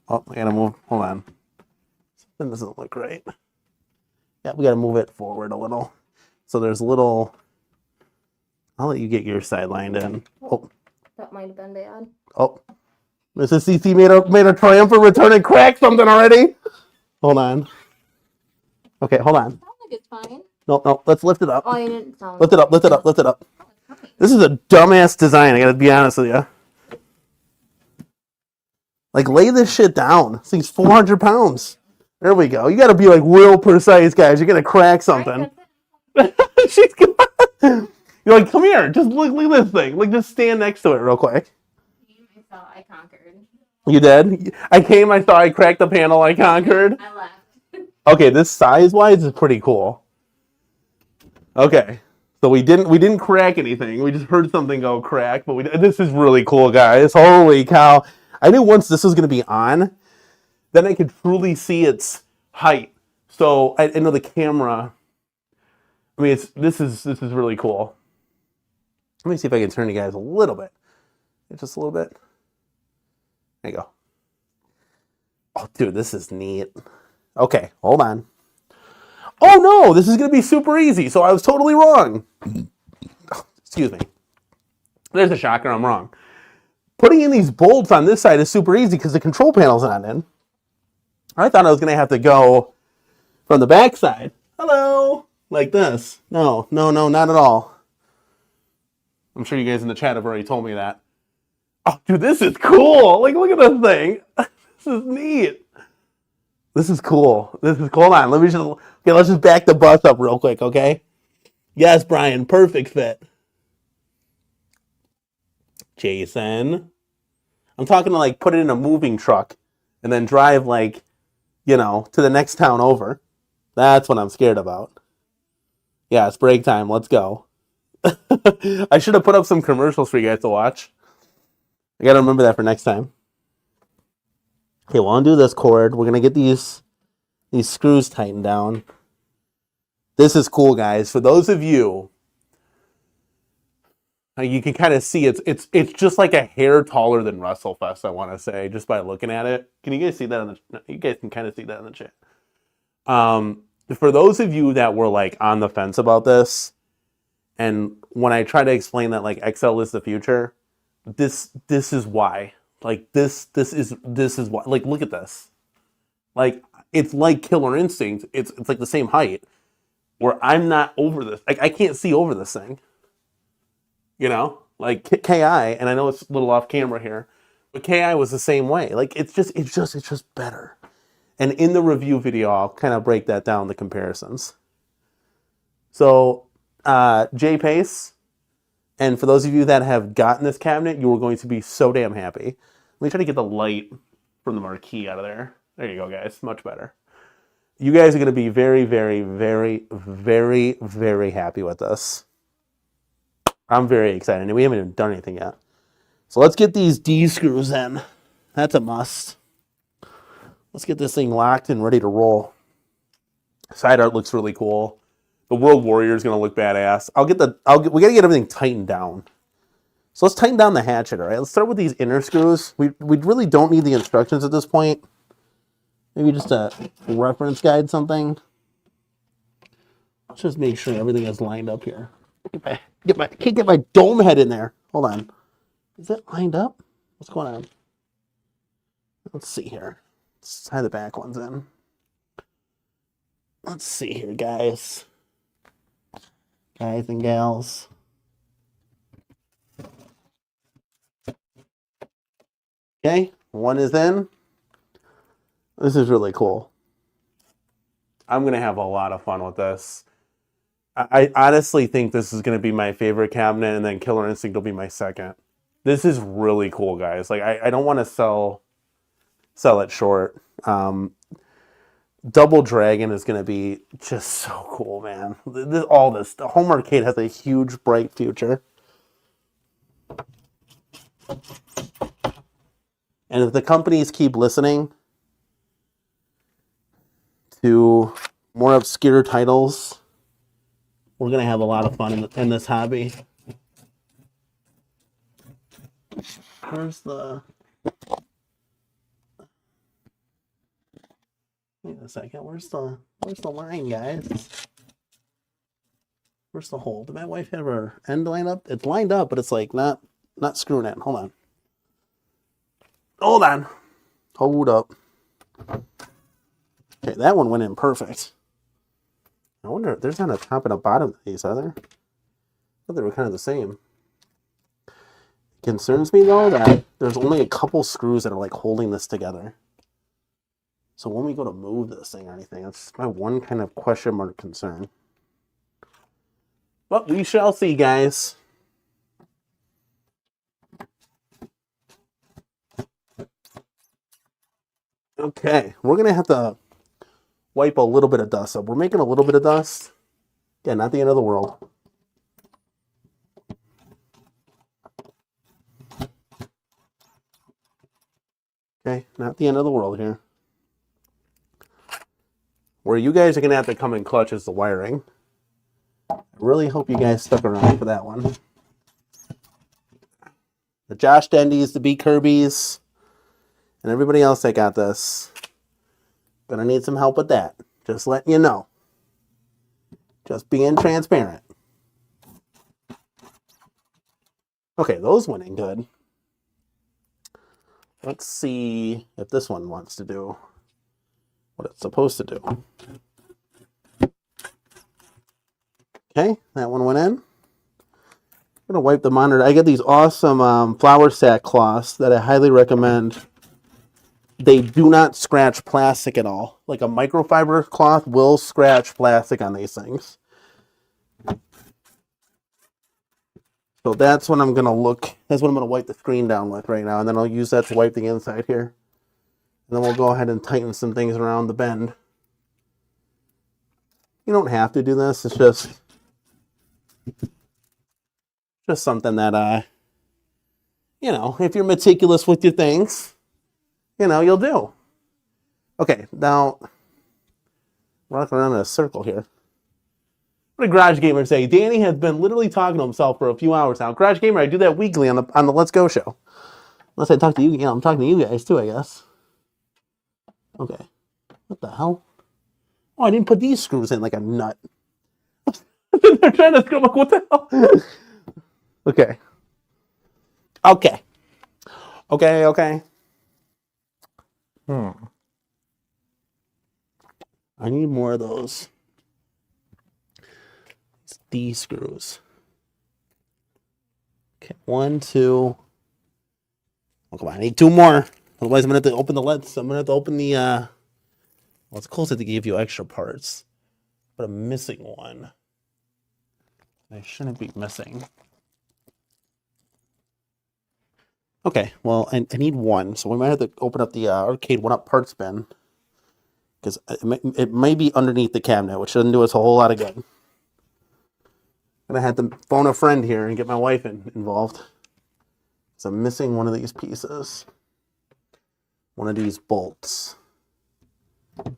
Oh, I gotta move. Hold on. Something doesn't look right. Yeah, we gotta move it forward a little. So there's a little. I'll let you get your side lined in. Oh, That might have been bad. oh. Mrs. CC made a triumphant return and cracked something already. Hold on. Okay, hold on. Sounds like it's fine. No, let's lift it up. Oh, you didn't sound. Lift it up, lift it up, lift it up. Oh, it's fine. This is a dumbass design, I gotta be honest with you. Like, lay this shit down. This thing's 400 pounds. There we go. You gotta be, like, real precise, guys. You're gonna crack something. Right, She's gonna... You're like, come here. Just look at this thing. Like, just stand next to it real quick. I saw I conquered. You did? I came, I saw, I cracked the panel, I conquered. I left. Okay, this size-wise is pretty cool. Okay. So we didn't crack anything. We just heard something go crack, but this is really cool, guys. Holy cow. I knew once this was going to be on, then I could truly see its height. So I know the camera, I mean, this is really cool. Let me see if I can turn you guys a little bit. Just a little bit. There you go. Oh, dude, this is neat. Okay, hold on. Oh no, this is going to be super easy. So I was totally wrong. Excuse me. There's a shocker, I'm wrong. Putting in these bolts on this side is super easy because the control panel's not in. I thought I was going to have to go from the back side. Hello. Like this. No, not at all. I'm sure you guys in the chat have already told me that. Oh, dude, this is cool. Like, look at this thing. This is neat. This is cool. Hold on. Let's just back the bus up real quick, okay? Yes, Brian, perfect fit. Jason. I'm talking to, like, put it in a moving truck and then drive, like, to the next town over. That's what I'm scared about. Yeah, it's break time. Let's go. I should have put up some commercials for you guys to watch. I got to remember that for next time. Okay, we'll undo this cord. We're going to get these screws tightened down. This is cool, guys. For those of you, you can kind of see it's just like a hair taller than WrestleFest, I want to say, just by looking at it. Can you guys see that? You guys can kind of see that in the chat. For those of you that were like on the fence about this, and when I try to explain that like XL is the future, this is why. Like this is why. Like, look at this. Like, it's like Killer Instinct. It's like the same height. Where I'm not over this. Like, I can't see over this thing. Like KI, and I know it's a little off camera here, but KI was the same way. Like, it's just better. And in the review video, I'll kind of break that down, the comparisons. So, Jay Pace, and for those of you that have gotten this cabinet, you are going to be so damn happy. Let me try to get the light from the marquee out of there. There you go, guys. Much better. You guys are going to be very, very, very, very, very happy with this. I'm very excited, and we haven't even done anything yet. So let's get these D screws in. That's a must. Let's get this thing locked and ready to roll. Side art looks really cool. The World Warrior is going to look badass. We got to get everything tightened down. So let's tighten down the hatchet, all right? Let's start with these inner screws. We really don't need the instructions at this point. Maybe just a reference guide, something. Let's just make sure everything is lined up here. Can't get my dome head in there. Hold on. Is it lined up? What's going on? Let's see here. Let's tie the back ones in. Let's see here, guys. Guys and gals. Okay, one is in. This is really cool. I'm going to have a lot of fun with this. I honestly think this is going to be my favorite cabinet, and then Killer Instinct will be my second. This is really cool, guys. Like, I don't want to sell it short. Double Dragon is going to be just so cool, man. All this. The home arcade has a huge, bright future. And if the companies keep listening to more obscure titles, we're going to have a lot of fun in this hobby. Where's the... Wait a second. Where's the line, guys? Where's the hole? Did my wife have her end lined up? It's lined up, but it's like not screwing in. Hold on. Hold on. Hold up. Okay, that one went in perfect. I wonder if there's not a top and a bottom of these, are there? I thought they were kind of the same. It concerns me though that there's only a couple screws that are like holding this together. So when we go to move this thing or anything, that's my one kind of question mark concern. But we shall see, guys. Okay, we're going to have to wipe a little bit of dust up. We're making a little bit of dust. Yeah, not the end of the world. Okay, not the end of the world here. Where you guys are going to have to come in clutch is the wiring. I really hope you guys stuck around for that one. The Josh Dendies, the B Kirby's, and everybody else that got this. Gonna need some help with that. Just letting you know. Just being transparent. Okay, those went in good. Let's see if this one wants to do what it's supposed to do. Okay, that one went in. I'm gonna wipe the monitor. I get these awesome flour sack cloths that I highly recommend. They do not scratch plastic at all. Like a microfiber cloth will scratch plastic on these things. So that's what I'm going to that's what I'm going to wipe the screen down with right now. And then I'll use that to wipe the inside here. And then we'll go ahead and tighten some things around the bend. You don't have to do this. It's just something that, you know, if you're meticulous with your things, you know, you'll do. Okay, now, rocking around in a circle here. What did Garage Gamer say? Danny has been literally talking to himself for a few hours now. Garage Gamer, I do that weekly on the Let's Go show. Unless I talk to you, you know, I'm talking to you guys too, I guess. Okay. What the hell? Oh, I didn't put these screws in like a nut. They're trying to screw. Like, what the hell? Okay. Okay. Okay, okay. I need more of those. It's these screws. Okay, 1, 2. Oh, come on, I need 2 more. Otherwise, I'm gonna have to open the LEDs. I'm gonna have to open the. Well, it's close to give you extra parts, but I'm missing one. I shouldn't be missing. Okay, well, I need one, so we might have to open up the arcade one-up parts bin. Because it may be underneath the cabinet, which doesn't do us a whole lot of good. I'm going to have to phone a friend here and get my wife involved. Because I'm missing one of these pieces. One of these bolts. Okay.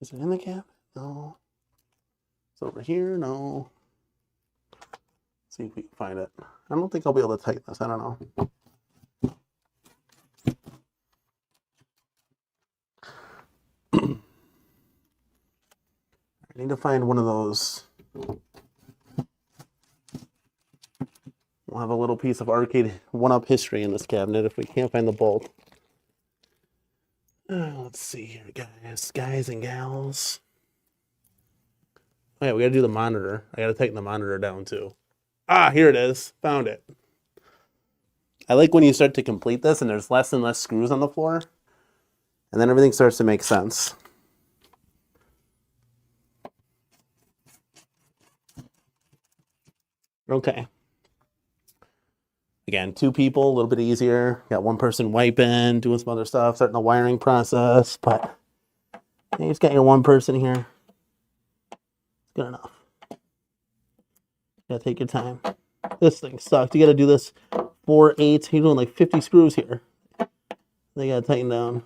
Is it in the cabinet? No. It's over here? No. See if we can find it. I don't think I'll be able to tighten this. I don't know. I need to find one of those. We'll have a little piece of arcade one-up history in this cabinet if we can't find the bolt. Let's see here, guys and gals. Oh, yeah, we gotta do the monitor. I gotta tighten the monitor down too. Ah, here it is. Found it. I like when you start to complete this and there's less and less screws on the floor. And then everything starts to make sense. Okay. Again, 2 people, a little bit easier. Got 1 person wiping, doing some other stuff, starting the wiring process, but you just got your 1 person here. Good enough. Gotta take your time. This thing sucks. You gotta do this 4/8. You're doing like 50 screws here. They gotta tighten down.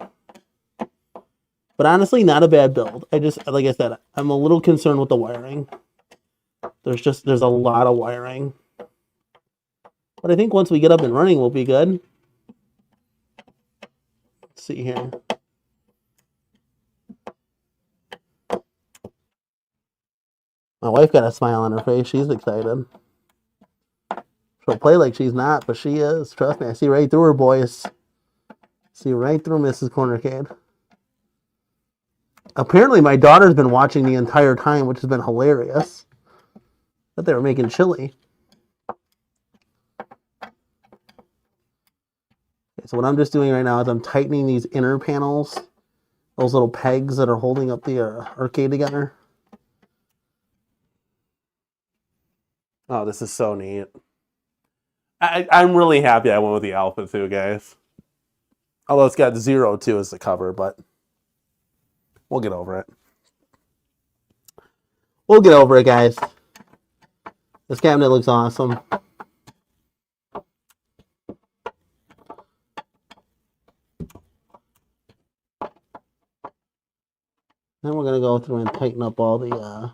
But honestly, not a bad build. I just, like I said, I'm a little concerned with the wiring. There's a lot of wiring. But I think once we get up and running, we'll be good. Let's see here. My wife got a smile on her face. She's excited. She'll play like she's not, but she is. Trust me, I see right through her, boys. See right through Mrs. CornerCade. Apparently, my daughter's been watching the entire time, which has been hilarious. But they were making chili. So what I'm just doing right now is I'm tightening these inner panels, those little pegs that are holding up the arcade together. Oh, this is so neat. I'm really happy I went with the Alpha too, guys. Although it's got 0 too as the cover, but we'll get over it. We'll get over it, guys. This cabinet looks awesome. Then we're going to go through and tighten up all the,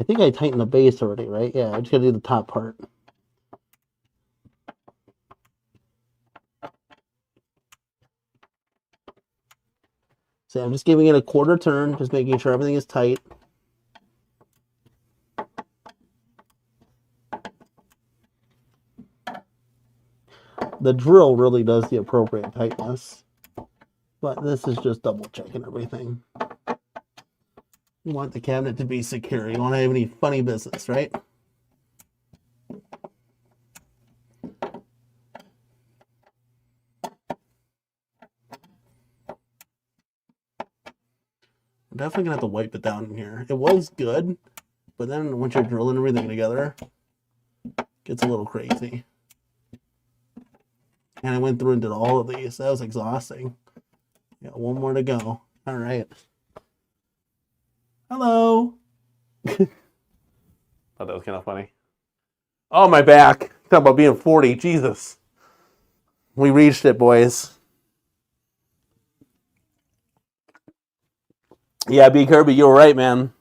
I think I tightened the base already, right? Yeah, I just got to do the top part. So I'm just giving it a 1/4 turn, just making sure everything is tight. The drill really does the appropriate tightness, but this is just double checking everything. You want the cabinet to be secure. You don't have any funny business, right? I'm definitely gonna have to wipe it down in here. It was good, but then once you're drilling everything together, it gets a little crazy. And I went through and did all of these. That was exhausting. Got 1 more to go. All right. Hello. Thought that was kind of funny. Oh, my back. Talk about being 40. Jesus. We reached it, boys. Yeah, B. Kirby, you were right, man.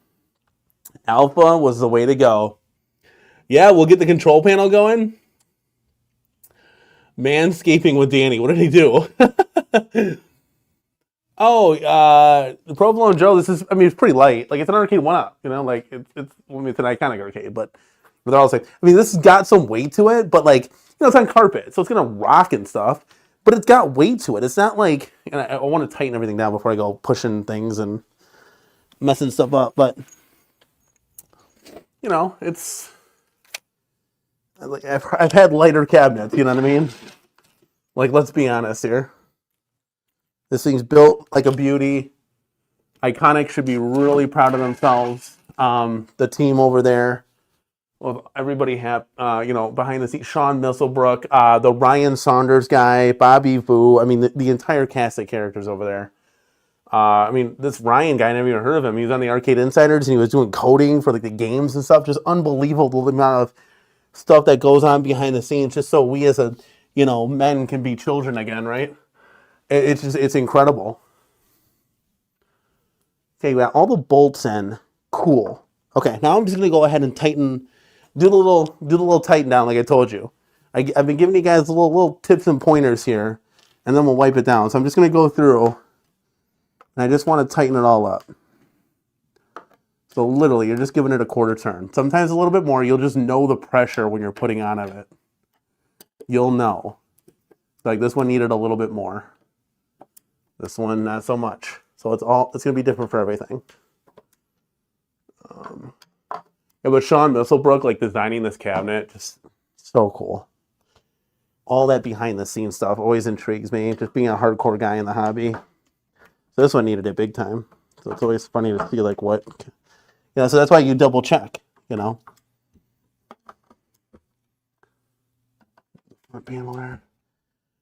Alpha was the way to go. Yeah, we'll get the control panel going. Manscaping with Danny. What did he do? The Provolone Joe, this is, I mean, it's pretty light. Like, it's an arcade 1-up, you know? Like, it's I mean, it's an iconic arcade, but they're all the same. I mean, this has got some weight to it, but, like, you know, it's on carpet, so it's going to rock and stuff, but it's got weight to it. It's not like, and I want to tighten everything down before I go pushing things and messing stuff up, but, you know, it's, like, I've had lighter cabinets, you know what I mean? Like, let's be honest here. This thing's built like a beauty. Iconic should be really proud of themselves. The team over there, well, everybody have, you know, behind the scenes, Sean Misselbrook, the Ryan Saunders guy, Bobby Vu. I mean, the entire cast of characters over there. I mean, this Ryan guy, I never even heard of him. He was on the Arcade Insiders and he was doing coding for like the games and stuff. Just unbelievable the amount of stuff that goes on behind the scenes, just so we as a, you know, men can be children again, right? It's just, it's incredible. Okay, we got all the bolts in. Cool. Okay, now I'm just gonna go ahead and tighten, do the little tighten down like I told you. I've been giving you guys little tips and pointers here, and then we'll wipe it down. So I'm just gonna go through, and I just want to tighten it all up. So literally, you're just giving it a 1/4 turn. Sometimes a little bit more. You'll just know the pressure when you're putting on of it. You'll know. Like this one needed a little bit more. This one, not so much. So it's going to be different for everything. Yeah, but Sean Misselbrook, like designing this cabinet, just so cool. All that behind the scenes stuff always intrigues me. Just being a hardcore guy in the hobby. So this one needed it big time. So it's always funny to see like what, so that's why you double check, Front panel there.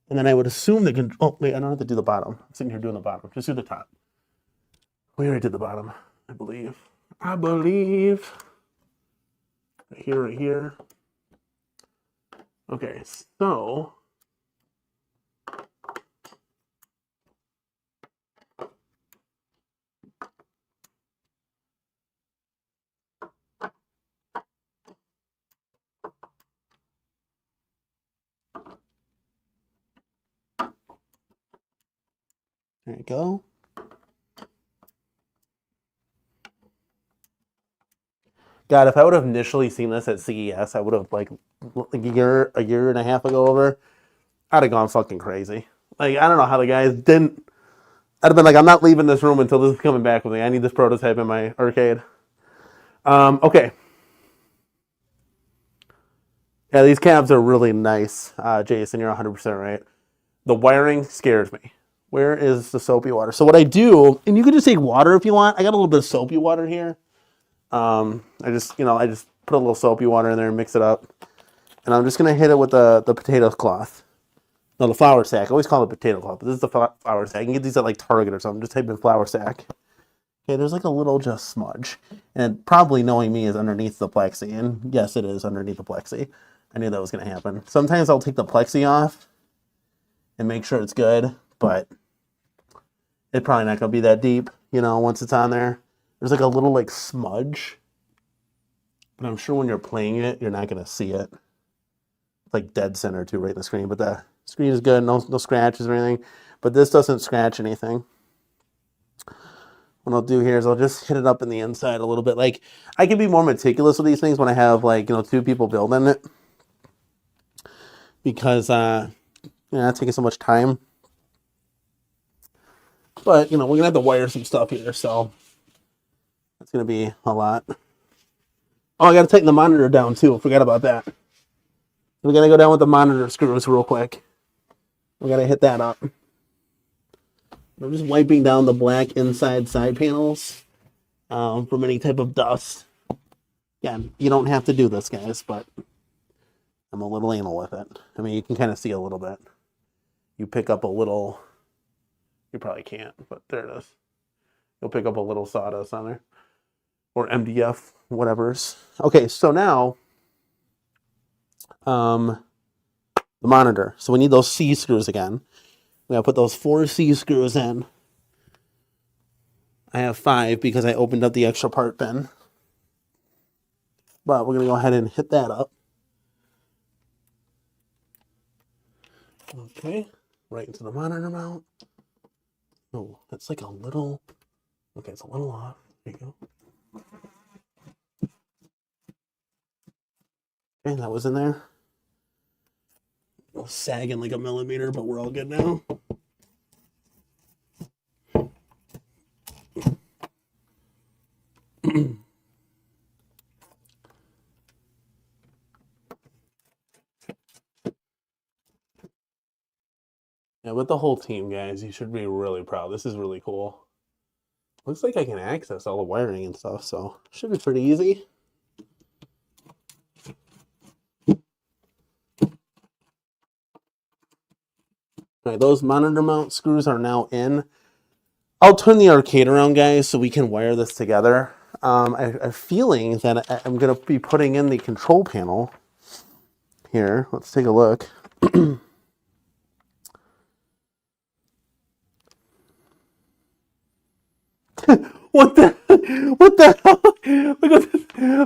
And then I would assume they can, oh wait, I don't have to do the bottom. I'm sitting here doing the bottom. Just do the top. We already did the bottom, I believe. Right here, right here. Okay, so there you go. God, if I would have initially seen this at CES, I would have like a year and a half ago over, I'd have gone fucking crazy. Like, I don't know how the guys didn't. I'd have been like, I'm not leaving this room until this is coming back with me. I need this prototype in my arcade. Okay. Yeah, these cabs are really nice. Jason, you're 100% right. The wiring scares me. Where is the soapy water? So what I do, and you can just take water if you want. I got a little bit of soapy water here. I just put a little soapy water in there and mix it up. And I'm just going to hit it with the potato cloth. No, the flour sack. I always call it potato cloth, but this is the flour sack. You can get these at like Target or something. Just type in flour sack. Okay, there's like a little just smudge. And probably knowing me is underneath the plexi. And yes, it is underneath the plexi. I knew that was going to happen. Sometimes I'll take the plexi off and make sure it's good, but it's probably not going to be that deep, once it's on there. There's like a little like smudge, but I'm sure when you're playing it, you're not going to see it. It's like dead center too, right in the screen, but the screen is good, no scratches or anything, but this doesn't scratch anything. What I'll do here is I'll just hit it up in the inside a little bit. Like, I can be more meticulous with these things when I have like, 2 people building it, because, it's taking so much time. But, we're going to have to wire some stuff here, so that's going to be a lot. Oh, I got to tighten the monitor down, too. Forgot about that. We got to go down with the monitor screws real quick. We got to hit that up. I'm just wiping down the black inside side panels from any type of dust. Again, you don't have to do this, guys, but I'm a little anal with it. I mean, you can kind of see a little bit. You pick up a little... You probably can't, but there it is. You'll pick up a little sawdust on there. Or MDF, whatever's. Okay, so now, the monitor. So we need those C screws again. We gotta put those 4 C screws in. I have 5 because I opened up the extra part bin. But we're gonna go ahead and hit that up. Okay, right into the monitor mount. Oh, that's like a little, okay, it's a little off. There you go. Okay, that was in there. Sagging like a millimeter, but we're all good now. Yeah, with the whole team, guys, you should be really proud. This is really cool. Looks like I can access all the wiring and stuff, so should be pretty easy. All right, those monitor mount screws are now in. I'll turn the arcade around, guys, so we can wire this together. I have a feeling that I'm going to be putting in the control panel here. Let's take a look. What the hell?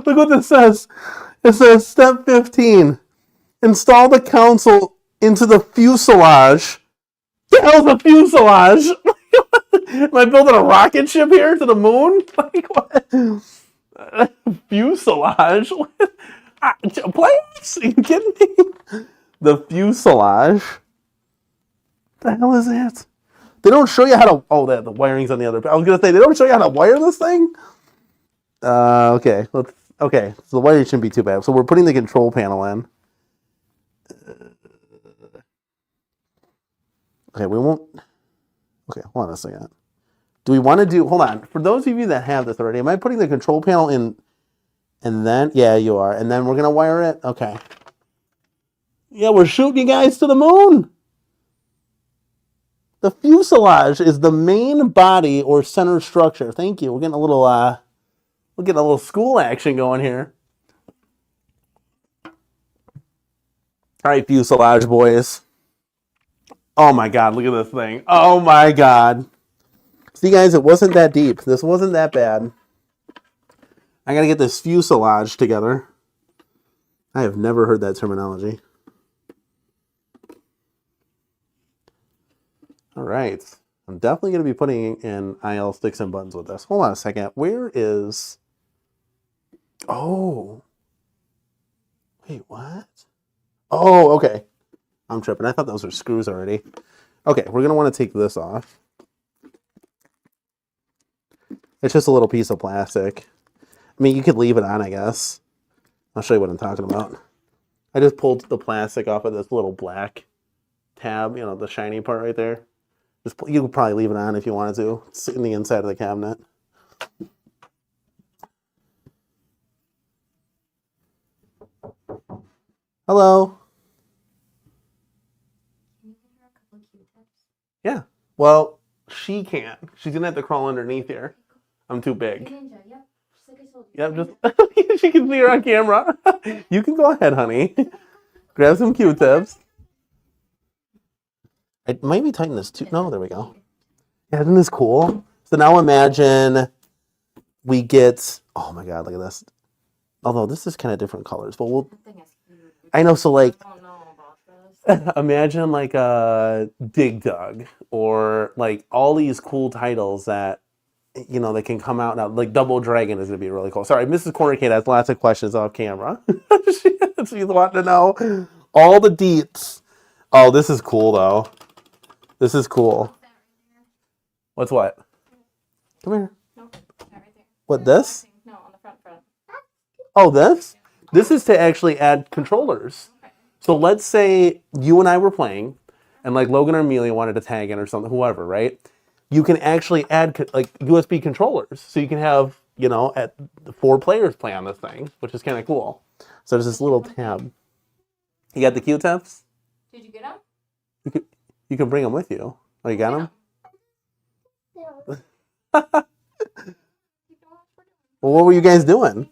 Look what this says. It says step 15. Install the console into the fuselage. The hell's a fuselage? Am I building a rocket ship here to the moon? Like what? Fuselage? Playoffs? Are you kidding me? The fuselage? What the hell is that? They don't show you how to... Oh, the wiring's on the other... I was going to say, they don't show you how to wire this thing? Okay, let's Okay, so the wiring shouldn't be too bad. So we're putting the control panel in. Okay, we won't. Okay, hold on a second. Do we want to do? Hold on. For those of you that have this already, am I putting the control panel in? And then, yeah, you are. And then we're gonna wire it. Okay. Yeah, we're shooting you guys to the moon. The fuselage is the main body or center structure. Thank you. We're getting a little school action going here. All right, fuselage boys. Oh my God, look at this thing. Oh my God. See, guys, it wasn't that deep. This wasn't that bad. I gotta get this fuselage together. I have never heard that terminology. All right. I'm definitely going to be putting in IL sticks and buttons with this. Hold on a second. Where is... Oh. Wait, what? Oh, okay. I'm tripping. I thought those were screws already. Okay, we're going to want to take this off. It's just a little piece of plastic. I mean, you could leave it on, I guess. I'll show you what I'm talking about. I just pulled the plastic off of this little black tab, you know, the shiny part right there. You could probably leave it on if you wanted to. It's in the inside of the cabinet. Hello. Can you give her a couple of Q-tips? Yeah. Well, she can't. She's gonna have to crawl underneath here. I'm too You're big. ninja, yep. Just like I told you. Yep, just she can see her on camera. You can go ahead, honey. Grab some Q-tips. It might be tighten this too. No, there we go. Yeah, isn't this cool? So now imagine we get. Oh my God, look at this. Although this is kind of different colors, but we'll. That thing is huge. I know. So like, I don't know about this. imagine like a Dig Dug or like all these cool titles that you know that can come out now. Like Double Dragon is gonna be really cool. Sorry, Mrs. CornerCade has lots of questions off camera. She's wanting to know all the deets. Oh, this is cool though. This is cool. That right there. What's what? Come here. Nope. That right there. What, this? No, on the front. Oh, this? This is to actually add controllers. Okay. So let's say you and I were playing, and like Logan or Amelia wanted to tag in or something, whoever, right? You can actually add like USB controllers. So you can have, you know, 4 players play on this thing, which is kind of cool. So there's this little tab. You got the Q-tips? Did you get them? You can bring them with you. Oh, you got them? Well, what were you guys doing?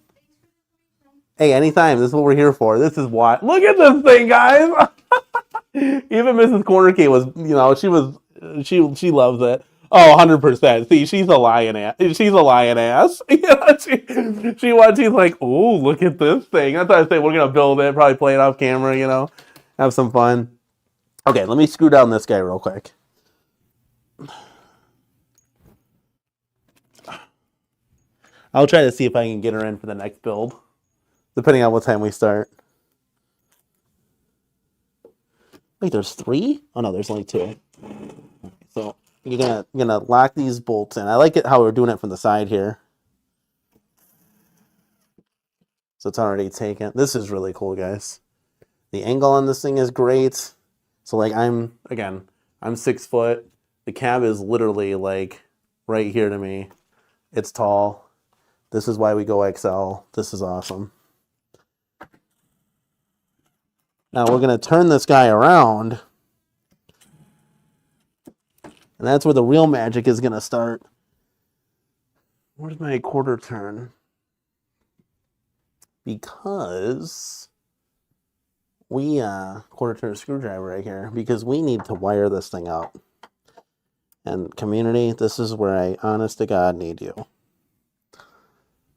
Hey, anytime. This is what we're here for. This is why. Look at this thing, guys. Even Mrs. CornerCade was, you know, she loves it. Oh, 100%. See, she's a lion ass. She's a lion ass. You know, she's like, oh, look at this thing. That's why I say we're going to build it, probably play it off camera, you know, have some fun. Okay, let me screw down this guy real quick. I'll try to see if I can get her in for the next build, depending on what time we start. Wait, there's 3? Oh no, there's only 2. So you're gonna lock these bolts in. I like it how we're doing it from the side here. So it's already taken. This is really cool, guys. The angle on this thing is great. So like I'm 6 foot. The cab is literally like right here to me. It's tall. This is why we go XL. This is awesome. Now we're going to turn this guy around. And that's where the real magic is going to start. Where's my quarter turn? Because we, quarter turn screwdriver right here, because we need to wire this thing up. And community, this is where I, honest to God, need you.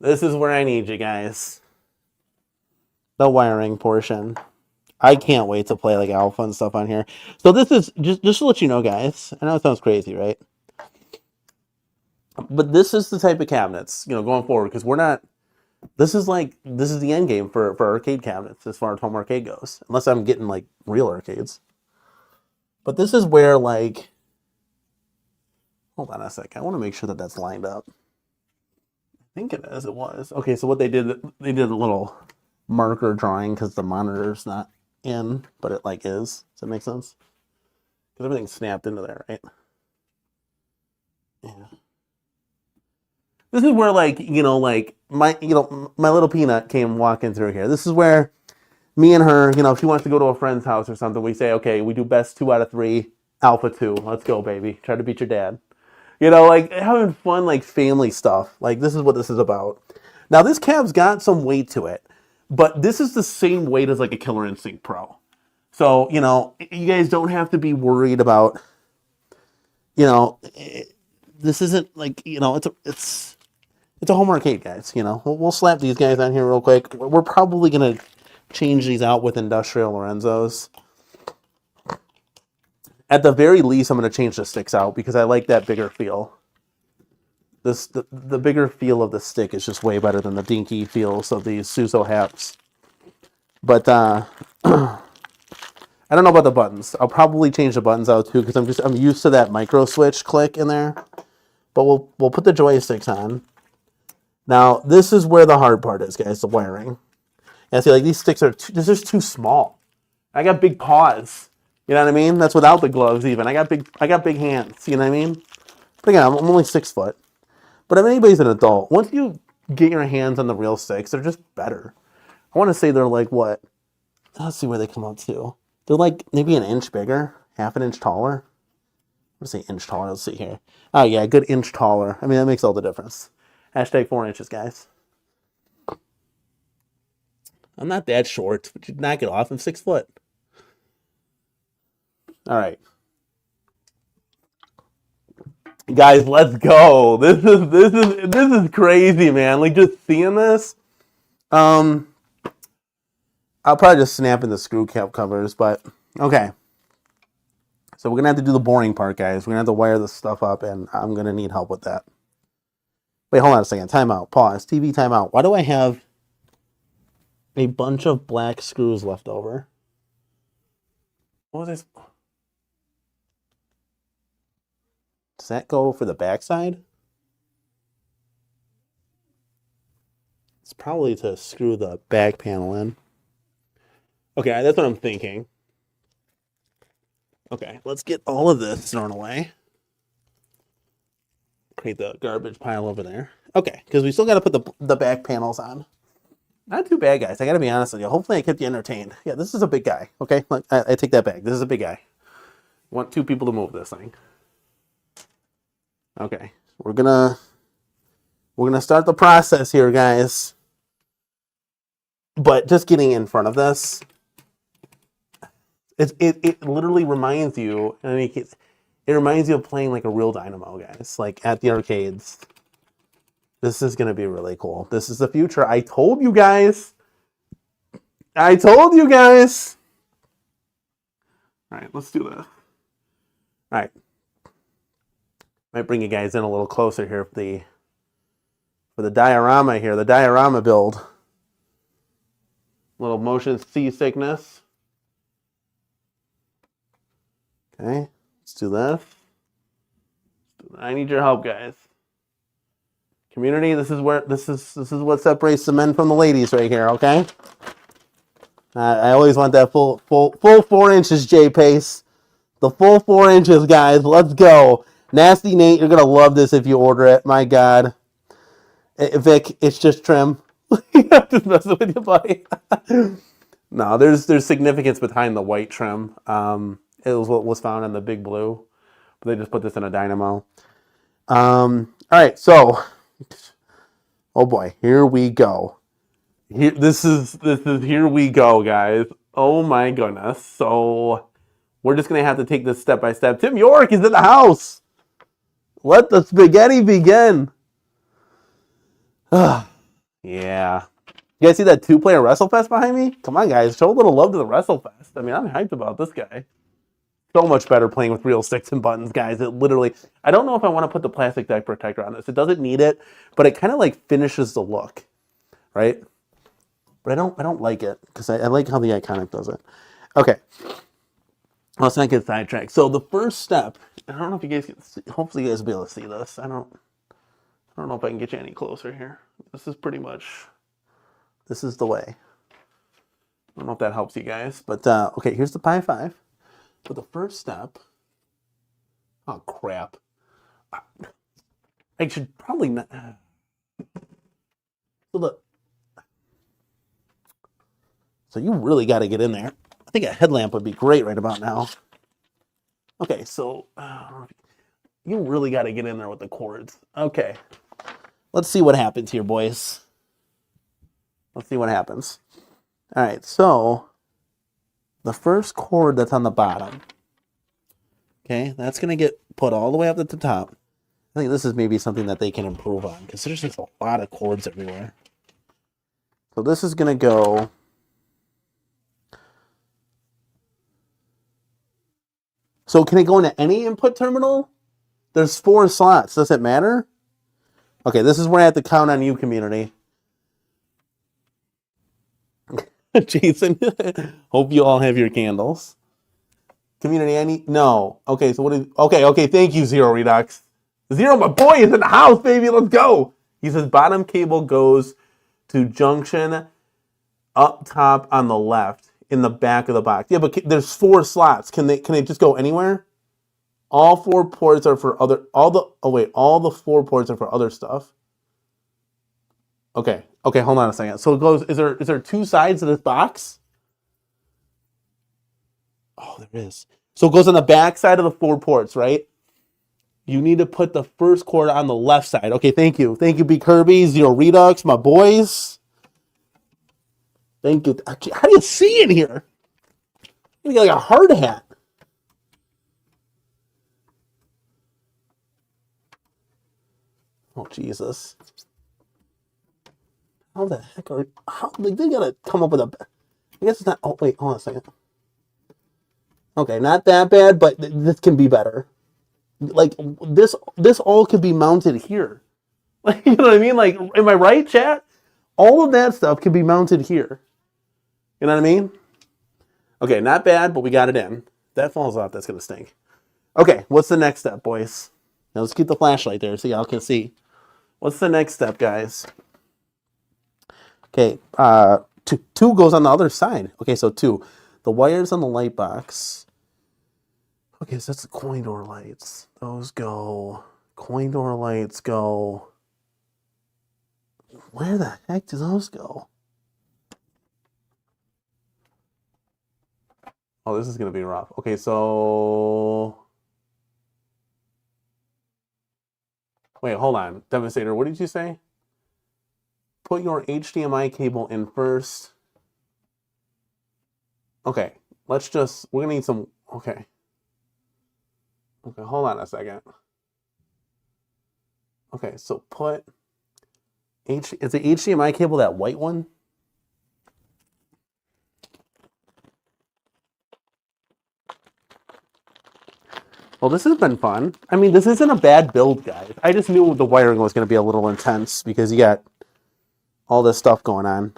This is where I need you guys. The wiring portion. I can't wait to play like alpha and stuff on here. So this is, just to let you know, guys, I know it sounds crazy, right? But this is the type of cabinets, you know, going forward, because we're not, this is the end game for arcade cabinets as far as home arcade goes. Unless I'm getting like real arcades. But this is where like, hold on a sec. I want to make sure that that's lined up. think it is. It was. Okay, so what they did a little marker drawing because the monitor's not in, but it like is. Does that make sense? Because everything's snapped into there, right? Yeah. This is where like my little peanut came walking through here. This is where me and her, if she wants to go to a friend's house or something, we say, okay, we do best 2 out of 3, alpha 2. Let's go, baby. Try to beat your dad. Like having fun, like family stuff. Like this is what this is about. Now this cab's got some weight to it, but this is the same weight as like a Killer Instinct Pro. So, you guys don't have to be worried about, this isn't like, it's a home arcade, guys. We'll slap these guys on here real quick. We're probably going to change these out with industrial Lorenzos. At the very least, I'm going to change the sticks out because I like that bigger feel. The bigger feel of the stick is just way better than the dinky feels of these Suso Haps. But I don't know about the buttons. I'll probably change the buttons out too because I'm used to that micro switch click in there. But we'll put the joysticks on. Now this is where the hard part is, guys. The wiring. And see, like these sticks are just too small. I got big paws. You know what I mean? That's without the gloves even. I got big hands. You know what I mean? But again, I'm only 6 foot. But if anybody's an adult, once you get your hands on the real sticks, they're just better. I want to say they're like what? Let's see where they come out to. They're like maybe an inch bigger, half an inch taller. Let's say inch taller. Let's see here. Oh yeah, a good inch taller. I mean, that makes all the difference. Hashtag 4 inches, guys. I'm not that short, but you'd knock it off. I'm 6 foot. All right. Guys, let's go. This is crazy, man. Like just seeing this. I'll probably just snap in the screw cap covers, but okay. So we're gonna have to do the boring part, guys. We're gonna have to wire this stuff up, and I'm gonna need help with that. Wait, hold on a second. Time out. Pause. TV time out. Why do I have a bunch of black screws left over? What was this? Does that go for the backside? It's probably to screw the back panel in. Okay, that's what I'm thinking. Okay, let's get all of this thrown away. Create the garbage pile over there. Okay, because we still got to put the back panels on. Not too bad, guys. I got to be honest with you. Hopefully I kept you entertained. Yeah, this is a big guy. Okay, I take that back. This is a big guy. Want 2 people to move this thing. Okay, we're gonna start the process here, guys. But just getting in front of this, it literally reminds you. I mean, it reminds you of playing like a real dynamo, guys. Like at the arcades. This is gonna be really cool. This is the future. I told you guys. I told you guys. All right, let's do this. All right. Might bring you guys in a little closer here for the diorama here, the diorama build. Little motion seasickness. Okay, let's do this. I need your help, guys. Community, this is what separates the men from the ladies right here, okay? I always want that full 4 inches, J-Pace. The full 4 inches, guys. Let's go. Nasty Nate, you're going to love this if you order it. My God. Vic, it's just trim. Just messing with you, buddy. No, there's significance behind the white trim. It was what was found in the Big Blue. But they just put this in a dynamo. All right, so. Oh, boy. Here we go. This is here we go, guys. Oh, my goodness. So, we're just going to have to take this step by step. Tim York is in the house. Let the spaghetti begin. Yeah. You guys see that 2-player WrestleFest behind me? Come on, guys. Show a little love to the WrestleFest. I mean, I'm hyped about this guy. So much better playing with real sticks and buttons, guys. It literally... I don't know if I want to put the plastic deck protector on this. It doesn't need it, but it kind of like finishes the look, right? But I don't like it because I like how the Iconic does it. Okay. Let's not get sidetracked. So the first step... I don't know if you guys can see... Hopefully you guys will be able to see this. I don't don't know if I can get you any closer here. This is pretty much, this is the way. I don't know if that helps you guys, but okay, here's the Pi 5. But the first step, oh crap. I should probably not. So you really got to get in there. I think a headlamp would be great right about now. Okay, so you really got to get in there with the cords. Okay, let's see what happens here, boys. Let's see what happens. All right, so the first cord that's on the bottom, okay, that's going to get put all the way up at the top. I think this is maybe something that they can improve on because there's just a lot of cords everywhere. So this is going to go. So can it go into any input terminal? There's 4 slots. Does it matter? Okay, this is where I have to count on you, community. Jason, hope you all have your candles. Community, I need... No. Okay, so what is... Okay, thank you, Zero Redux. Zero, my boy, is in the house, baby. Let's go. He says bottom cable goes to junction up top on the left in the back of the box. Yeah, but there's 4 slots. Can they just go anywhere? All 4 ports are for other... all the 4 ports are for other stuff. Okay, hold on a second. So it goes... Is there 2 sides to this box? Oh, there is. So it goes on the back side of the 4 ports, right? You need to put the first cord on the left side. Okay, thank you. Thank you, B. Kirby, Zero Redux, my boys. Thank you. How do you see in here? You get like a hard hat. Oh, Jesus. How the heck are... How, like, they gotta come up with a... I guess it's not... Oh, wait, hold on a second. Okay, not that bad, but this can be better. Like, this all could be mounted here. Like, you know what I mean? Like, am I right, chat? All of that stuff can be mounted here. You know what I mean? Okay, not bad, but we got it in. If that falls off, that's going to stink. Okay, what's the next step, boys? Now, let's keep the flashlight there so y'all can see. What's the next step, guys? Okay, 2 goes on the other side. Okay, so 2. The wires on the light box... Okay, so that's the coin door lights. Those go. Coin door lights go. Where the heck do those go? Oh, this is going to be rough. Okay, so... Wait, hold on. Devastator, what did you say? Put your HDMI cable in first. Okay, let's just... We're going to need some... Okay. Okay, hold on a second. Okay, so put... Is the HDMI cable that white one? Well, this has been fun. I mean, this isn't a bad build, guys. I just knew the wiring was going to be a little intense because you got all this stuff going on.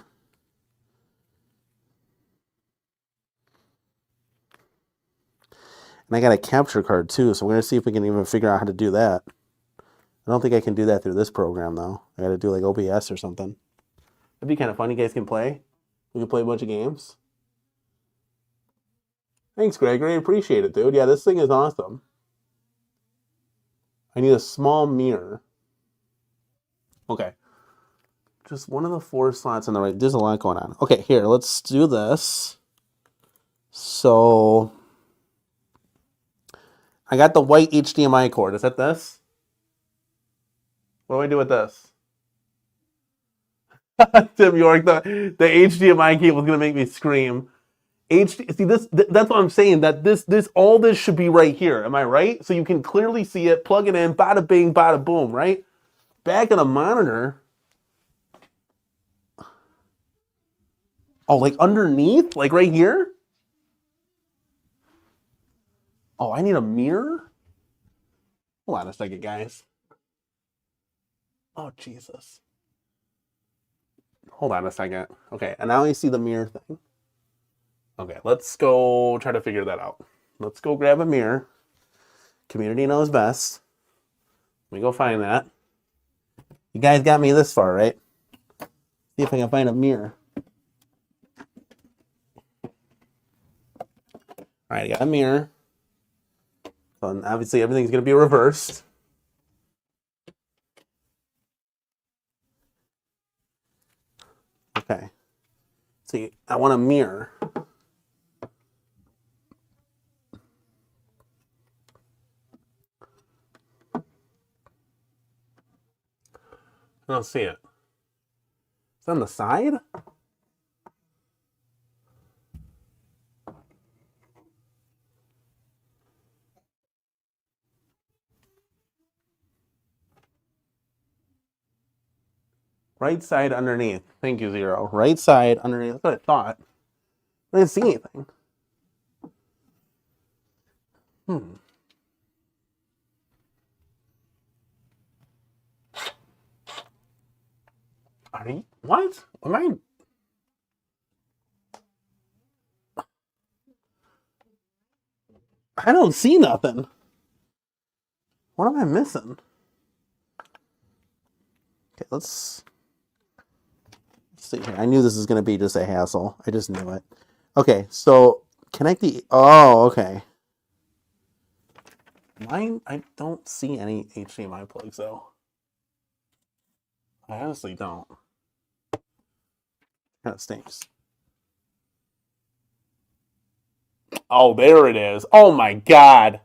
And I got a capture card too, so we're going to see if we can even figure out how to do that. I don't think I can do that through this program, though. I got to do like OBS or something. That'd be kind of fun. You guys can play. We can play a bunch of games. Thanks, Gregory. Appreciate it, dude. Yeah, this thing is awesome. I need a small mirror. Okay. Just one of the 4 slots on the right. There's a lot going on. Okay, here, let's do this. So... I got the white HDMI cord. Is that this? What do I do with this? Tim York, the HDMI cable is gonna make me scream. See this? That's what I'm saying. That all this should be right here. Am I right? So you can clearly see it. Plug it in. Bada bing, bada boom. Right? Back of the monitor. Oh, like underneath, like right here. Oh, I need a mirror? Hold on a second, guys. Oh, Jesus. Hold on a second. Okay, and now I see the mirror thing. Okay, let's go try to figure that out. Let's go grab a mirror. Community knows best. Let me go find that. You guys got me this far, right? See if I can find a mirror. All right, I got a mirror. So obviously everything's going to be reversed. Okay. See, I want a mirror. I don't see it. It's on the side? Right side underneath. Thank you, Zero. Right side underneath. That's what I thought. I didn't see anything. Are you, what? Am I don't see nothing. What am I missing? Okay, let's see here. I knew this was going to be just a hassle. I just knew it. Okay, so connect the... Oh, okay. Mine, I don't see any HDMI plugs, though. I honestly don't. Kind of stinks. Oh, there it is. Oh, my God.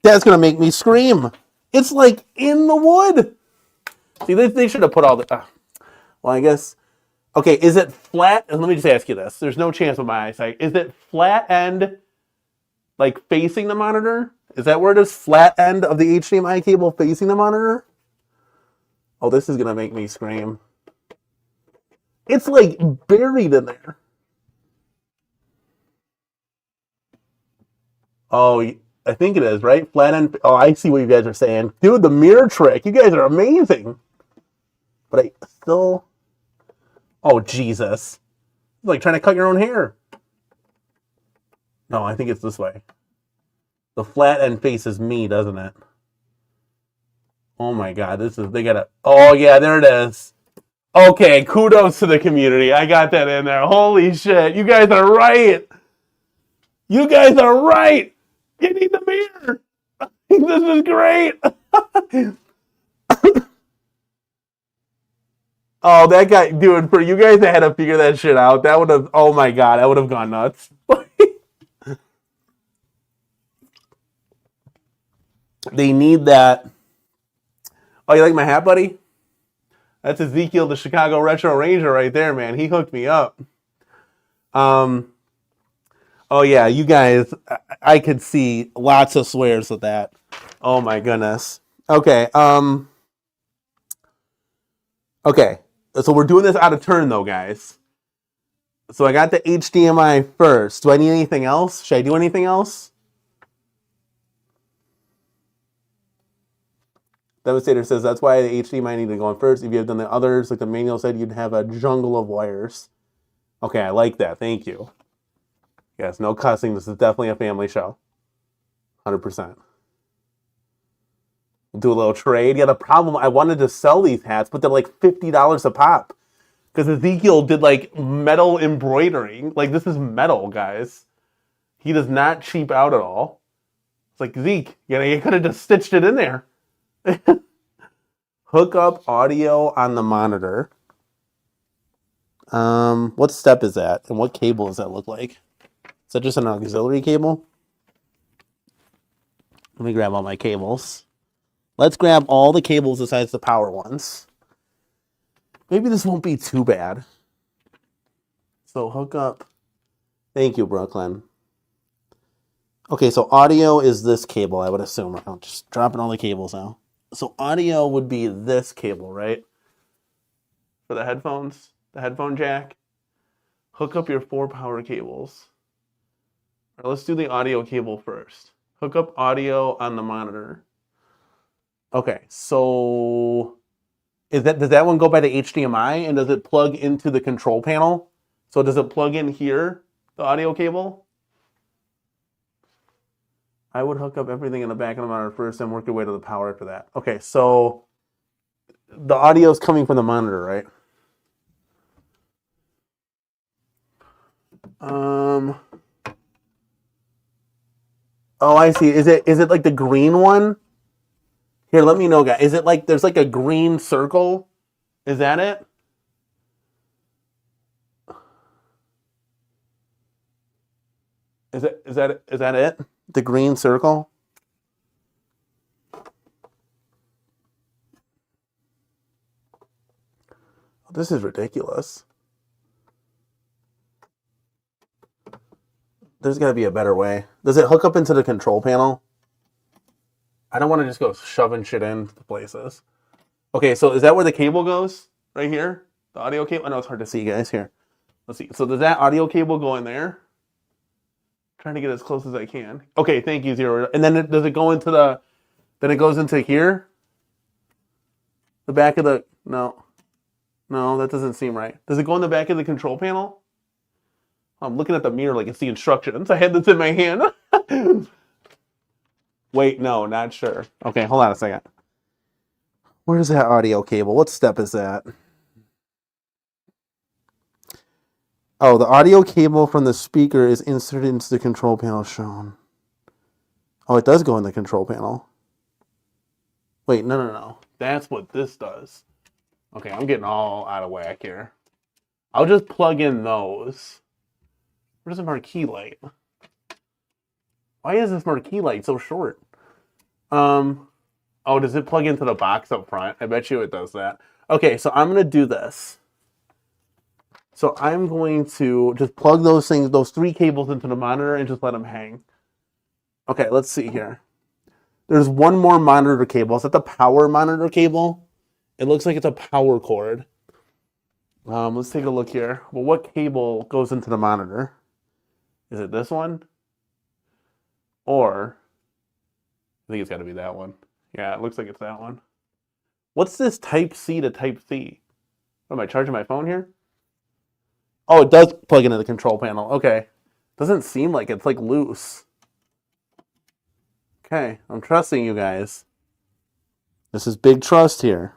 That's going to make me scream. It's like in the wood. See, they should have put all the... well, I guess... Okay, is it flat? Let me just ask you this. There's no chance with my eyesight. Is it flat end, like facing the monitor? Is that where it is? Flat end of the HDMI cable facing the monitor? Oh, this is going to make me scream. It's like buried in there. Oh, I think it is, right? Flat end. Oh, I see what you guys are saying. Dude, the mirror trick. You guys are amazing. But I still... Oh, Jesus. It's like trying to cut your own hair. No, I think it's this way. The flat end faces me, doesn't it? Oh my God, they gotta... Oh yeah, there it is. Okay, kudos to the community. I got that in there. Holy shit, you guys are right. You guys are right. You need the mirror. This is great. Oh, that guy, dude, for you guys that had to figure that shit out, that would have, oh my God, I would have gone nuts. They need that. Oh, you like my hat, buddy? That's Ezekiel, the Chicago Retro Ranger right there, man. He hooked me up. Oh yeah, you guys, I could see lots of swears with that. Oh my goodness. Okay, okay. So we're doing this out of turn though, guys. So I got the HDMI first. Do I need anything else? Should I do anything else? Devastator says that's why the HDMI needed to go on first. If you had done the others, like the manual said, you'd have a jungle of wires. Okay, I like that. Thank you. Yes, no cussing. This is definitely a family show. 100%. We'll do a little trade. Yeah, the problem, I wanted to sell these hats, but they're like $50 a pop. Because Ezekiel did like metal embroidering. Like, this is metal, guys. He does not cheap out at all. It's like, Zeke, you could have just stitched it in there. Hook up audio on the monitor. What step is that? And what cable does that look like? Is that just an auxiliary cable? Let me grab all my cables. Let's grab all the cables besides the power ones. Maybe this won't be too bad. So hook up. Thank you, Brooklyn. Okay, so audio is this cable, I would assume. I'm just dropping all the cables now. So audio would be this cable, right? For the headphones, the headphone jack. Hook up your 4 power cables. All right, let's do the audio cable first. Hook up audio on the monitor. Okay, so does that one go by the HDMI and does it plug into the control panel? So does it plug in here, the audio cable? I would hook up everything in the back of the monitor first and work your way to the power after that. Okay, so the audio is coming from the monitor, right? Oh, I see. Is it like the green one? Here, let me know, guys. Is it like there's like a green circle? Is that it? Is that it? The green circle? This is ridiculous. There's got to be a better way. Does it hook up into the control panel? I don't want to just go shoving shit into places. Okay, so is that where the cable goes? Right here? The audio cable? I know it's hard to see, guys. Here. Let's see. So does that audio cable go in there? Trying to get as close as I can. Okay, thank you, Zero. And then does it go into the... Then it goes into here? The back of the... No. No, that doesn't seem right. Does it go in the back of the control panel? I'm looking at the mirror like it's the instructions. I had this in my hand. Wait, no, not sure. Okay, hold on a second. Where's that audio cable? What step is that? Oh, the audio cable from the speaker is inserted into the control panel shown. Oh, it does go in the control panel. Wait, no. That's what this does. Okay, I'm getting all out of whack here. I'll just plug in those. Where's the marquee light? Why is this marquee light so short? Oh, does it plug into the box up front? I bet you it does that. Okay, so I'm going to do this. So I'm going to just plug those things, those three cables into the monitor and just let them hang. Okay, let's see here. There's one more monitor cable. Is that the power monitor cable? It looks like it's a power cord. Let's take a look here. Well, what cable goes into the monitor? Is it this one? Or, I think it's got to be that one. Yeah, it looks like it's that one. What's this Type C to Type C? What, am I charging my phone here? Oh, it does plug into the control panel. Okay. Doesn't seem like it's like loose. Okay, I'm trusting you guys. This is big trust here.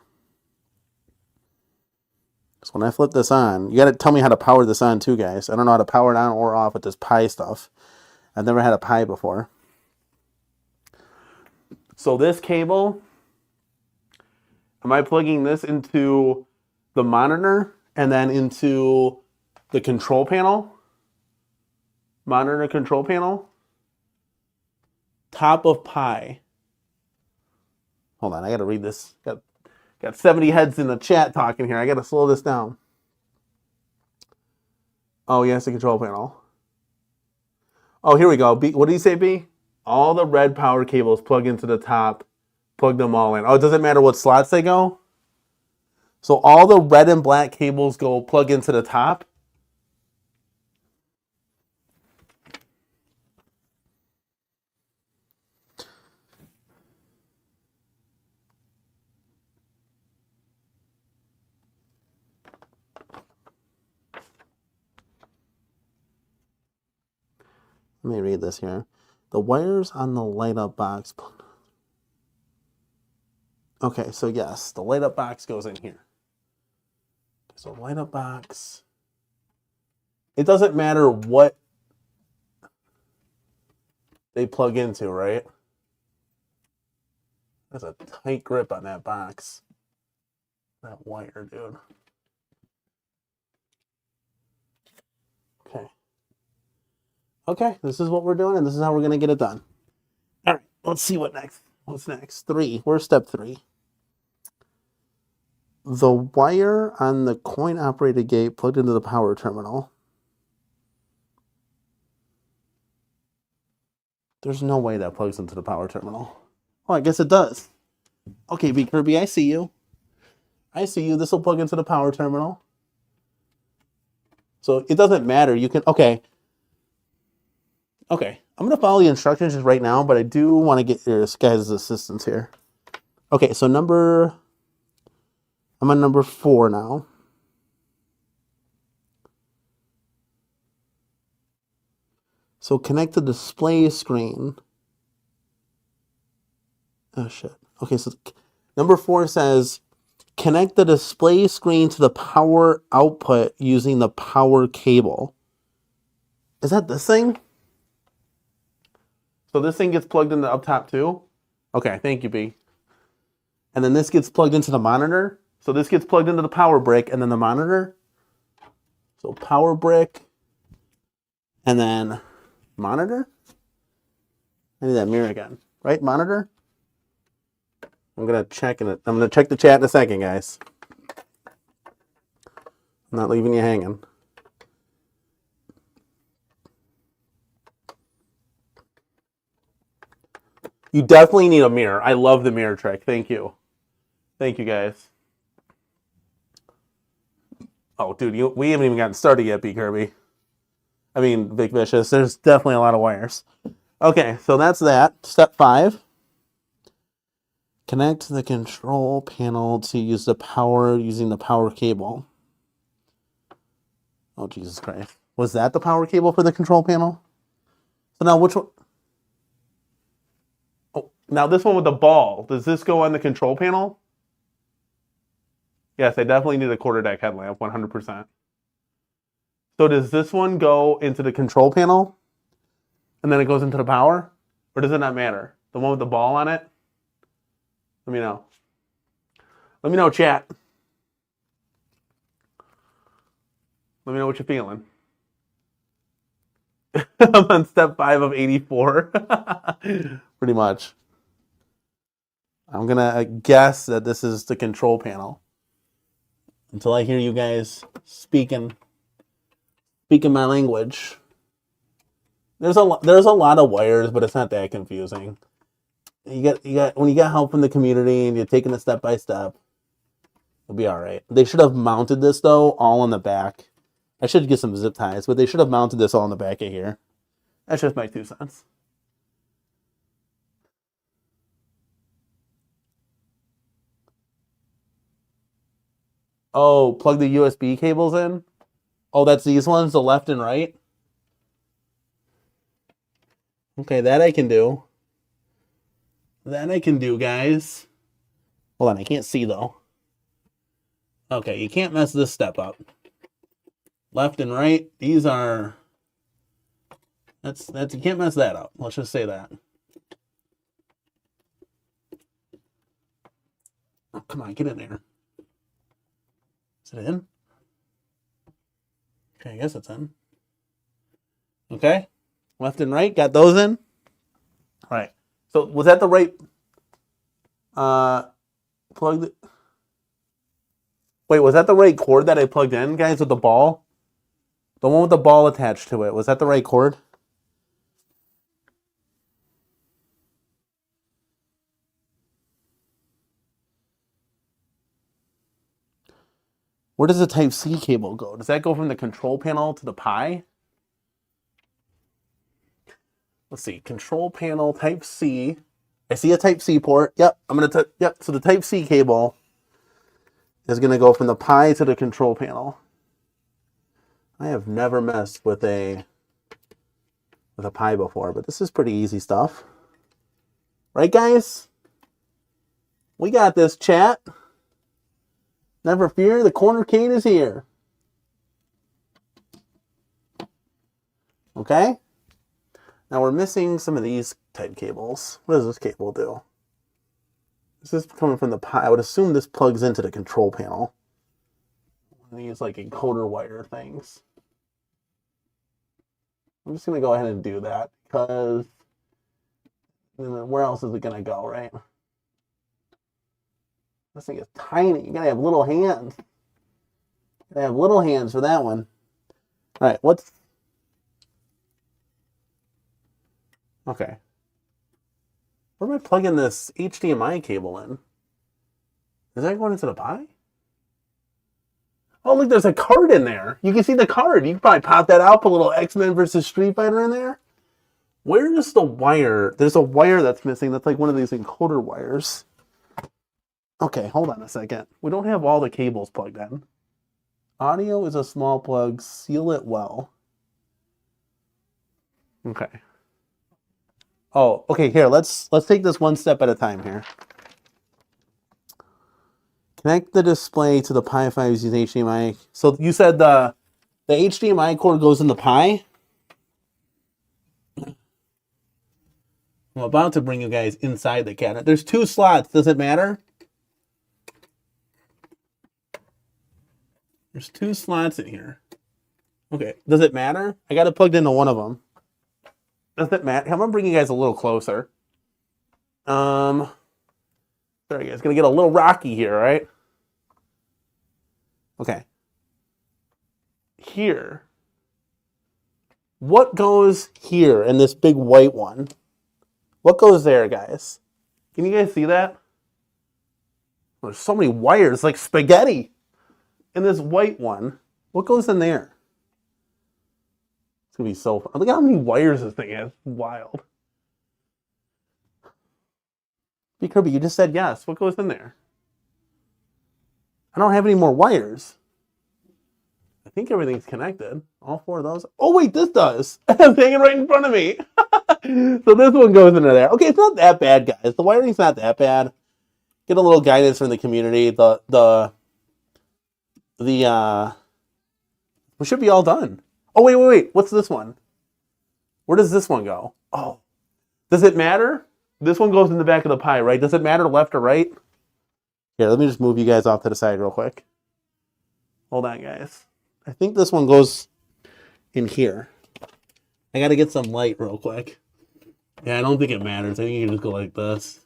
So when I flip this on, you got to tell me how to power this on too, guys. I don't know how to power it on or off with this Pi stuff. I've never had a Pi before. So this cable, am I plugging this into the monitor and then into the control panel? Monitor control panel. Top of Pi. Hold on, I got to read this. Got 70 heads in the chat talking here. I got to slow this down. Oh, yes, the control panel. Oh, here we go. B, what did you say, B? All the red power cables plug into the top. Plug them all in. Oh, it doesn't matter what slots they go? So all the red and black cables go plug into the top? Let me read this here. The wires on the light up box. Okay, so yes, the light up box goes in here. So light up box. It doesn't matter what they plug into, right? That's a tight grip on that box. That wire, dude. Okay. Okay, this is what we're doing, and this is how we're going to get it done. All right, let's see what next. What's next? 3. Where's step 3? The wire on the coin-operated gate plugged into the power terminal. There's no way that plugs into the power terminal. Oh, I guess it does. Okay, B. Kirby, I see you. I see you. This will plug into the power terminal. So it doesn't matter. You can, okay. Okay, I'm going to follow the instructions just right now, but I do want to get your guys' assistance here. Okay, so I'm on number 4 now. So connect the display screen. Oh, shit. Okay, so number 4 says Connect the display screen to the power output using the power cable. Is that this thing? So this thing gets plugged into up top too? Okay, thank you, B. And then this gets plugged into the monitor. So this gets plugged into the power brick and then the monitor. So power brick and then monitor. I need that mirror again, right? Monitor. I'm gonna check the chat in a second, guys. I'm not leaving you hanging. You definitely need a mirror. I love the mirror trick. Thank you. Thank you, guys. Oh, dude, we haven't even gotten started yet, B. Kirby. I mean, Vic Vicious. There's definitely a lot of wires. Okay, so that's that. Step 5. Connect the control panel to use the power using the power cable. Oh, Jesus Christ. Was that the power cable for the control panel? So now which one? Oh, now this one with the ball. Does this go on the control panel? Yes, I definitely need a quarter deck headlamp, 100%. So does this one go into the control panel? And then it goes into the power? Or does it not matter? The one with the ball on it? Let me know. Let me know, chat. Let me know what you're feeling. I'm on step 5 of 84. Pretty much. I'm going to guess that this is the control panel. Until I hear you guys speaking my language. There's a lot of wires, but it's not that confusing. You got when you get help from the community and you're taking it step by step, it'll be all right. They should have mounted this though all on the back. I should get some zip ties, but they should have mounted this all on the back of here. That's just my 2 cents. Oh, plug the USB cables in? Oh, that's these ones, the left and right? Okay, that I can do. That I can do, guys. Hold on, I can't see though. Okay, you can't mess this step up. Left and right, these are... That's you can't mess that up. Let's just say that. Oh, come on, get in there. Is it in? Okay, I guess it's in. Okay. Left and right, got those in. All right. So was that the right plug? Wait, was that the right cord that I plugged in, guys, with the ball? The one with the ball attached to it. Was that the right cord? Where does the Type-C cable go? Does that go from the control panel to the Pi? Let's see. Control panel, Type-C. I see a Type-C port. Yep. Yep. So the Type-C cable is going to go from the Pi to the control panel. I have never messed with a Pi before, but this is pretty easy stuff. Right, guys? We got this, chat. Never fear, the CornerCade is here. Okay? Now we're missing some of these type cables. What does this cable do? This is coming from the Pi. I would assume this plugs into the control panel. These like encoder wire things. I'm just going to go ahead and do that because where else is it going to go, right? This thing is tiny. You gotta have little hands. You gotta have little hands for that one. All right, okay. Where am I plugging this HDMI cable in? Is that going into the Pi? Oh, look, there's a card in there. You can see the card. You can probably pop that out, put a little X-Men versus Street Fighter in there. Where is the wire? There's a wire that's missing. That's like one of these encoder wires. Okay, hold on a second. We don't have all the cables plugged in. Audio is a small plug. Seal it well. Okay. Oh, okay, here, let's take this one step at a time here. Connect the display to the Pi 5 using HDMI. So you said the HDMI cord goes in the Pi? I'm about to bring you guys inside the cabinet. There's 2 slots. Does it matter? There's 2 slots in here. Okay. Does it matter? I got it plugged into one of them. Does it matter? I'm going to bring you guys a little closer. Sorry, guys. It's going to get a little rocky here, right? Okay. Here. What goes here in this big white one? What goes there, guys? Can you guys see that? There's so many wires, like spaghetti, in this white one. What goes in there? It's going to be so fun. Look at how many wires this thing has. Wild. Hey, Kirby, you just said yes. What goes in there? I don't have any more wires. I think everything's connected. All 4 of those. Oh, wait, this does. It's hanging right in front of me. So this one goes into there. Okay, it's not that bad, guys. The wiring's not that bad. Get a little guidance from the community. We should be all done. Oh, wait. What's this one? Where does this one go? Oh. Does it matter? This one goes in the back of the Pi, right? Does it matter left or right? Here, let me just move you guys off to the side real quick. Hold on, guys. I think this one goes in here. I got to get some light real quick. Yeah, I don't think it matters. I think you can just go like this.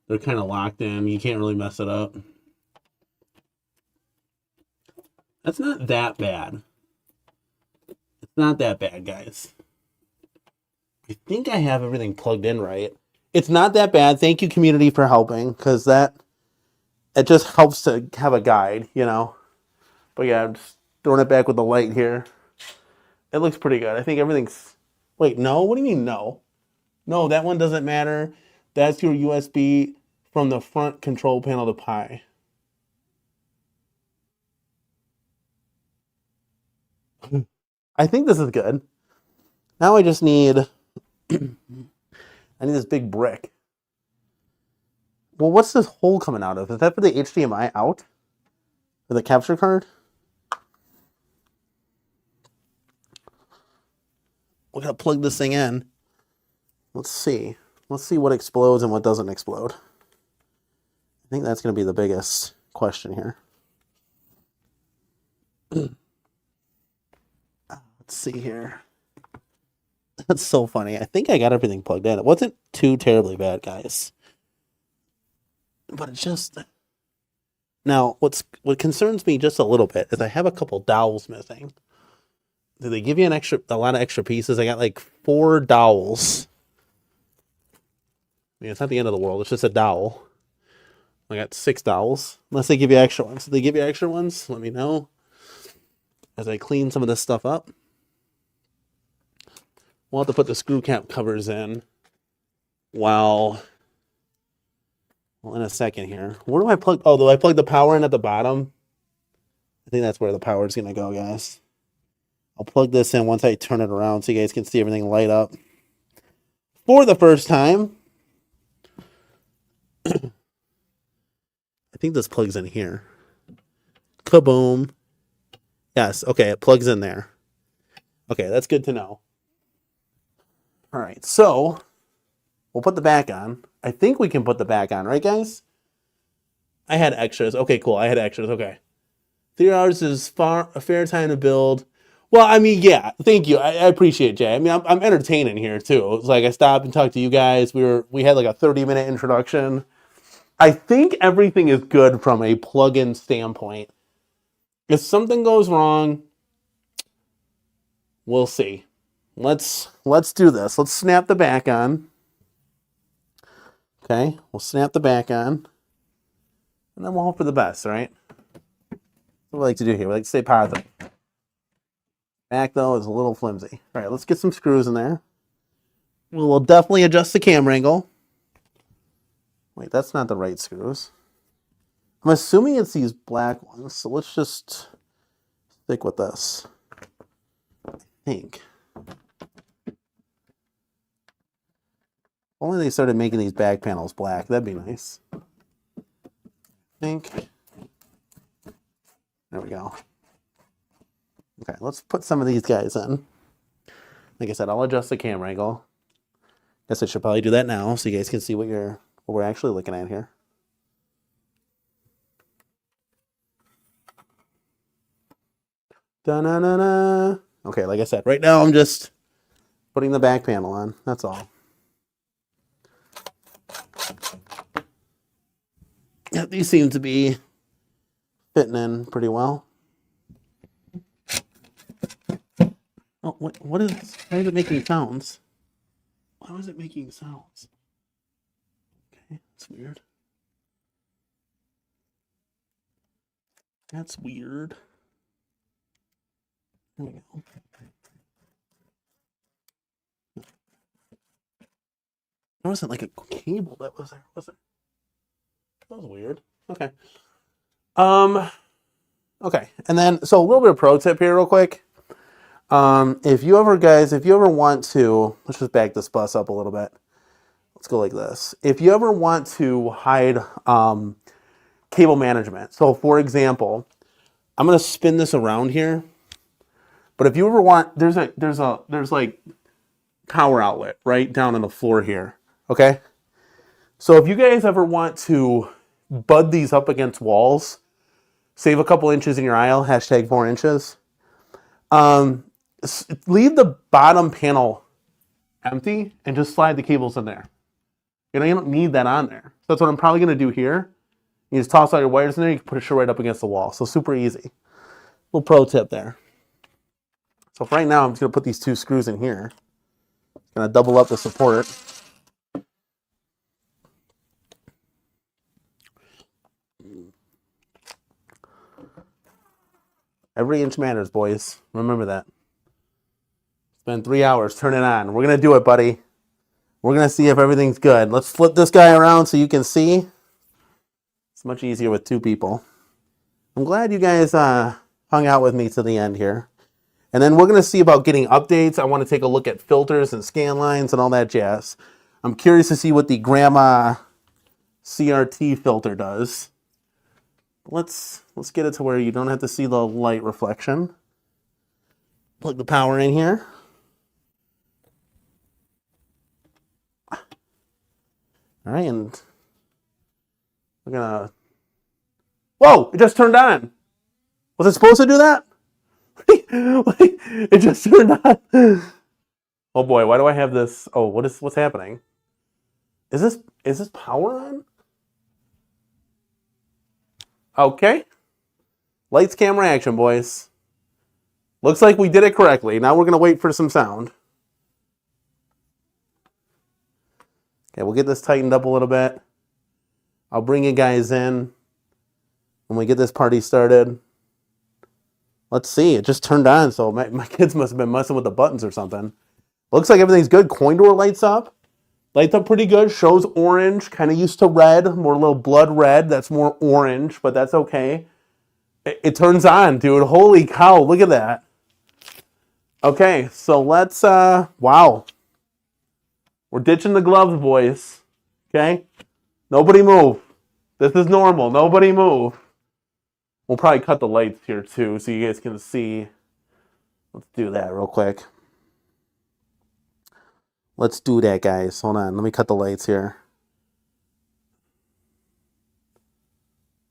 They're kind of locked in. You can't really mess it up. That's not that bad. It's not that bad, guys. I think I have everything plugged in right. It's not that bad. Thank you, community, for helping, because it just helps to have a guide, you know. But yeah, I'm just throwing it back with the light here. It looks pretty good. I think everything's... Wait, no? What do you mean no? No, that one doesn't matter. That's your USB from the front control panel to Pi. I think this is good. Now I just need... I need this big brick. Well, what's this hole coming out of? Is that for the HDMI out? For the capture card? We're going to plug this thing in. Let's see. Let's see what explodes and what doesn't explode. I think that's going to be the biggest question here. Let's see here. That's so funny. I think I got everything plugged in. It wasn't too terribly bad, guys. But it's just... Now, what concerns me just a little bit is I have a couple dowels missing. Did they give you a lot of extra pieces? I got like 4 dowels. I mean, it's not the end of the world. It's just a dowel. I got 6 dowels. Unless they give you extra ones. If they give you extra ones, let me know. As I clean some of this stuff up. We'll have to put the screw cap covers in while... Well, in a second here. Where do I plug... Oh, do I plug the power in at the bottom? I think that's where the power is going to go, guys. I'll plug this in once I turn it around so you guys can see everything light up. For the first time. I think this plugs in here. Kaboom. Yes, okay, it plugs in there. Okay, that's good to know. All right, so we'll put the back on. I think we can put the back on, right, guys? I had extras. Okay, cool. I had extras. Okay. 3 hours is a fair time to build. Well, I mean, yeah. Thank you. I appreciate it, Jay. I mean, I'm entertaining here too. It's like I stopped and talked to you guys. We had like a 30-minute introduction. I think everything is good from a plug-in standpoint. If something goes wrong, we'll see. Let's do this. Let's snap the back on. Okay, we'll snap the back on. And then we'll hope for the best, right? What we like to do here. We like to stay positive. Back, though, is a little flimsy. All right, let's get some screws in there. We'll definitely adjust the camera angle. Wait, that's not the right screws. I'm assuming it's these black ones, so let's just stick with this. I think. Only they started making these back panels black. That'd be nice. I think. There we go. Okay, let's put some of these guys in. Like I said, I'll adjust the camera angle. Guess I should probably do that now so you guys can see what we're actually looking at here. Da-na-na-na. Okay, like I said, right now I'm just putting the back panel on. That's all. Yeah, these seem to be fitting in pretty well. Oh, what is this? Why is it making sounds? Why was it making sounds? Okay, that's weird. That's weird. There we go. There wasn't like a cable that was there, was it? That was weird. Okay. Okay, and then so a little bit of pro tip here real quick. If you ever want to, let's just back this bus up a little bit. Let's go like this. If you ever want to hide cable management, so for example, I'm gonna spin this around here. But if you ever want, there's like power outlet right down on the floor here. Okay. So if you guys ever want to bud these up against walls, save a couple inches in your aisle, hashtag 4 inches. Leave the bottom panel empty and just slide the cables in there. You don't need that on there. So that's what I'm probably going to do here. You just toss all your wires in there, you can put it right up against the wall. So super easy. Little pro tip there. So for right now, I'm just going to put these 2 screws in here. Going to double up the support. Every inch matters, boys. Remember that. Spend 3 hours, turn it on. We're going to do it, buddy. We're going to see if everything's good. Let's flip this guy around so you can see. It's much easier with 2 people. I'm glad you guys hung out with me to the end here. And then we're going to see about getting updates. I want to take a look at filters and scan lines and all that jazz. I'm curious to see what the Grandma CRT filter does. Let's get it to where you don't have to see the light reflection. Plug the power in here. All right, and we're gonna... Whoa, it just turned on. Was it supposed to do that? It just turned on. Oh boy, why do I have this? Oh, what's happening? Is this power on? Okay. Lights, camera, action, boys. Looks like we did it correctly. Now we're going to wait for some sound. Okay, we'll get this tightened up a little bit. I'll bring you guys in when we get this party started. Let's see. It just turned on, so my kids must have been messing with the buttons or something. Looks like everything's good. Coin door lights up. Lights up pretty good. Shows orange. Kind of used to red. More a little blood red. That's more orange, but that's okay. It turns on, dude. Holy cow. Look at that. Okay, so let's, wow. We're ditching the gloves, boys. Okay? Nobody move. This is normal. Nobody move. We'll probably cut the lights here, too, so you guys can see. Let's do that real quick. Let's do that, guys. Hold on. Let me cut the lights here.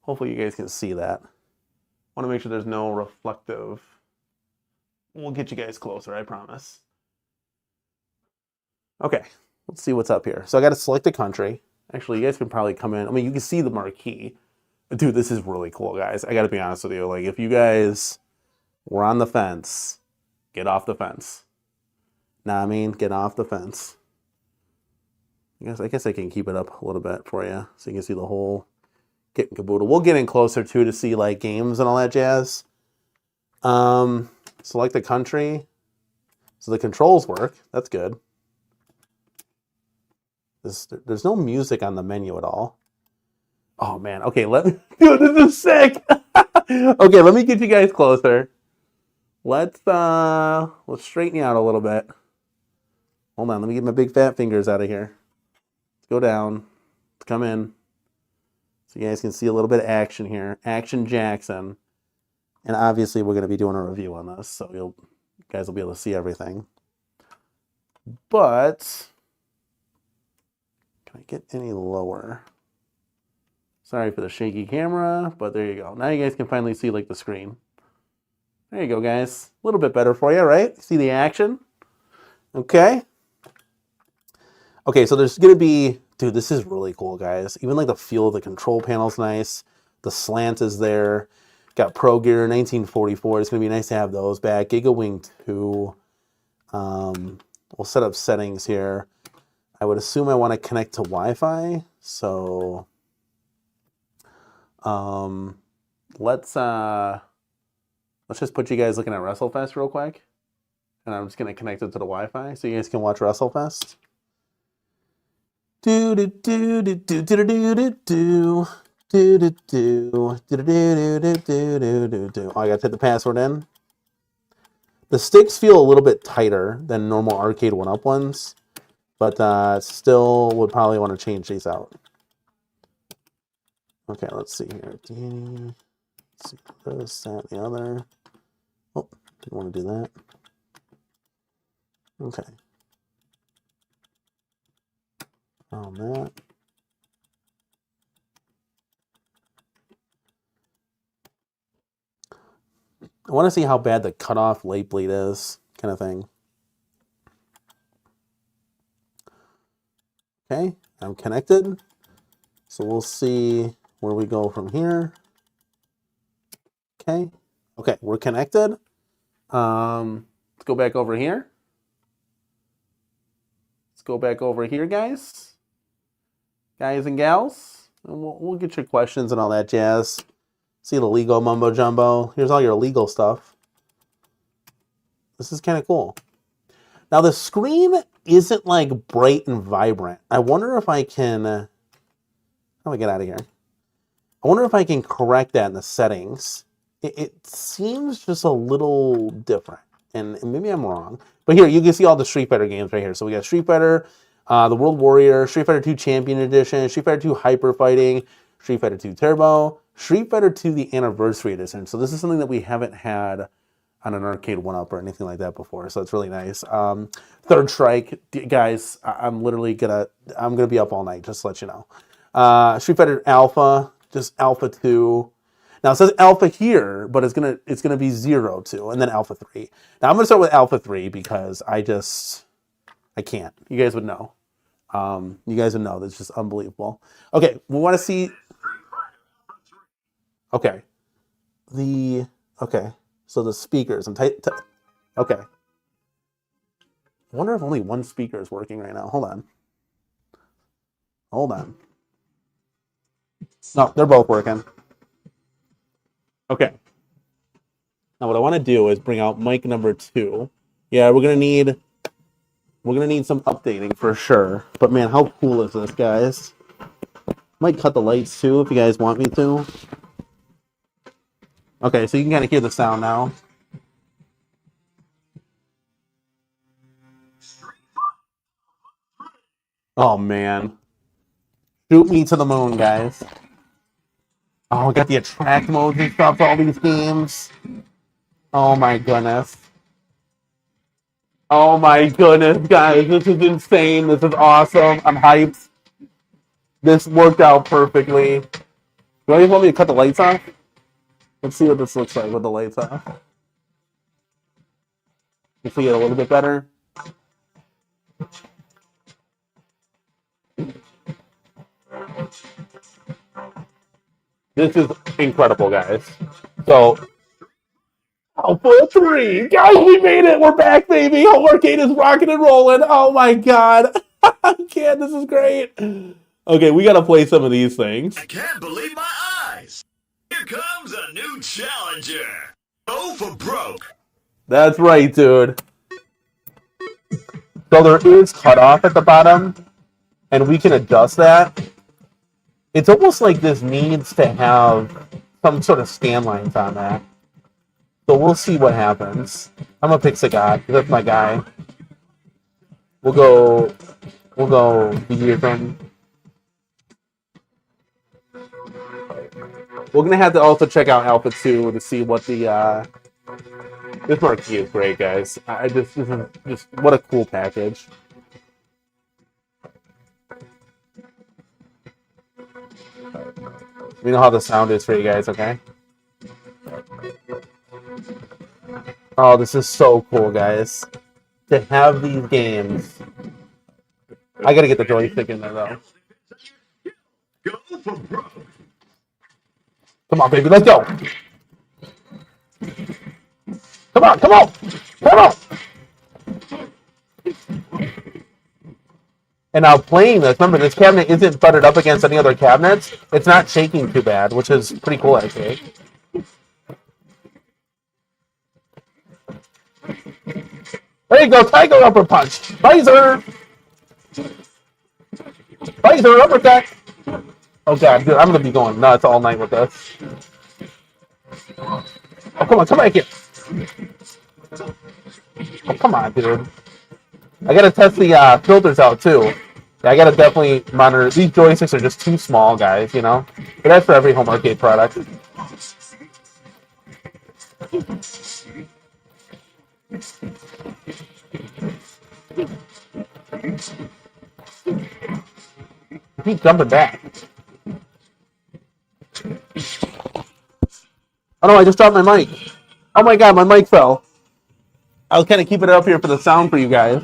Hopefully you guys can see that. I want to make sure there's no reflective. We'll get you guys closer, I promise. Okay, let's see what's up here. So I got to select the country. Actually, you guys can probably come in. I mean, you can see the marquee. But dude, this is really cool, guys. I got to be honest with you. Like, if you guys were on the fence, get off the fence. Nah, I mean, get off the fence. I guess I can keep it up a little bit for you so you can see the whole kit and caboodle. We'll get in closer too to see like games and all that jazz. Select the country. So the controls work. That's good. There's no music on the menu at all. Oh man. Okay, dude, this is sick. Okay, let me get you guys closer. Let's straighten you out a little bit. Hold on, let me get my big fat fingers out of here. Let's go down. Let's come in. So you guys can see a little bit of action here. Action Jackson. And obviously, we're going to be doing a review on this, so you guys will be able to see everything. But can I get any lower? Sorry for the shaky camera, but there you go. Now you guys can finally see like the screen. There you go, guys. A little bit better for you, right? See the action? Okay. Okay, so there's going to be... Dude, this is really cool, guys. Even like the feel of the control panel's nice. The slant is there. Got Pro Gear 1944. It's going to be nice to have those back. GigaWing 2. We'll set up settings here. I would assume I want to connect to Wi-Fi. So let's just put you guys looking at WrestleFest real quick. And I'm just going to connect it to the Wi-Fi so you guys can watch WrestleFest. Do do do do do do do do do. Do do do do do do do do do do. Oh, I gotta type the password in. The sticks feel a little bit tighter than normal arcade 1-up ones, but still would probably want to change these out. Okay, let's see here. Let's see this, that, the other. Oh, didn't want to do that. Okay. On that. I want to see how bad the cutoff late bleed is, kind of thing. Okay, I'm connected. So we'll see where we go from here. Okay, okay, we're connected. Let's go back over here. Let's go back over here, guys. Guys and gals. And we'll get your questions and all that jazz. See the legal mumbo jumbo. Here's all your legal stuff. This is kind of cool. Now the screen isn't like bright and vibrant. I wonder if I can, how do I get out of here? I wonder if I can correct that in the settings. It seems just a little different, and maybe I'm wrong. But here, you can see all the Street Fighter games right here. So we got Street Fighter, the World Warrior, Street Fighter 2 Champion Edition, Street Fighter 2 Hyper Fighting, Street Fighter 2 Turbo, Street Fighter 2 the Anniversary Edition. So this is something that we haven't had on an arcade 1-up or anything like that before. So it's really nice. Third Strike, guys, I'm gonna be up all night, just to let you know. Street Fighter Alpha, just Alpha 2. Now it says Alpha here, but it's gonna be 0, 2, and then Alpha 3. Now I'm gonna start with Alpha 3 because I can't. You guys would know. You guys would know. That's just unbelievable. Okay, we want to see. Okay, so the speakers. Okay. I wonder if only one speaker is working right now. Hold on. No, they're both working. Okay. Now what I want to do is bring out mic number 2. Yeah, we're gonna need some updating for sure. But man, how cool is this, guys? Might cut the lights too if you guys want me to. Okay, so you can kind of hear the sound now. Oh man. Shoot me to the moon, guys. Oh, we got the attract modes and stuff for all these games. Oh my goodness. Oh my goodness, guys. This is insane. This is awesome. I'm hyped. This worked out perfectly. Do you guys want me to cut the lights off? Let's see what this looks like with the lights off. You see it a little bit better? This is incredible, guys. So, Alpha 3! Guys, we made it! We're back, baby! Home Arcade is rocking and rolling! Oh my god! I can't, this is great! Okay, we gotta play some of these things. I can't believe my eyes! Here comes a new challenger! Go for broke! That's right, dude. So there is cutoff at the bottom, and we can adjust that. It's almost like this needs to have some sort of scan lines on that. So we'll see what happens. I'm gonna pick Sagat, because that's my guy. We'll go Videodrome. We're gonna have to also check out Alpha 2 to see what the this marquee is great, guys. I just this is just what a cool package. We know how the sound is for you guys, okay? Oh, this is so cool, guys. To have these games. I gotta get the joystick in there though. Go for broke. Come on, baby, let's go. Come on, come on, come on. And now playing this, remember this cabinet isn't butted up against any other cabinets. It's not shaking too bad, which is pretty cool actually. There you go, Tiger Upper Punch. Visor! Visor Uppercut! Oh god, dude, I'm gonna be going nuts all night with this. Oh, come on, come back here. Oh, come on, dude. I gotta test the filters out too. Yeah, I gotta definitely monitor. These joysticks are just too small, guys, you know? But that's for every home arcade product. Keep jumping back. Oh no, I just dropped my mic. Oh my god, my mic fell. I was kind of keeping it up here for the sound for you guys.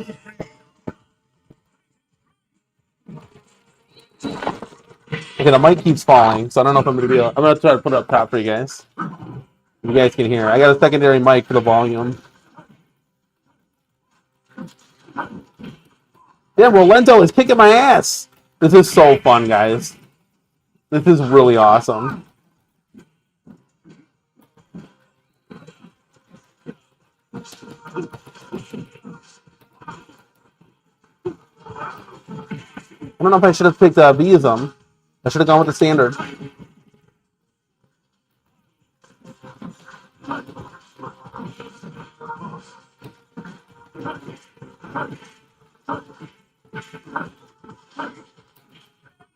Okay, the mic keeps falling, so I don't know if I'm going to be able... I'm going to try to put it up top for you guys. You guys can hear. I got a secondary mic for the volume. Yeah, Rolento is kicking my ass. This is so fun, guys. This is really awesome. I don't know if I should have picked Visum. I should have gone with the standard.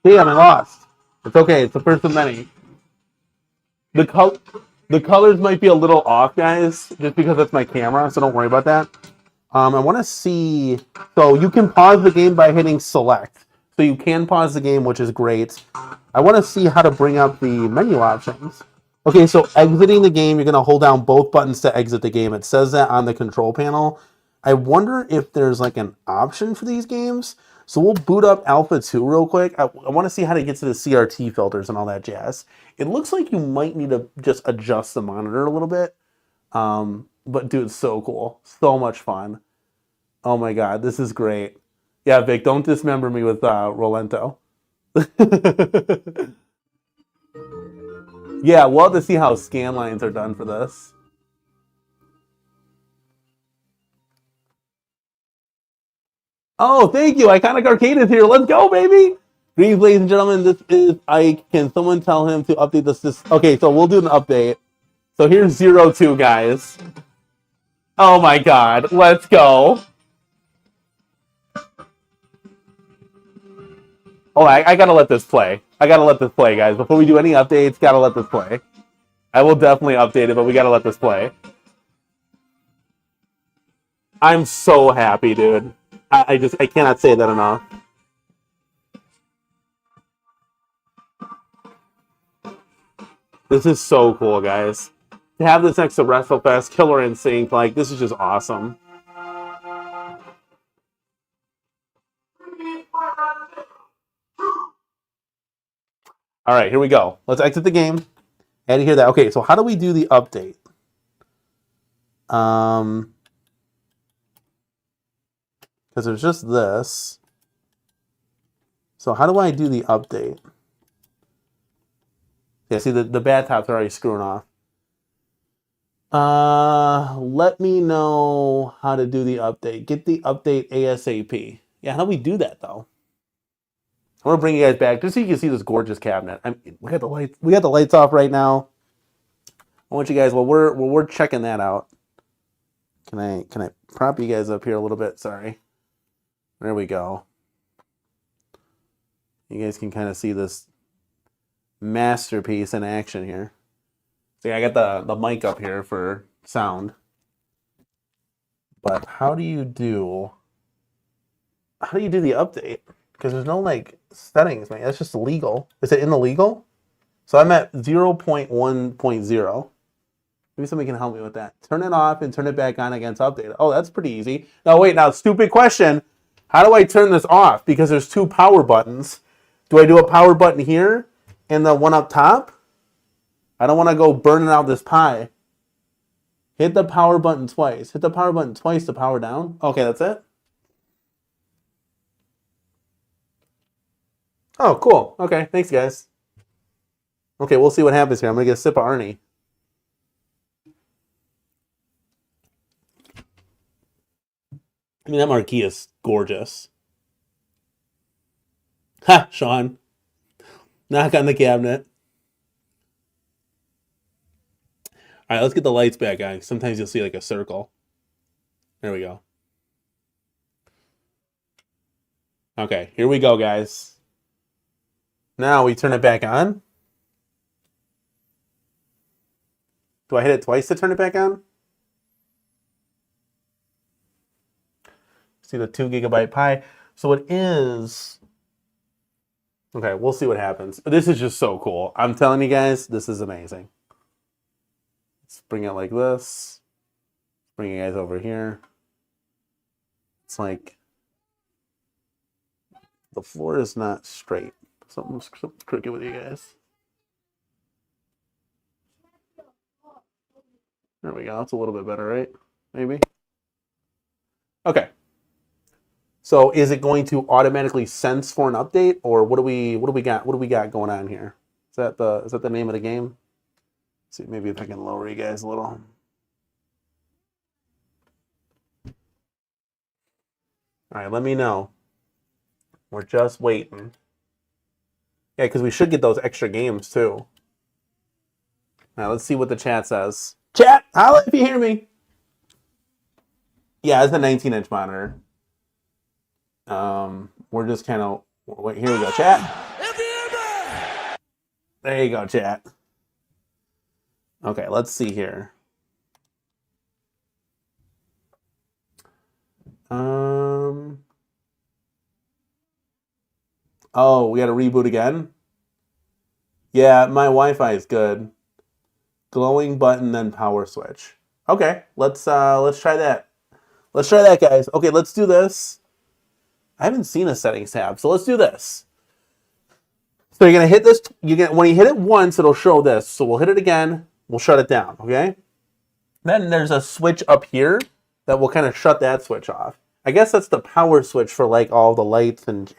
Damn, I lost. It's okay. It's the first of many. The colors might be a little off, guys, just because that's my camera, so don't worry about that. I want to see... So you can pause the game by hitting select. So you can pause the game, which is great. I want to see how to bring up the menu options. Okay, so exiting the game, you're going to hold down both buttons to exit the game. It says that on the control panel. I wonder if there's like an option for these games. So we'll boot up Alpha 2 real quick. I want to see how to get to the CRT filters and all that jazz. It looks like you might need to just adjust the monitor a little bit. But dude, it's so cool. So much fun. Oh my god, this is great. Yeah, Vic, don't dismember me with Rolento. Yeah, we'll have to see how scan lines are done for this. Oh, thank you. Iconic Arcade is here. Let's go, baby. Greetings, ladies and gentlemen. This is Ike. Can someone tell him to update this? Okay, so we'll do an update. So here's 02, guys. Oh my god. Let's go. Oh, I gotta let this play. I gotta let this play, guys. Before we do any updates, gotta let this play. I will definitely update it, but we gotta let this play. I'm so happy, dude. I cannot say that enough. This is so cool, guys. To have this next to WrestleFest, Killer Instinct, like, this is just awesome. All right, here we go. Let's exit the game. And hear that. Okay, so how do we do the update? Because there's just this. So how do I do the update? Yeah, see, the bad tops are already screwing off. Let me know how to do the update. Get the update ASAP. Yeah, how do we do that, though? I want to bring you guys back just so you can see this gorgeous cabinet. We got the lights. We got the lights off right now. I want you guys. Well, we're checking that out. Can I prop you guys up here a little bit? Sorry. There we go. You guys can kind of see this masterpiece in action here. See, I got the mic up here for sound. But how do you do the update? Because there's no like settings, man. That's just legal. Is it in the legal? So I'm at 0.1.0. Maybe somebody can help me with that. Turn it off and turn it back on against update. Oh, that's pretty easy. No, wait, now stupid question. How do I turn this off? Because there's two power buttons. Do I do a power button here and the one up top? I don't want to go burning out this pie. Hit the power button twice. Hit the power button twice to power down. Okay, that's it. Oh, cool. Okay, thanks, guys. Okay, we'll see what happens here. I'm going to get a sip of Arnie. I mean, that marquee is gorgeous. Ha, Sean. Knock on the cabinet. All right, let's get the lights back on. Sometimes you'll see like a circle. There we go. Okay, here we go, guys. Now we turn it back on. Do I hit it twice to turn it back on? See the 2 GB pie. So it is. Okay, we'll see what happens. This is just so cool. I'm telling you guys, this is amazing. Let's bring it like this. Bring you guys over here. It's like the floor is not straight. Something's crooked with you guys. There we go. It's a little bit better, right? Maybe. Okay. So is it going to automatically sense for an update, or what do we got? What do we got going on here? Is that the name of the game? Let's see, maybe if I can lower you guys a little. All right, let me know. We're just waiting. Yeah, because we should get those extra games too. Now let's see what the chat says. Chat, holla if you hear me. Yeah, it's a 19-inch monitor. We're just kind of wait. Here we go, chat. There you go, chat. Okay, let's see here. Oh, we got to reboot again. Yeah, my Wi-Fi is good. Glowing button, then power switch. Okay, let's try that. Let's try that, guys. Okay, let's do this. I haven't seen a settings tab, so let's do this. So you're gonna hit this. When you hit it once, it'll show this. So we'll hit it again. We'll shut it down. Okay. Then there's a switch up here that will kind of shut that switch off. I guess that's the power switch for like all the lights and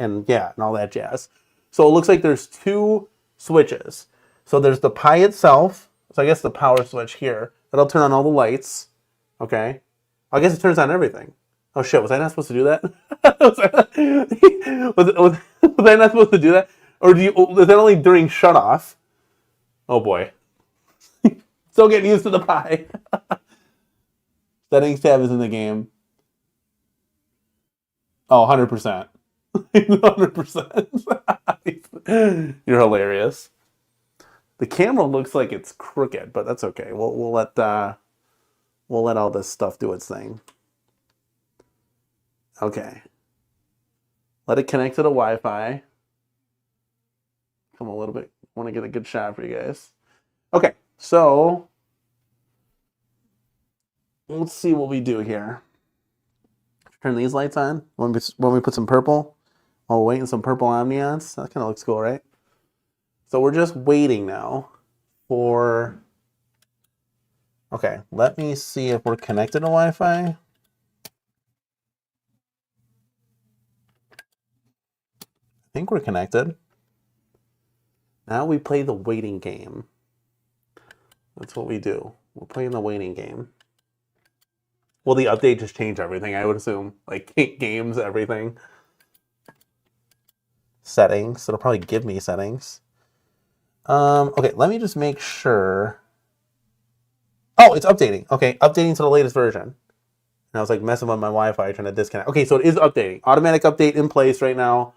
all that jazz. So it looks like there's two switches. So there's the Pi itself. So I guess the power switch here that'll turn on all the lights. Okay. I guess it turns on everything. Oh shit, was I not supposed to do that? was I not supposed to do that? Or is that only during shut-off? Oh boy. Still getting used to the pie. Settings tab is in the game. Oh, 100%. 100%. You're hilarious. The camera looks like it's crooked, but that's okay. We'll let all this stuff do its thing. Okay. Let it connect to the Wi-Fi. Come a little bit. Want to get a good shot for you guys. Okay, so let's see what we do here. Turn these lights on. When we put some purple. Oh, waiting some purple ambiance. That kind of looks cool, right? So we're just waiting now for. Okay, let me see if we're connected to Wi-Fi. I think we're connected. Now we play the waiting game. That's what we do. We're playing the waiting game. Will the update just change everything, I would assume? Like games, everything. Settings. It'll probably give me settings. Okay, let me just make sure. Oh, it's updating. Okay, updating to the latest version. And I was like messing with my Wi-Fi trying to disconnect. Okay, so it is updating. Automatic update in place right now.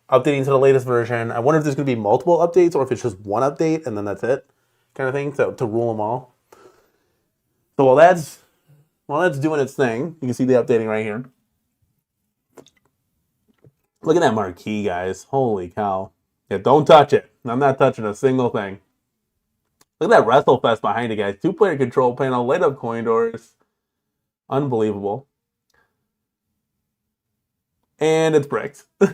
updating to the latest version. I wonder if there's going to be multiple updates or if it's just one update and then that's it, kind of thing, to rule them all. So while that's doing its thing, you can see the updating right here. Look at that marquee, guys. Holy cow. Yeah, don't touch it. I'm not touching a single thing. Look at that WrestleFest behind it, guys. 2-player control panel, light up coin doors. Unbelievable. And it's bricked. No,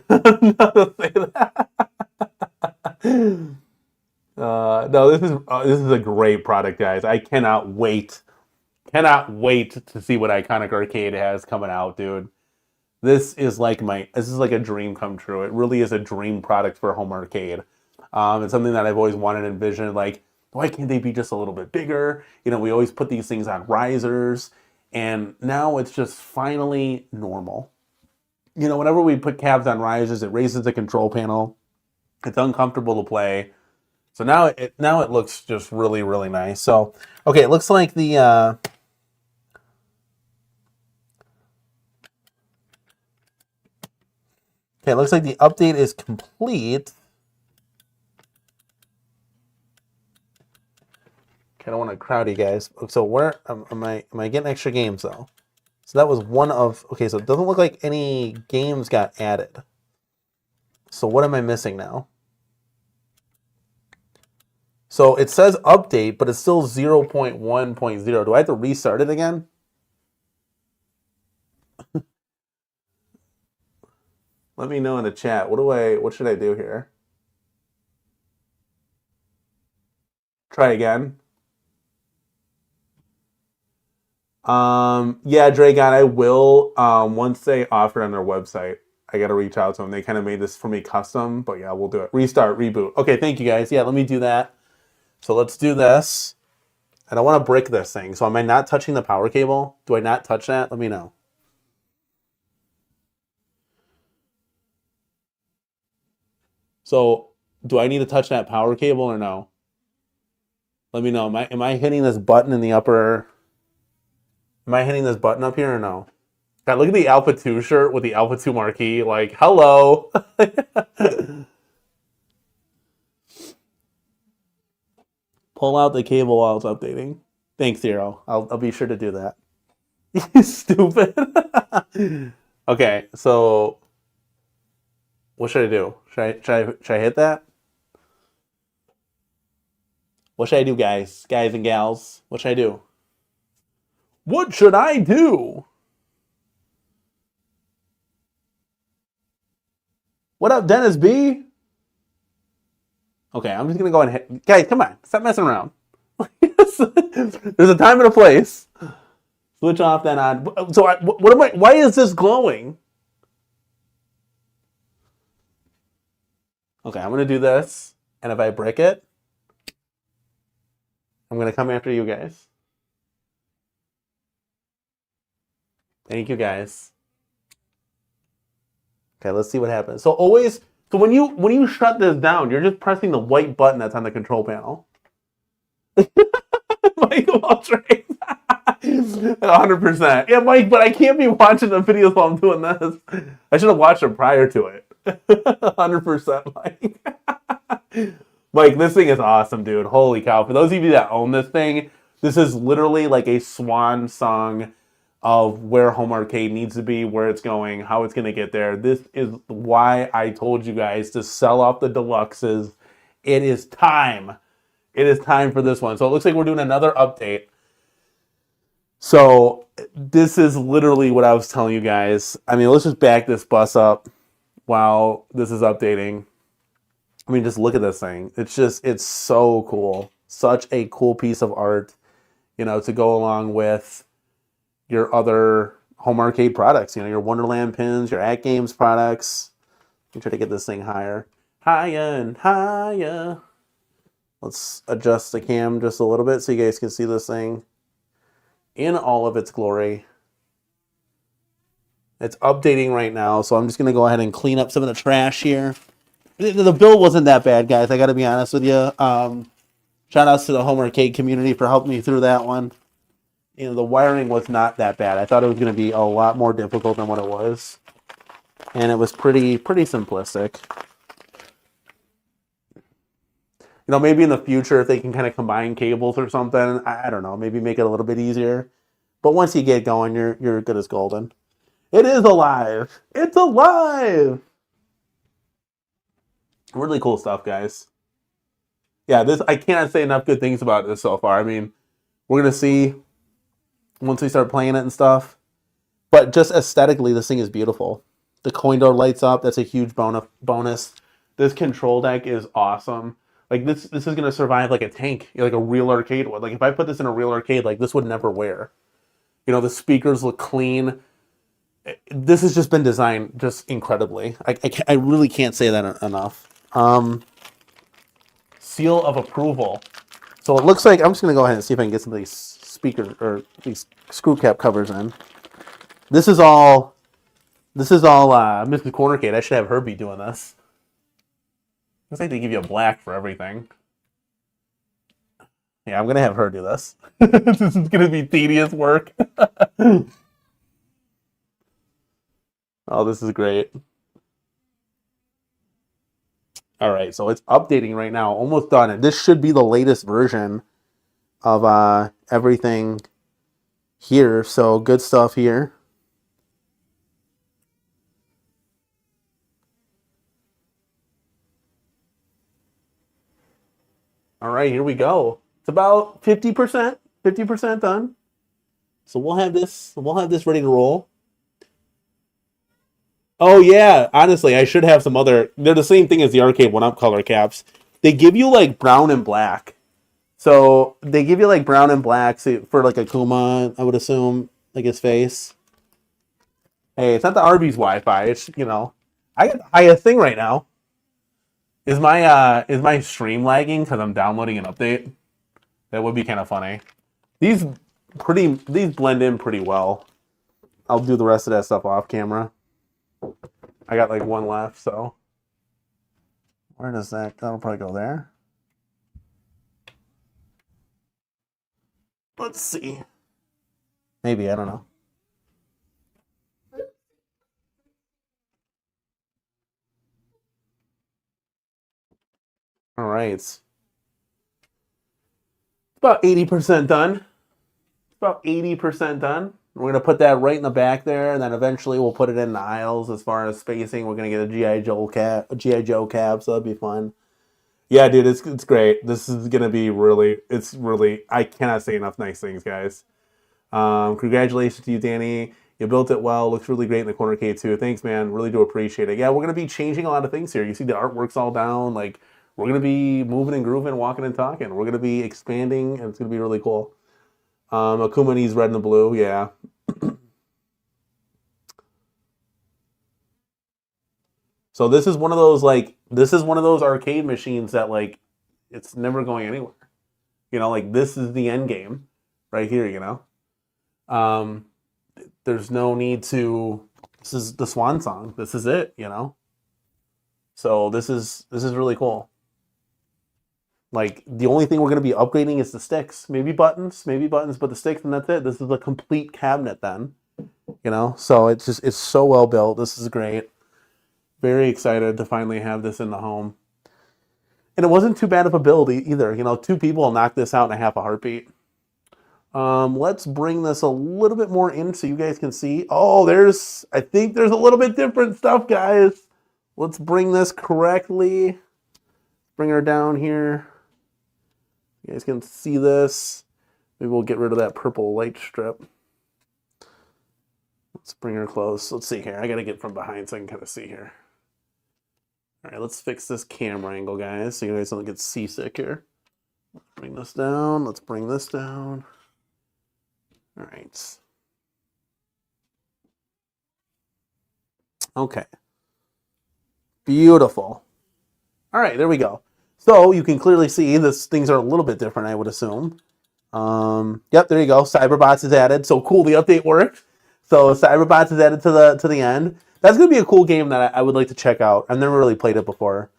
this is a great product, guys. I cannot wait to see what Iconic Arcade has coming out, dude. This is like a dream come true. It really is a dream product for home arcade. It's something that I've always wanted and envisioned. Like, why can't they be just a little bit bigger? You know, we always put these things on risers, and now it's just finally normal. You know, whenever we put cabs on risers, it raises the control panel. It's uncomfortable to play. So now it looks just really, really nice. So, okay, it looks like the okay, it looks like the update is complete. Okay, I don't want to crowd you guys. So where am I getting extra games though? So that was one of, okay, so it doesn't look like any games got added. So what am I missing now? So it says update, but it's still 0.1.0. Do I have to restart it again? Let me know in the chat. What should I do here? Try again. Yeah, Dragon, I will, once they offer it on their website. I gotta reach out to them. They kind of made this for me custom, but yeah, we'll do it. Restart, reboot. Okay, thank you guys. Yeah, let me do that. So let's do this. I don't want to brick this thing. So am I not touching the power cable? Do I not touch that? Let me know. So do I need to touch that power cable or no? Let me know. Am I hitting this button in the upper? Am I hitting this button up here or no? God, look at the Alpha 2 shirt with the Alpha 2 marquee. Like, hello. Pull out the cable while it's updating. Thanks, Zero. I'll be sure to do that. You stupid. Okay, so what should I do? Should I hit that? What should I do, guys and gals? What should I do? What should I do? What up, Dennis B? Okay, I'm just gonna go and hit. Guys, come on, stop messing around. There's a time and a place. Switch off, then on. So what am I? Why is this glowing? Okay, I'm gonna do this, and if I break it, I'm gonna come after you guys. Thank you, guys. Okay, let's see what happens. So when you shut this down, you're just pressing the white button that's on the control panel. Mike Waltrate. 100%. Yeah, Mike, but I can't be watching the videos while I'm doing this. I should have watched them prior to it. 100%, Mike. Mike, this thing is awesome, dude. Holy cow. For those of you that own this thing, this is literally like a swan song of where home arcade needs to be, where it's going, how it's going to get there. This is why I told you guys to sell off the deluxes. It is time. It is time for this one. So it looks like we're doing another update. So this is literally what I was telling you guys. I mean, let's just back this bus up while this is updating. I mean, just look at this thing. It's so cool. Such a cool piece of art, you know, to go along with your other home arcade products, you know, your Wonderland pins, your At Games products. Let me try to get this thing higher. Higher and higher. Let's adjust the cam just a little bit so you guys can see this thing in all of its glory. It's updating right now, so I'm just going to go ahead and clean up some of the trash here. The build wasn't that bad, guys. I got to be honest with you. Shout outs to the home arcade community for helping me through that one. You know, the wiring was not that bad. I thought it was going to be a lot more difficult than what it was. and it was pretty simplistic. You know, maybe in the future if they can kind of combine cables or something, I don't know, maybe make it a little bit easier. But once you get going, you're good as golden. It is alive. It's alive. Really cool stuff, guys. Yeah, this I cannot say enough good things about this so far. I mean, we're gonna see once we start playing it and stuff. But just aesthetically, this thing is beautiful. The coin door lights up. That's a huge bonus. This control deck is awesome. Like this is gonna survive like a tank, like a real arcade would. Like if I put this in a real arcade, like this would never wear. You know, the speakers look clean. This has just been designed just incredibly. I really can't say that enough. Seal of approval. So it looks like I'm just gonna go ahead and see if I can get some of these speakers or these screw cap covers in. This is all Mrs. CornerCade. I should have her be doing this. Looks like they give you a black for everything. Yeah, I'm gonna have her do this. This is gonna be tedious work. Oh, this is great. All right, so it's updating right now, almost done. And this should be the latest version of everything here. So good stuff here. All right, here we go. It's about 50% done. So we'll have this ready to roll. Oh yeah, honestly, I should have some other. They're the same thing as the arcade 1-up color caps. They give you like brown and black. So they give you like brown and black for like Akuma, I would assume, like his face. Hey, it's not the Arby's Wi-Fi. It's, you know, I got the highest thing right now. Is my stream lagging because I'm downloading an update? That would be kind of funny. These blend in pretty well. I'll do the rest of that stuff off camera. I got like one left, so where does that? That'll probably go there. Let's see. Maybe, I don't know. All right. It's about 80% done. About 80% done. We're going to put that right in the back there, and then eventually we'll put it in the aisles as far as spacing. We're going to get a G.I. Joe cab, so that'll be fun. Yeah, dude, it's great. This is going to be really, I cannot say enough nice things, guys. Congratulations to you, Danny. You built it well. Looks really great in the CornerCade too. Thanks, man. Really do appreciate it. Yeah, we're going to be changing a lot of things here. You see the artwork's all down. Like, we're going to be moving and grooving, walking and talking. We're going to be expanding, and it's going to be really cool. Akuma needs red and the blue, yeah. So this is one of those arcade machines that like it's never going anywhere. You know, like this is the end game right here, you know. There's no need to, this is the swan song. This is it, you know. So this is really cool. Like, the only thing we're going to be upgrading is the sticks. Maybe buttons, but the sticks, and that's it. This is a complete cabinet then. You know? So it's so well built. This is great. Very excited to finally have this in the home. And it wasn't too bad of a build either. You know, 2 people will knock this out in a half a heartbeat. Let's bring this a little bit more in so you guys can see. Oh, I think there's a little bit different stuff, guys. Let's bring this correctly. Bring her down here. You guys can see this. Maybe we'll get rid of that purple light strip. Let's bring her close. Let's see here. I gotta get from behind so I can kind of see here. All right, let's fix this camera angle, guys, so you guys don't get seasick here. Let's bring this down. Let's bring this down. All right. Okay. Beautiful. All right, there we go. So you can clearly see things are a little bit different, I would assume. Yep, there you go. Cyberbots is added. So cool, the update worked. So Cyberbots is added to the end. That's gonna be a cool game that I would like to check out. I've never really played it before.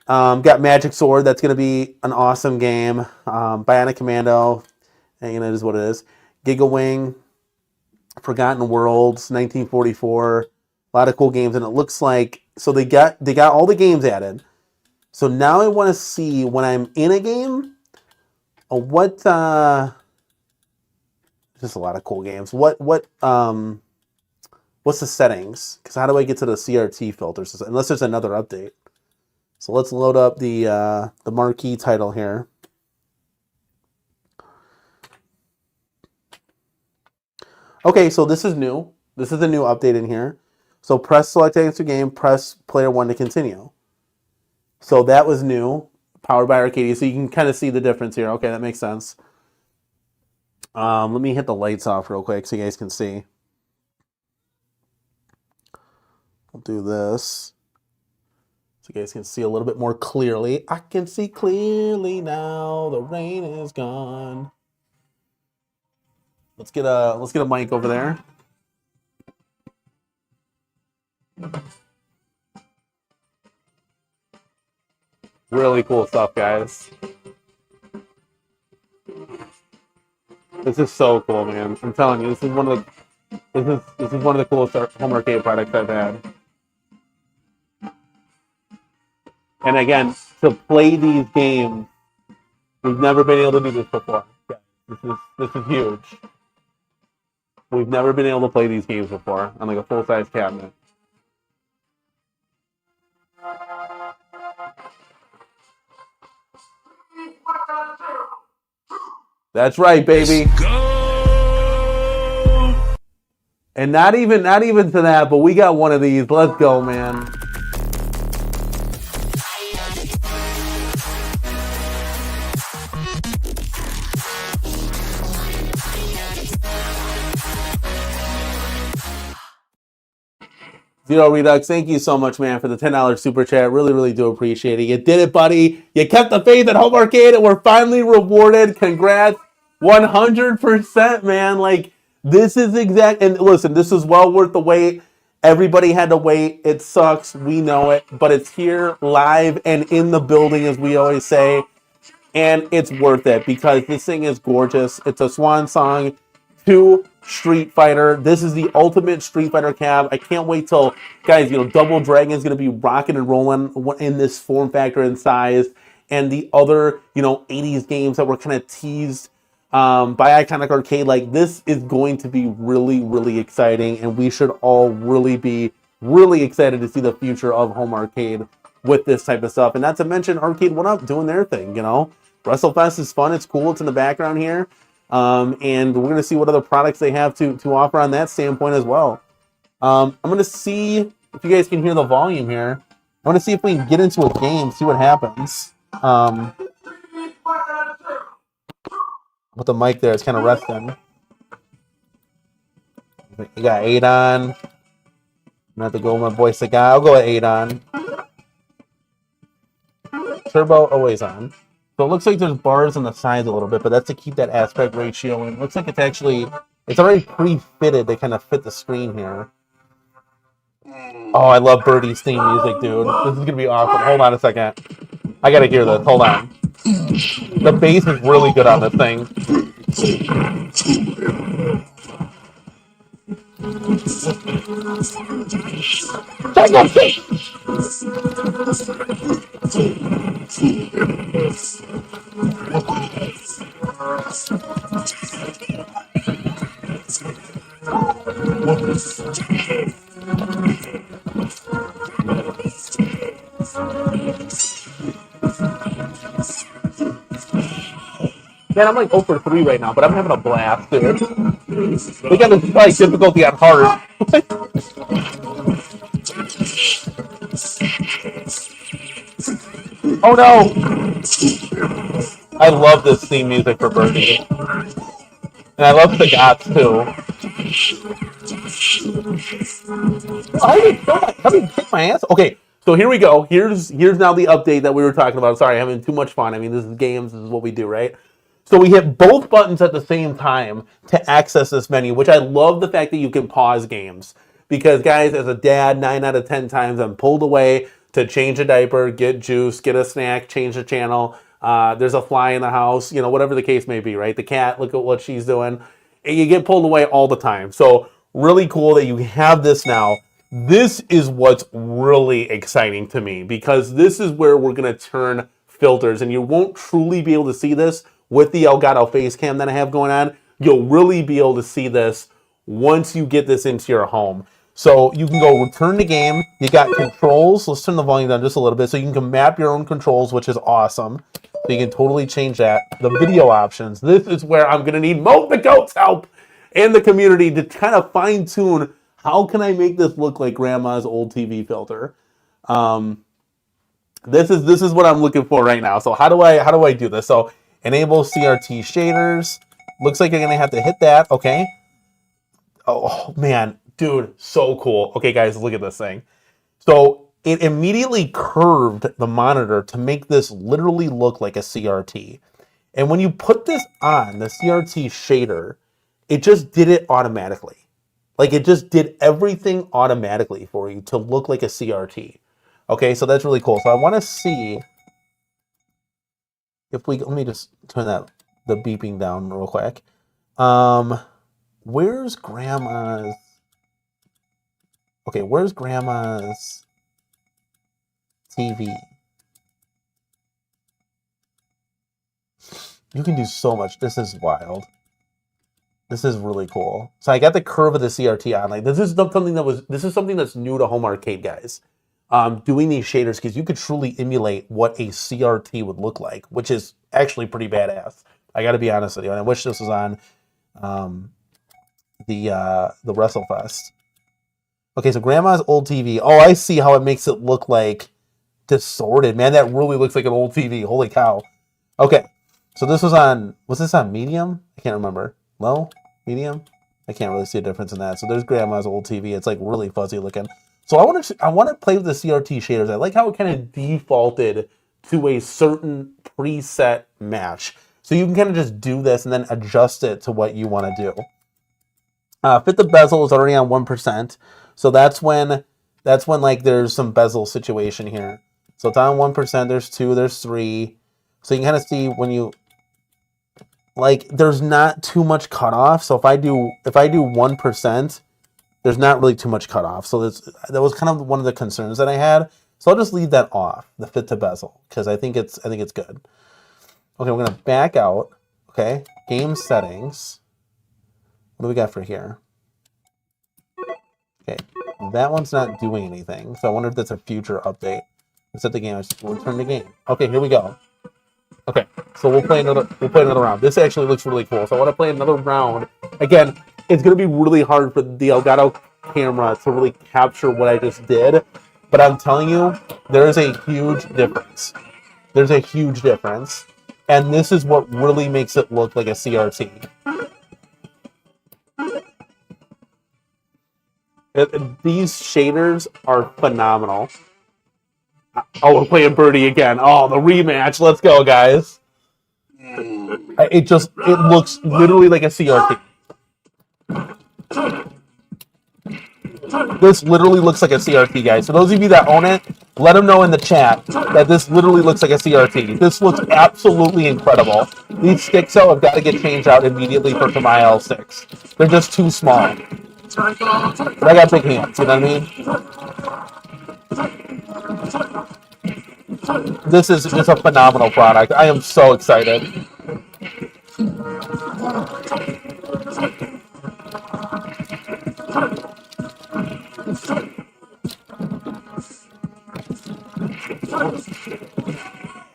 Got Magic Sword. That's gonna be an awesome game. Bionic Commando, and it is what it is. Giga Wing, Forgotten Worlds, 1944. A lot of cool games, and it looks like so they got all the games added. So now I want to see when I'm in a game, what just a lot of cool games. What's the settings? Because how do I get to the CRT filters? Unless there's another update. So let's load up the marquee title here. Okay, so this is new. This is a new update in here. So press select answer game, press player 1 to continue. So that was new, powered by Arcadia. So you can kind of see the difference here. Okay, that makes sense. Let me hit the lights off real quick so you guys can see. I'll do this so you guys can see a little bit more clearly. I can see clearly now. The rain is gone. Let's get a mic over there. Really cool stuff, guys. This is so cool, man. I'm telling you, this is one of the coolest home arcade products I've had. And again, to play these games, we've never been able to do this before. This is huge. We've never been able to play these games before on like a full-size cabinet. That's right, baby. Go! And not even to that, but we got one of these. Let's go, man. Zero Redux, thank you so much, man, for the $10 super chat. Really, really do appreciate it. You did it, buddy. You kept the faith at Home Arcade, and we're finally rewarded. Congrats. 100%, man. Like, this is exact. And listen, this is well worth the wait. Everybody had to wait. It sucks. We know it. But it's here live and in the building, as we always say. And it's worth it because this thing is gorgeous. It's a swan song to Street Fighter. This is the ultimate Street Fighter cab. I can't wait till, guys, Double Dragon's going to be rocking and rolling in this form factor and size. And the other, 80s games that were kind of teased by Iconic Arcade. Like, this is going to be really, really exciting. And we should all really be really excited to see the future of Home Arcade with this type of stuff. And not to mention Arcade 1-Up doing their thing, WrestleFest is fun. It's cool. It's in the background here. And we're going to see what other products they have to offer on that standpoint as well. I'm going to see if you guys can hear the volume here. I want to see if we can get into a game, see what happens. With the mic there, it's kind of resting. You got 8 on. I'm going to have to go with my boy Sagai. I'll go with 8 on. Turbo always on. So it looks like there's bars on the sides a little bit, but that's to keep that aspect ratio. And it looks like it's already pre-fitted to kind of fit the screen here. Oh, I love Birdie's theme music, dude. This is going to be awesome. Hold on a second. I got to hear this. Hold on. The bass is really good on this thing. Man, I'm like 0 for 3 right now, but I'm having a blast, dude. We got this like difficulty on hard. Oh no! I love this theme music for Birdie. And I love the gods too. I didn't kick my ass. Okay, so here we go. Here's now the update that we were talking about. Sorry, I'm having too much fun. I mean, this is games. This is what we do, right? So we hit both buttons at the same time to access this menu, which I love the fact that you can pause games. Because, guys, as a dad, 9 out of 10 times I'm pulled away to change a diaper, get juice, get a snack, change the channel. There's a fly in the house, whatever the case may be, right? The cat, look at what she's doing. And you get pulled away all the time. So really cool that you have this now This is what's really exciting to me because this is where we're going to turn filters, and you won't truly be able to see this with the Elgato face cam that I have going on. You'll really be able to see this once you get this into your home. So you can go return to game. You got controls. Let's turn the volume down just a little bit so you can map your own controls, which is awesome. So you can totally change that. The video options. This is where I'm going to need Moat the Goat's help and the community to kind of fine tune how can I make this look like grandma's old TV filter. This is what I'm looking for right now. So how do I do this? So enable CRT shaders. Looks like you're gonna have to hit that. Okay. Oh man, dude, so cool. Okay, guys, look at this thing. So it immediately curved the monitor to make this literally look like a CRT. And when you put this on the CRT shader, it just did it automatically. Like it just did everything automatically for you to look like a CRT. Okay, so that's really cool. So I want to see if let me just turn the beeping down real quick. Where's grandma's? Okay, where's grandma's TV? You can do so much. This is wild. This is really cool. So I got the curve of the CRT on. Like this is something that's new to home arcade, guys. Doing these shaders because you could truly emulate what a CRT would look like, which is actually pretty badass. I got to be honest with you, and I wish this was on the WrestleFest. Okay, so grandma's old TV. Oh, I see how it makes it look like distorted. Man, that really looks like an old TV. Holy cow. Okay, so this was this on medium? I can't remember. Low? Medium? I can't really see a difference in that. So there's grandma's old TV. It's like really fuzzy looking. So I want to play with the CRT shaders. I like how it kind of defaulted to a certain preset match. So you can kind of just do this and then adjust it to what you want to do. Fit the bezel is already on 1%. So that's when like there's some bezel situation here. So it's on 1%, there's 2, there's 3. So you can kind of see when you like there's not too much cutoff. So if I do 1%, there's not really too much cutoff. So that was kind of one of the concerns that I had. So I'll just leave that off, the fit to bezel, because I think it's good. Okay, we're gonna back out. Okay, game settings. What do we got for here? Okay, that one's not doing anything. So I wonder if that's a future update. Set the game. We'll return the game. Okay, here we go. Okay, so we'll play another round. This actually looks really cool. So I want to play another round. Again, it's going to be really hard for the Elgato camera to really capture what I just did. But I'm telling you, there is a huge difference. There's a huge difference. And this is what really makes it look like a CRT. These shaders are phenomenal. Oh, we're playing Birdie again. Oh, the rematch. Let's go, guys. It looks literally like a CRT. This literally looks like a CRT, guys. For those of you that own it, let them know in the chat that this literally looks like a CRT. This looks absolutely incredible. These sticks, though, have got to get changed out immediately for my L sticks. They're just too small. But I got big hands, you know what I mean? This is just a phenomenal product. I am so excited.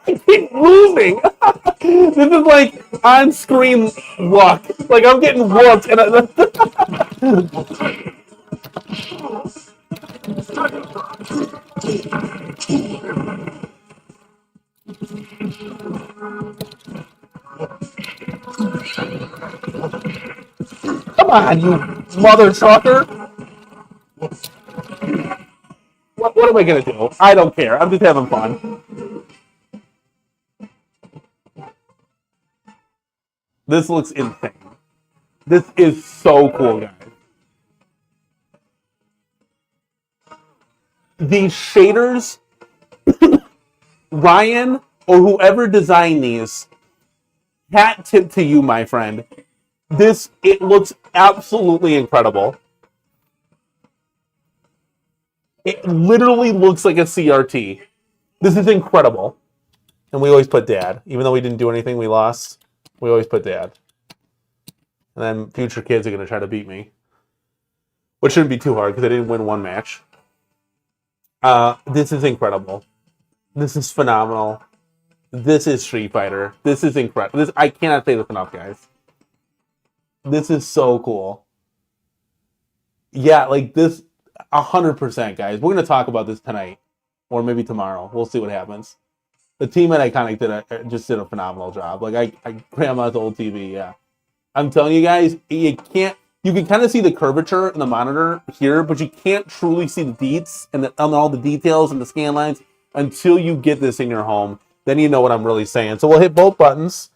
I keep losing. This is like on-screen luck. Like I'm getting whooped. And come on, you mother trucker. What am I gonna do? I don't care. I'm just having fun. This looks insane. This is so cool, guys. These shaders, Ryan or whoever designed these, hat tip to you, my friend. It looks absolutely incredible. It literally looks like a CRT. This is incredible. And we always put dad. Even though we didn't do anything, we lost. We always put dad. And then future kids are going to try to beat me. Which shouldn't be too hard because I didn't win one match. This is incredible. This is phenomenal. This is Street Fighter. This is incredible. I cannot say this enough, guys. This is so cool. Yeah, like this, 100%, guys. We're going to talk about this tonight. Or maybe tomorrow. We'll see what happens. The team at Iconic just did a phenomenal job. Like, I grandma's old TV, yeah. I'm telling you guys, you can kind of see the curvature in the monitor here, but you can't truly see the deets and all the details and the scan lines until you get this in your home. Then you know what I'm really saying. So we'll hit both buttons,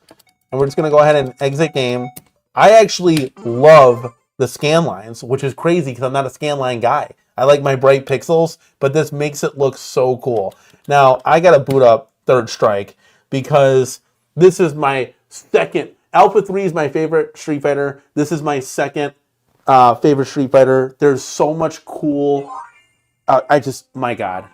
and we're just going to go ahead and exit game. I actually love the scan lines, which is crazy because I'm not a scan line guy. I like my bright pixels, but this makes it look so cool. Now, I got to boot up Third Strike because this is my second. Alpha 3 is my favorite Street Fighter. This is my second favorite Street Fighter. There's so much cool. My God.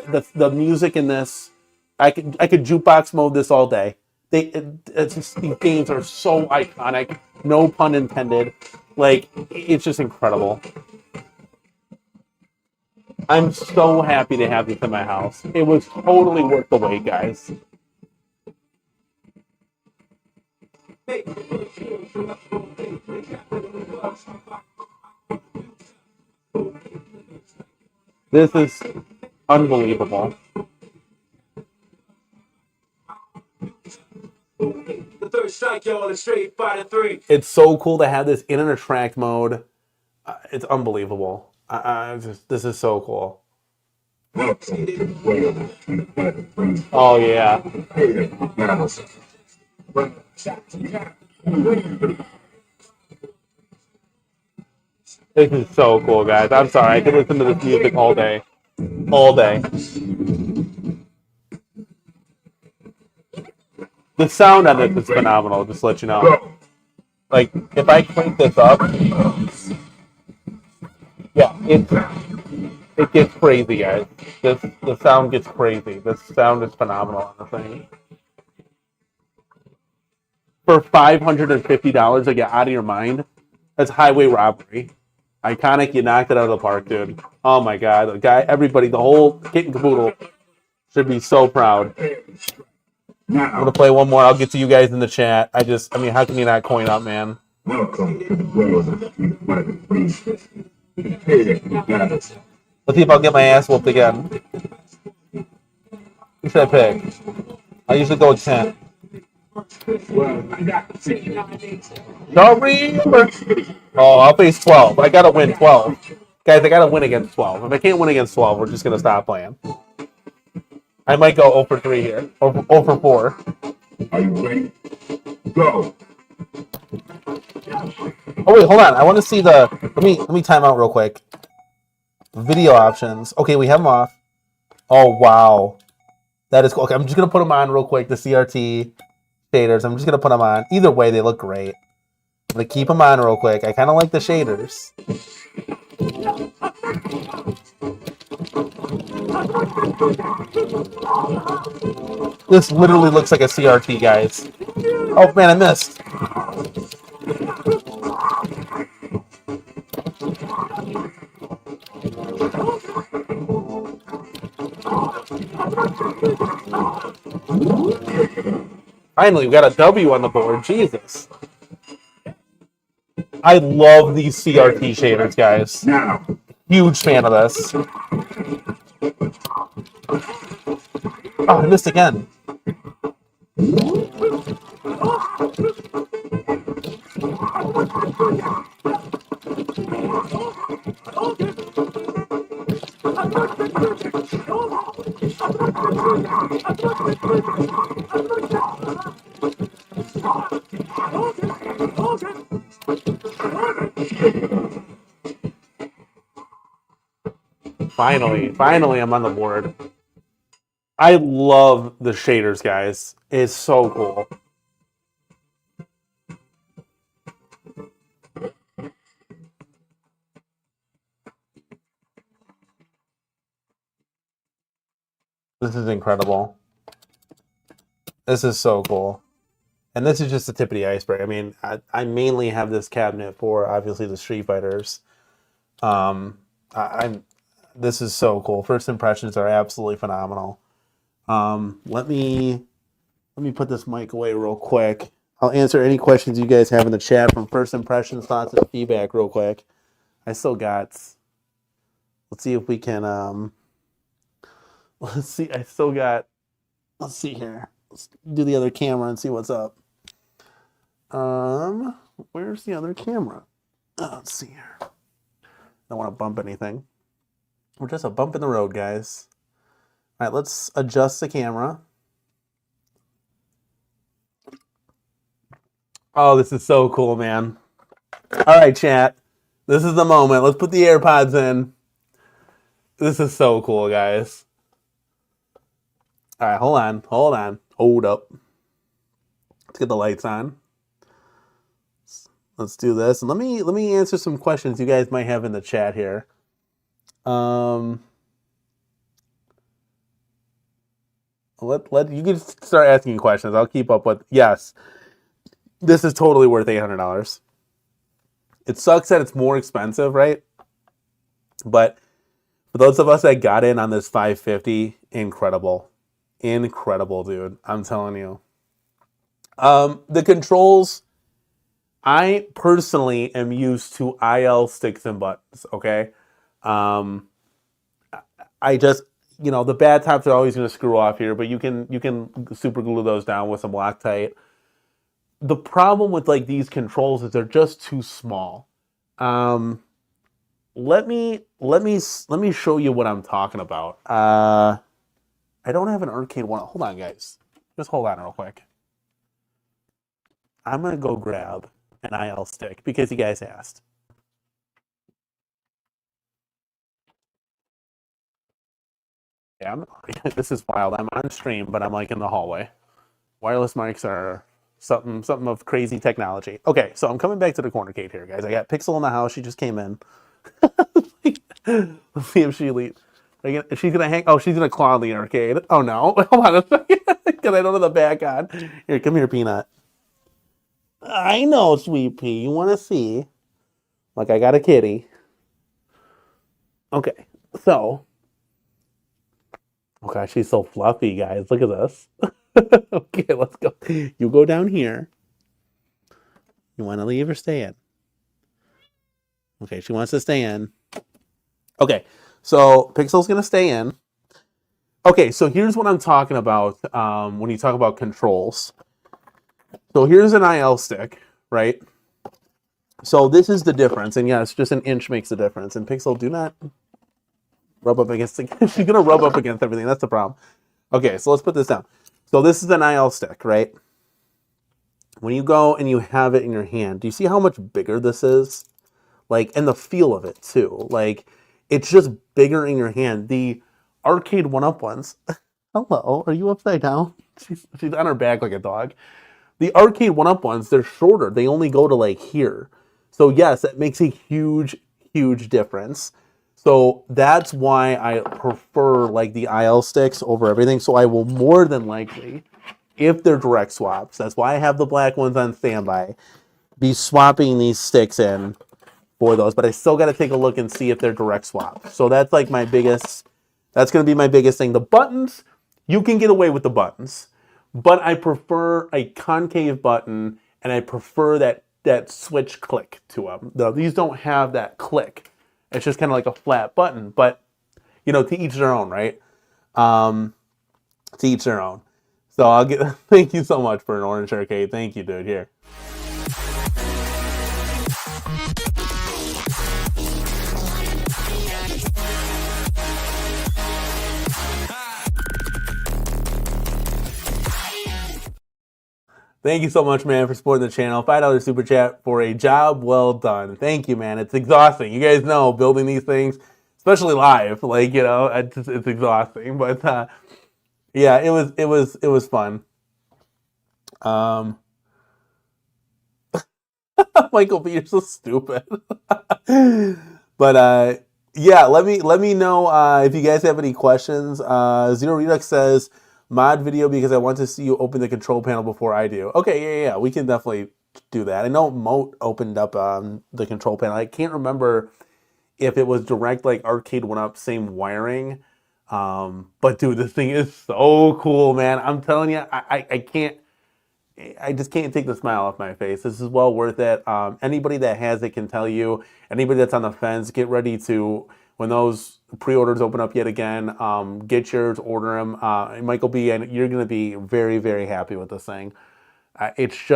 The music in this, I could jukebox mode this all day. These games are so iconic. No pun intended. Like, it's just incredible. I'm so happy to have this in my house. It was totally worth the wait, guys. This is unbelievable. The third strike, y'all, in Street Fighter 3. It's so cool to have this in an attract mode. It's unbelievable. This is so cool. Oh yeah. This is so cool, guys. I'm sorry. I could listen to this music all day. All day. The sound on this is phenomenal, just to let you know. Like, if I crank this up, yeah, it gets crazy, guys. The sound gets crazy. The sound is phenomenal on the thing. For $550, I get out of your mind. That's highway robbery. Iconic, you knocked it out of the park, dude. Oh my god, the guy, everybody, the whole kit and caboodle should be so proud. I'm gonna play one more. I'll get to you guys in the chat. I mean, how can you not coin up, man? Welcome to the world of Street Fighter 3. Let's see if I'll get my ass whooped again. Who should I pick? I usually go with 10. Sorry. Oh, I'll face 12. I gotta win 12. Guys, I gotta win against 12. If I can't win against 12, we're just gonna stop playing. I might go 0 for 3 here. Or 0 for 4. Are you ready? Go. Oh wait, hold on. I want to see the. Let me time out real quick. Video options. Okay, we have them off. Oh wow, that is cool. Okay, I'm just gonna put them on real quick. The CRT shaders. I'm just gonna put them on. Either way, they look great. I'm gonna keep them on real quick. I kind of like the shaders. This literally looks like a CRT, guys. Oh man, I missed. Finally, we got a W on the board. Jesus. I love these CRT shaders, guys. Now. Huge fan of this. Oh, I missed again. Finally, I'm on the board. I love the shaders, guys. It's so cool. This is incredible. This is so cool. And this is just the tip of the iceberg. I mean, I mainly have this cabinet for obviously the Street Fighters. This is so cool. First impressions are absolutely phenomenal. Let me put this mic away real quick. I'll answer any questions you guys have in the chat from first impressions, thoughts, and feedback real quick. I still got. Let's see if we can. Let's see. I still got. Let's see here. Let's do the other camera and see what's up. Where's the other camera? Let's see here. Don't want to bump anything. We're just a bump in the road, guys. All right, let's adjust the camera. Oh, this is so cool, man. All right, chat. This is the moment. Let's put the AirPods in. This is so cool, guys. All right, hold on. Hold up. Let's get the lights on. Let's do this. And let me answer some questions you guys might have in the chat here. You can start asking questions. I'll keep up with. Yes, this is totally worth $800. It sucks that it's more expensive, right? But for those of us that got in on this 550, incredible, dude. I'm telling you. The controls. I personally am used to IL sticks and buttons, okay? I just, the bad tops are always going to screw off here, but you can super glue those down with some Loctite. The problem with like these controls is they're just too small. Let me show you what I'm talking about. I don't have an arcade one. Hold on, guys. Just hold on real quick. I'm going to go grab an IL stick because you guys asked. Yeah, this is wild. I'm on stream, but I'm like in the hallway. Wireless mics are something of crazy technology. Okay, so I'm coming back to the CornerCade here, guys. I got Pixel in the house. She just came in. Let's see if she leaves. She's gonna hang. Oh, she's gonna claw in the arcade. Oh no! Hold on a second, because I don't have the back on. Here, come here, Peanut. I know, sweet pea. You want to see? Like, I got a kitty. Okay, so. Oh gosh, she's so fluffy, guys. Look at this. Okay, let's go. You go down here. You want to leave or stay in? Okay, she wants to stay in. Okay, so Pixel's going to stay in. Okay, so here's what I'm talking about when you talk about controls. So here's an IL stick, right? So this is the difference. And yes, just an inch makes a difference. And Pixel, do not rub up against the... She's going to rub up against everything. That's the problem. Okay, so let's put this down. So this is an IL stick, right? When you go and you have it in your hand, do you see how much bigger this is? Like, and the feel of it, too. Like, it's just bigger in your hand. The arcade one-up ones... Hello, are you upside down? She's on her back like a dog. The arcade one-up ones, they're shorter. They only go to, like, here. So, yes, that makes a huge, huge difference. So that's why I prefer like the IL sticks over everything. So I will more than likely, if they're direct swaps, that's why I have the black ones on standby, be swapping these sticks in for those. But I still got to take a look and see if they're direct swaps. So that's like my biggest, that's going to be my biggest thing. The buttons, you can get away with the buttons, but I prefer a concave button and I prefer that switch click to them. These don't have that click. It's just kind of like a flat button, but, to each their own, right? To each their own. So I'll get, thank you so much for an orange arcade. Thank you, dude. Here. Thank you so much, man, for supporting the channel. $5 super chat for a job well done. Thank you, man. It's exhausting. You guys know building these things, especially live, like, it's exhausting. But yeah, it was fun. Michael B, you're so stupid. But Yeah, let me know if you guys have any questions. Zero Redux says mod video because I want to see you open the control panel before I do. Okay, yeah. We can definitely do that. I know Moat opened up the control panel. I can't remember if it was direct like Arcade went up, same wiring. But dude, this thing is so cool, man. I'm telling you, I can't. I just can't take the smile off my face. This is well worth it. Anybody that has it can tell you. Anybody that's on the fence, get ready to, when those pre-orders open up yet again, get yours, order them. Michael B, and you're going to be very, very happy with this thing. It's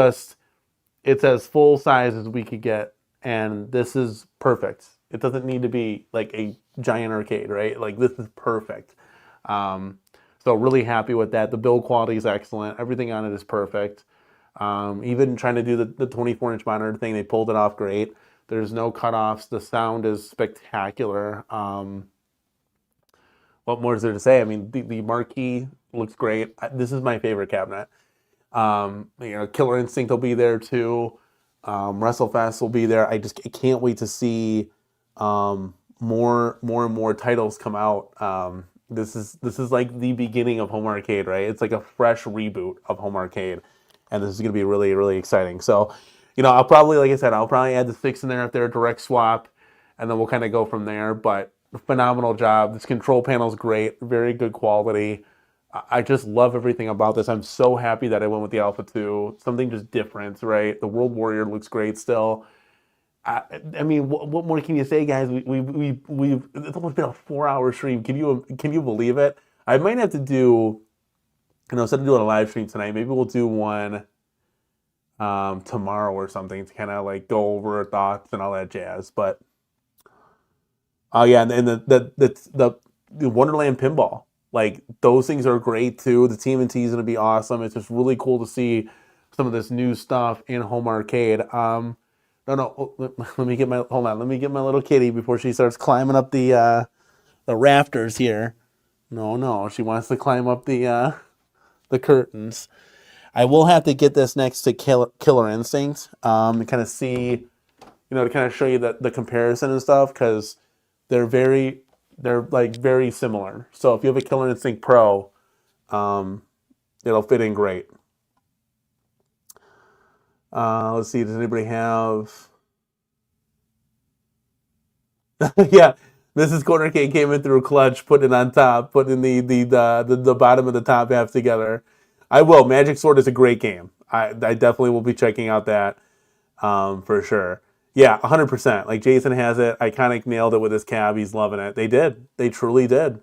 as full size as we could get, and this is perfect. It doesn't need to be like a giant arcade, right? Like this is perfect. Um, so really happy with that. The build quality is excellent. Everything on it is perfect. Even trying to do the 24-inch monitor thing, they pulled it off great. There's no cutoffs. The sound is spectacular. What more is there to say? I mean, the marquee looks great. This is my favorite cabinet. Killer Instinct will be there too. WrestleFest will be there. I can't wait to see more and more titles come out. This is like the beginning of Home Arcade, right? It's like a fresh reboot of Home Arcade, and this is going to be really, really exciting. So, I'll probably, like I said, I'll probably add the sticks in there if they're a direct swap, and then we'll kind of go from there. But phenomenal job. This control panel is great, very good quality. I just love everything about this. I'm so happy that I went with the Alpha 2. Something just different, right? The World Warrior looks great still. I mean, what more can you say, guys? We've it's almost been a 4-hour stream. Can you believe it? I might have to do, instead of doing a live stream tonight, maybe we'll do one tomorrow or something to kind of like go over our thoughts and all that jazz. But oh yeah, and the Wonderland pinball, like those things are great too. The TMNT is going to be awesome. It's just really cool to see some of this new stuff in Home Arcade. No, let me get my hold on. Let me get my little kitty before she starts climbing up the rafters here. No, she wants to climb up the curtains. I will have to get this next to Killer Instinct to kind of see, to kind of show you the comparison and stuff, because they're like very similar. So if you have a Killer Instinct Pro, it'll fit in great. Let's see, does anybody have? Yeah, Mrs. CornerCade came in through clutch, putting it on top, putting the bottom of the top half together. I will. Magic Sword is a great game. I definitely will be checking out that for sure. Yeah, 100%. Like Jason has it. Iconic nailed it with his cab. He's loving it. They did. They truly did.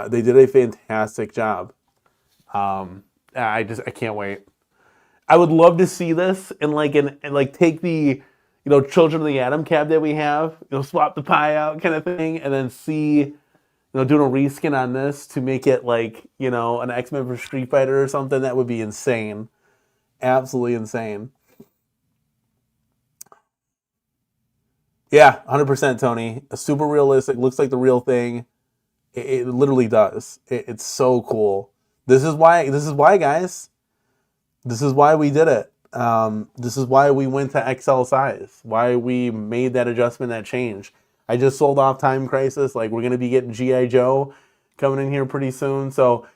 They did a fantastic job. I can't wait. I would love to see this and take the Children of the Atom cab that we have, swap the pie out kind of thing, and then see doing a reskin on this to make it like an X-Men for Street Fighter or something. That would be insane, absolutely insane. Yeah, 100%, Tony. Super realistic. Looks like the real thing. It literally does. It's so cool. This is why, guys. This is why we did it. This is why we went to XL size. Why we made that adjustment, that change. I just sold off Time Crisis. Like, we're going to be getting G.I. Joe coming in here pretty soon. So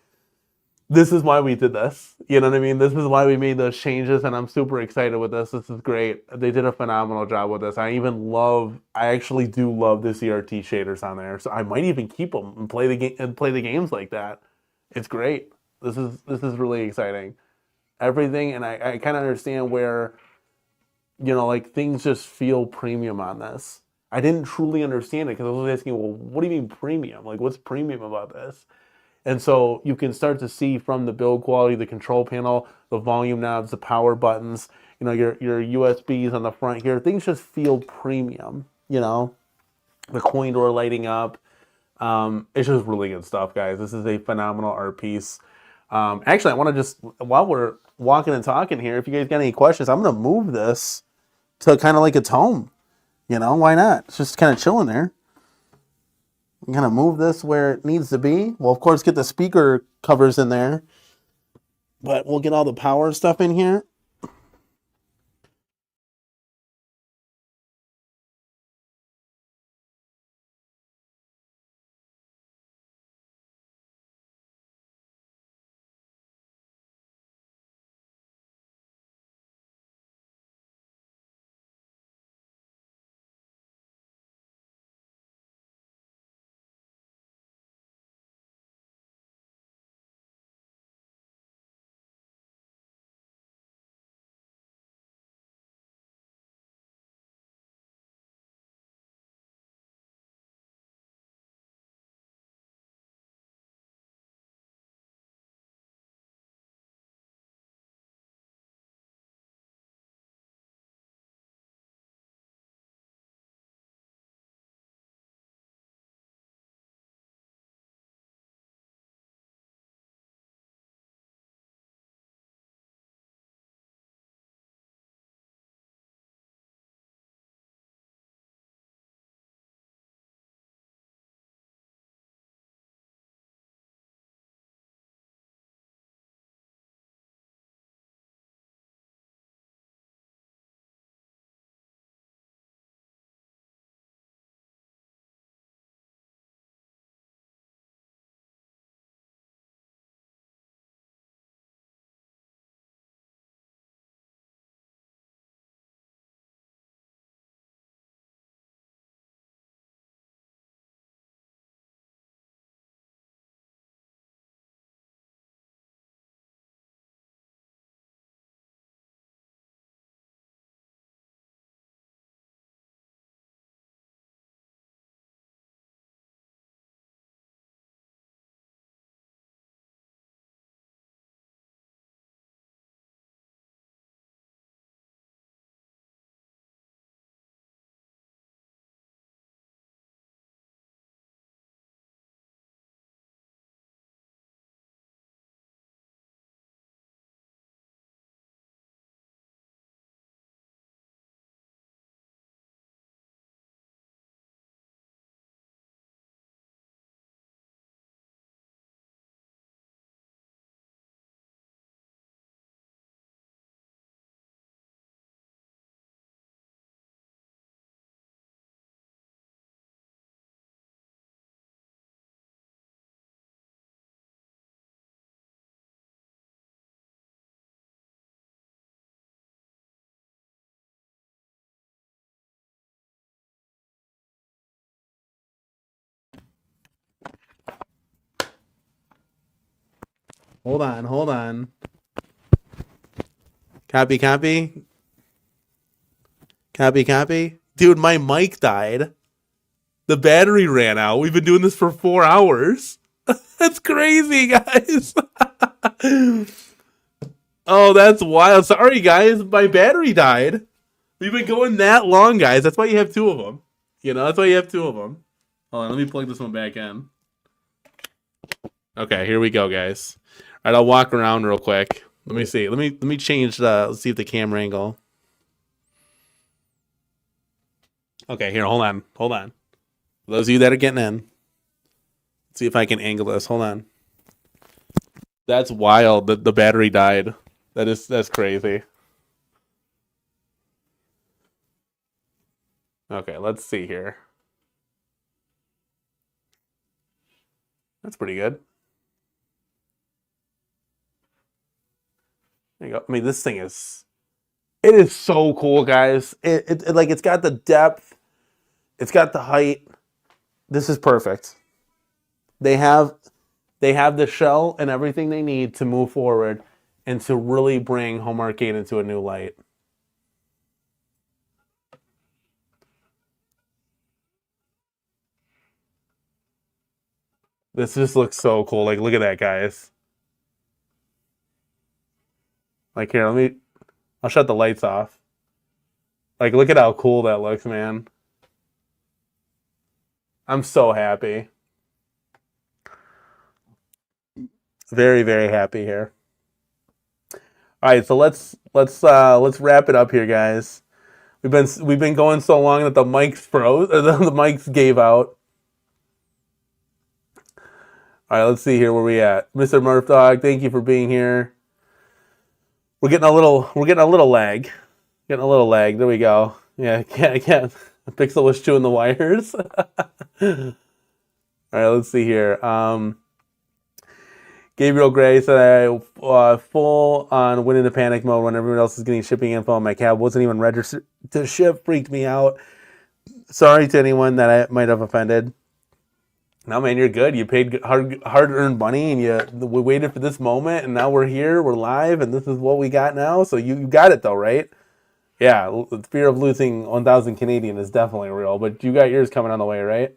this is why we did this. You know what I mean? This is why we made those changes, and I'm super excited with this. This is great. They did a phenomenal job with this. I actually do love the CRT shaders on there. So I might even keep them and play the games like that. It's great. This is really exciting. Everything, and I kind of understand where, things just feel premium on this. I didn't truly understand it because I was asking, well, what do you mean premium? Like, what's premium about this? And so you can start to see from the build quality, the control panel, the volume knobs, the power buttons, your USBs on the front here. Things just feel premium, the coin door lighting up. It's just really good stuff, guys. This is a phenomenal art piece. Actually, I want to just, while we're walking and talking here, if you guys got any questions, I'm going to move this to kind of like a tome. Why not? It's just kind of chilling there. I'm going to move this where it needs to be. We'll, of course, get the speaker covers in there. But we'll get all the power stuff in here. Hold on. Copy. Dude, my mic died. The battery ran out. We've been doing this for 4 hours. That's crazy, guys. Oh, that's wild. Sorry, guys. My battery died. We've been going that long, guys. That's why you have 2 of them. That's why you have 2 of them. Hold on, let me plug this one back in. Okay, here we go, guys. All right, I'll walk around real quick. Let me see. Let me change let's see if the camera angle. Okay, here, hold on. For those of you that are getting in, let's see if I can angle this. Hold on. That's wild that the battery died. That's crazy. Okay, let's see here. That's pretty good. There you go. I mean, this thing is so cool, guys. It's got the depth, it's got the height. This is perfect. They have the shell and everything they need to move forward and to really bring home arcade into a new light. This just looks so cool. Like, look at that, guys. Like, here, I'll shut the lights off. Like, look at how cool that looks, man. I'm so happy. Very, very happy here. All right, so let's wrap it up here, guys. We've been going so long that the mics froze, or the mics gave out. All right, let's see here where we at. Mr. Murph Dog, thank you for being here. We're getting a little lag. Getting a little lag. There we go. Yeah, I can't. Pixel was chewing the wires. All right, let's see here. Gabriel Gray said I full on went into panic mode when everyone else is getting shipping info on my cab. Wasn't even registered to ship. Freaked me out. Sorry to anyone that I might have offended. No, man, you're good. You paid hard-earned money, and we waited for this moment, and now we're here. We're live, and this is what we got now. So you got it, though, right? Yeah, the fear of losing 1,000 Canadian is definitely real, but you got yours coming on the way, right?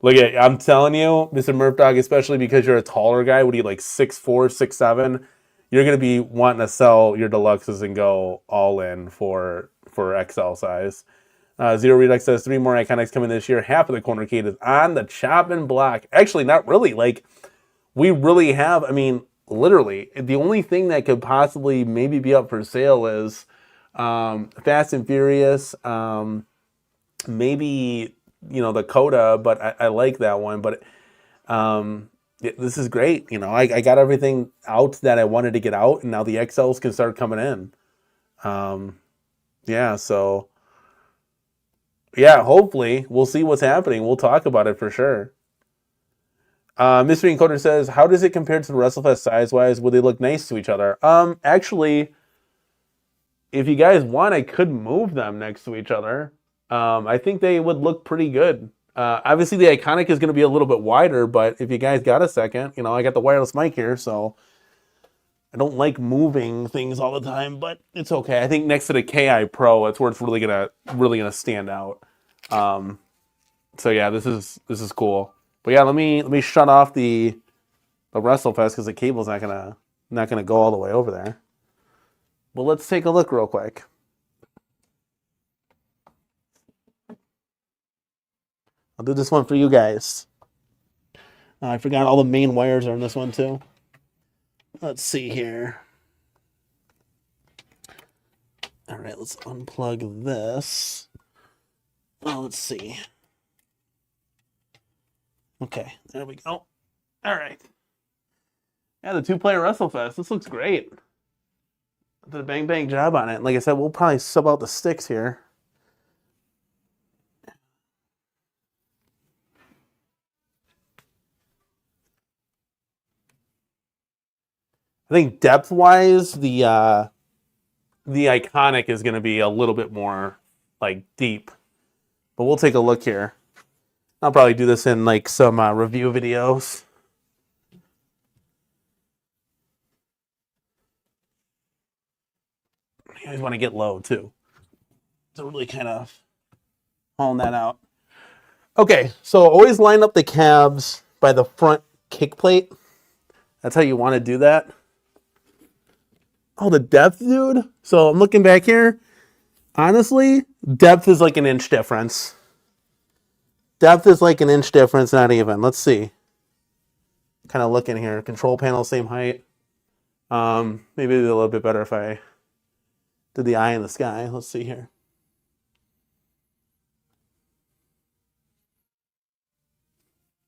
Look at, I'm telling you, Mr. Murphdog, especially because you're a taller guy, what are you, like 6'4", 6'7"? You're going to be wanting to sell your deluxes and go all in for XL size. Zero Redux says 3 more Iconics coming this year. Half of the CornerCade is on the chopping block. Actually, not really. Like, we really have, I mean, literally, the only thing that could possibly maybe be up for sale is Fast and Furious, maybe, the Coda, but I like that one. But this is great. I got everything out that I wanted to get out, and now the XLs can start coming in. Yeah, so... yeah, hopefully. We'll see what's happening. We'll talk about it for sure. Mystery Encoder says, how does it compare to the WrestleFest size-wise? Will they look nice to each other? Actually, if you guys want, I could move them next to each other. I think they would look pretty good. Obviously, the Iconic is going to be a little bit wider, but if you guys got a second, I got the wireless mic here, so I don't like moving things all the time, but it's okay. I think next to the Ki Pro, it's where it's really gonna stand out. So yeah, this is cool. But yeah, let me shut off the WrestleFest because the cable's not gonna go all the way over there. But let's take a look real quick. I'll do this one for you guys. I forgot all the main wires are in this one too. Let's see here. All right, let's unplug this. Oh, let's see. Okay, there we go. All right. Yeah, the 2-player WrestleFest. This looks great. Did a bang job on it. Like I said, we'll probably sub out the sticks here. I think depth-wise, the Iconic is going to be a little bit more like deep, but we'll take a look here. I'll probably do this in like some review videos. You always want to get low too. So really kind of hauling that out. Okay, so always line up the cabs by the front kick plate. That's how you want to do that. Oh, the depth, dude. So I'm looking back here. Honestly, depth is like an inch difference. Depth is like an inch difference, not even. Let's see. Kind of looking here. Control panel, same height. Maybe it'd be a little bit better if I did the eye in the sky. Let's see here.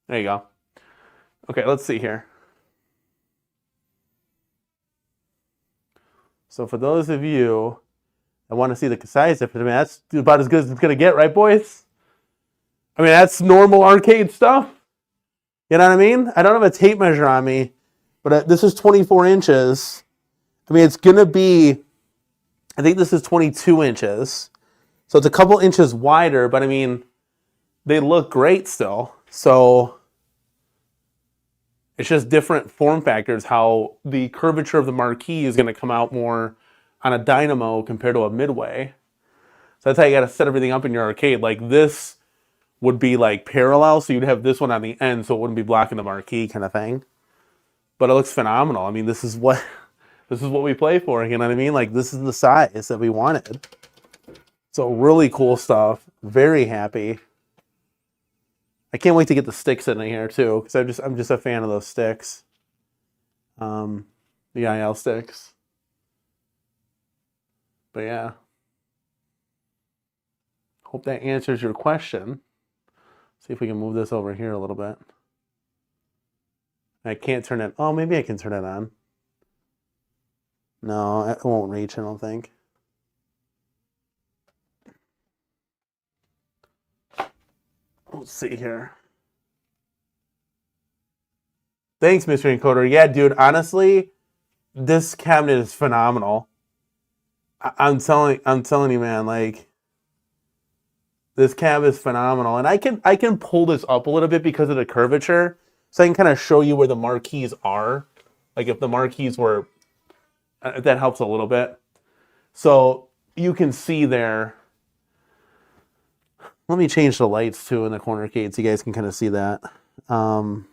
There you go. Okay, let's see here. So for those of you that want to see the size difference, I mean, that's about as good as it's going to get, right, boys? I mean, that's normal arcade stuff. You know what I mean? I don't have a tape measure on me, but this is 24 inches. I mean, it's going to be, I think this is 22 inches. So it's a couple inches wider, but I mean, they look great still. So it's just different form factors, how the curvature of the marquee is going to come out more on a dynamo compared to a midway. So that's how you got to set everything up in your arcade. Like this would be like parallel, so you'd have this one on the end so it wouldn't be blocking the marquee kind of thing. But it looks phenomenal. I mean, this is what we play for, you know what I mean? Like this is the size that we wanted. So really cool stuff. Very happy. I can't wait to get the sticks in here too, because I'm just a fan of those sticks. The IL sticks. But yeah. Hope that answers your question. See if we can move this over here a little bit. I can't turn it. Oh, maybe I can turn it on. No, it won't reach, I don't think. Let's see here. Thanks, Mr. Encoder. Yeah, dude, honestly, this cabinet is phenomenal. I'm telling you, man, like this cab is phenomenal. And I can pull this up a little bit because of the curvature. So I can kind of show you where the marquees are. Like if the marquees were, that helps a little bit. So you can see there. Let me change the lights too in the CornerCade so you guys can kind of see that. So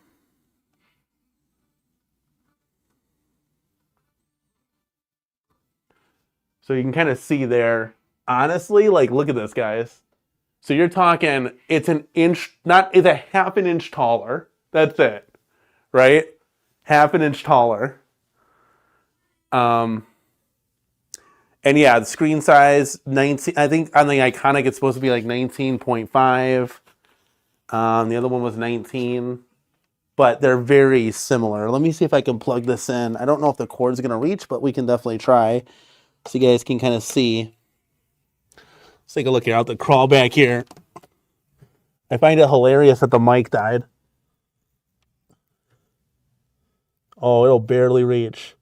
you can kind of see there. Honestly, like look at this, guys. So you're talking, it's an inch, it's a half an inch taller. That's it, right? Half an inch taller. And yeah, the screen size, 19, I think on the Iconic it's supposed to be like 19.5. The other one was 19. But they're very similar. Let me see if I can plug this in. I don't know if the cord's going to reach, but we can definitely try. So you guys can kind of see. Let's take a look here. I'll have to crawl back here. I find it hilarious that the mic died. Oh, it'll barely reach.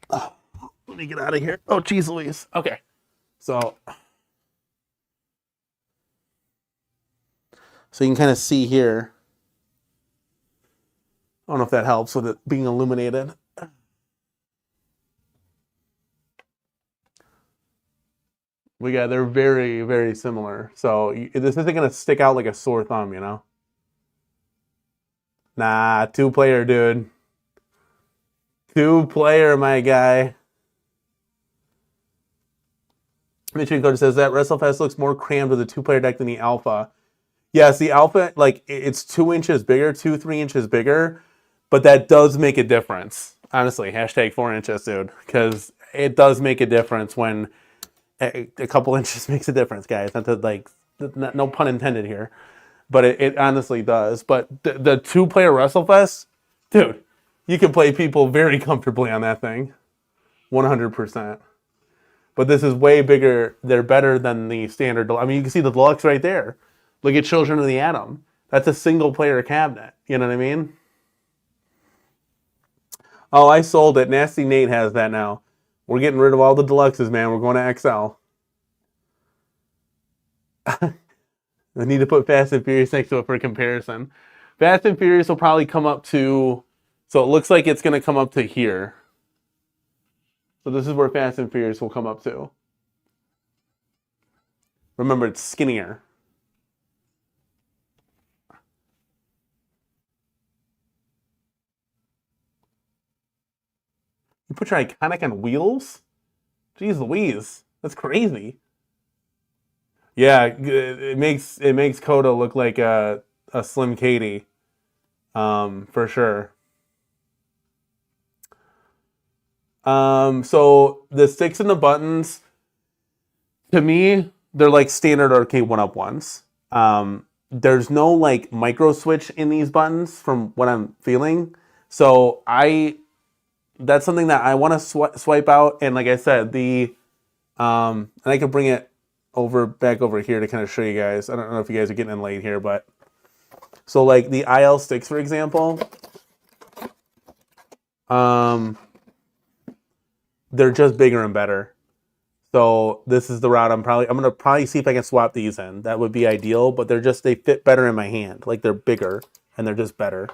Oh, let me get out of here. Oh, geez Louise. Okay. So you can kind of see here. I don't know if that helps with it being illuminated. They're very, very similar. So this isn't going to stick out like a sore thumb, you know? Nah, 2-player, dude. 2-player, my guy. Mitchell Code says that WrestleFest looks more crammed with a 2-player deck than the Alpha. Yes, the Alpha, like, it's 2 inches bigger, 2-3 inches bigger, but that does make a difference. Honestly, hashtag 4 inches, dude, because it does make a difference when a couple inches makes a difference, guys. Not to, like, no pun intended here, but it honestly does. But the 2-player WrestleFest, dude, you can play people very comfortably on that thing, 100%. But this is way bigger. They're better than the standard. I mean, you can see the deluxe right there. Look at Children of the Atom. That's a single-player cabinet. You know what I mean? Oh, I sold it. Nasty Nate has that now. We're getting rid of all the deluxes, man. We're going to XL. I need to put Fast and Furious next to it for comparison. Fast and Furious will probably come up to... So it looks like it's going to come up to here. So this is where Fast and Furious will come up to. Remember, it's skinnier. You put your Iconic on wheels? Jeez Louise, that's crazy. Yeah, it makes Coda look like a Slim Katie, for sure. So the sticks and the buttons, to me, they're like standard arcade one-up ones. There's no like micro switch in these buttons from what I'm feeling. So that's something that I want to swipe out. And like I said, and I can bring it back over here to kind of show you guys. I don't know if you guys are getting in late here, but so like the IL sticks, for example, they're just bigger and better. So this is the route I'm gonna probably see if I can swap these in. That would be ideal, but they fit better in my hand. Like they're bigger and they're just better.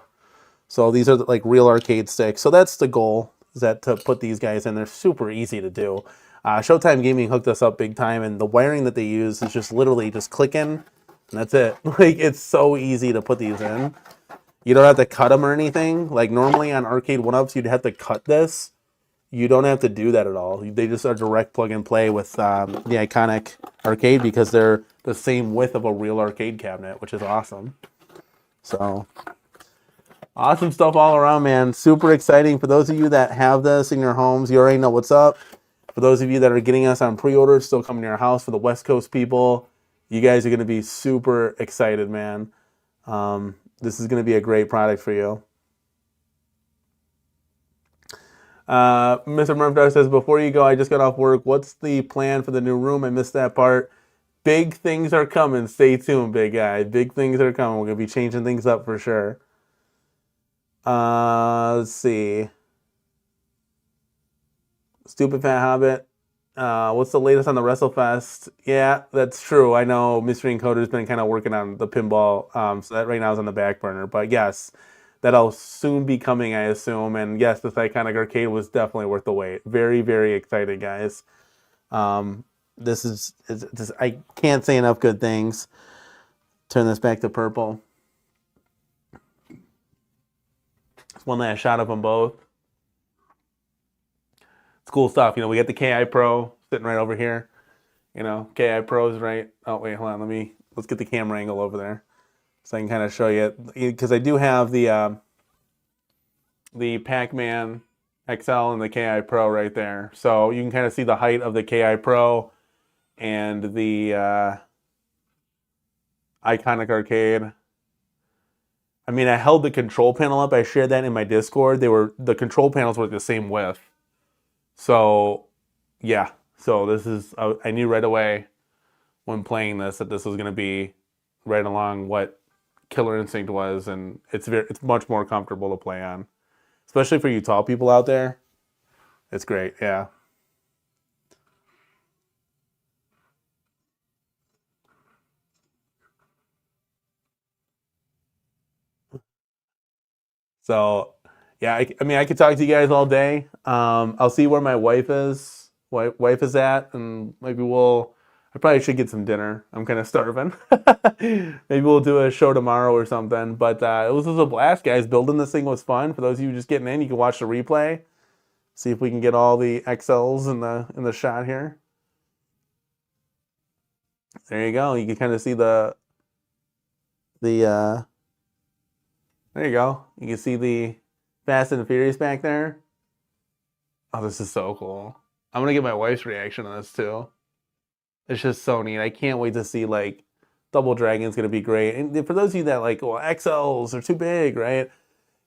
So these are like real arcade sticks. So that's the goal, is that to put these guys in. They're super easy to do. Showtime Gaming hooked us up big time, and the wiring that they use is just literally just clicking, and that's it. Like it's so easy to put these in. You don't have to cut them or anything. Like normally on arcade one-ups, you'd have to cut this. You don't have to do that at all. They just are direct plug and play with the Iconic arcade because they're the same width of a real arcade cabinet, which is awesome. So, awesome stuff all around, man. Super exciting. For those of you that have this in your homes, you already know what's up. For those of you that are getting us on pre-order, still coming to your house, for the West Coast people, you guys are going to be super excited, man. This is going to be a great product for you. Mr. Murphdar says, before you go, I just got off work. What's the plan for the new room? I missed that part. Big things are coming. Stay tuned, big guy. Big things are coming. We're going to be changing things up for sure. Let's see. Stupid Fat Hobbit. What's the latest on the WrestleFest? Yeah, that's true. I know Mystery Encoder's been kind of working on the pinball, so that right now is on the back burner. But yes, that'll soon be coming, I assume. And yes, this Iconic arcade was definitely worth the wait. Very, very excited, guys. This is I can't say enough good things. Turn this back to purple. It's one last shot of them both. It's cool stuff. You know, we got the KI Pro sitting right over here. You know, KI Pro is right. Oh, wait, hold on. Let's get the camera angle over there so I can kind of show you. Because I do have the Pac-Man XL and the KI Pro right there. So you can kind of see the height of the KI Pro and the Iconic arcade. I mean, I held the control panel up. I shared that in my Discord. The control panels were the same width. So, yeah. So this is, I knew right away when playing this that this was going to be right along what Killer Instinct was, and it's much more comfortable to play on, especially for you tall people out there. It's great, yeah. So, yeah, I mean, I could talk to you guys all day. I'll see where my wife is at, and maybe I probably should get some dinner. I'm kind of starving. Maybe we'll do a show tomorrow or something. But it was just a blast, guys. Building this thing was fun. For those of you just getting in, you can watch the replay. See if we can get all the XLs in the shot here. There you go. You can kind of see there you go. You can see the Fast and Furious back there. Oh, this is so cool. I'm going to get my wife's reaction on this too. It's just so neat. I can't wait to see, like, Double Dragon's going to be great. And for those of you that like, well, XLs are too big, right?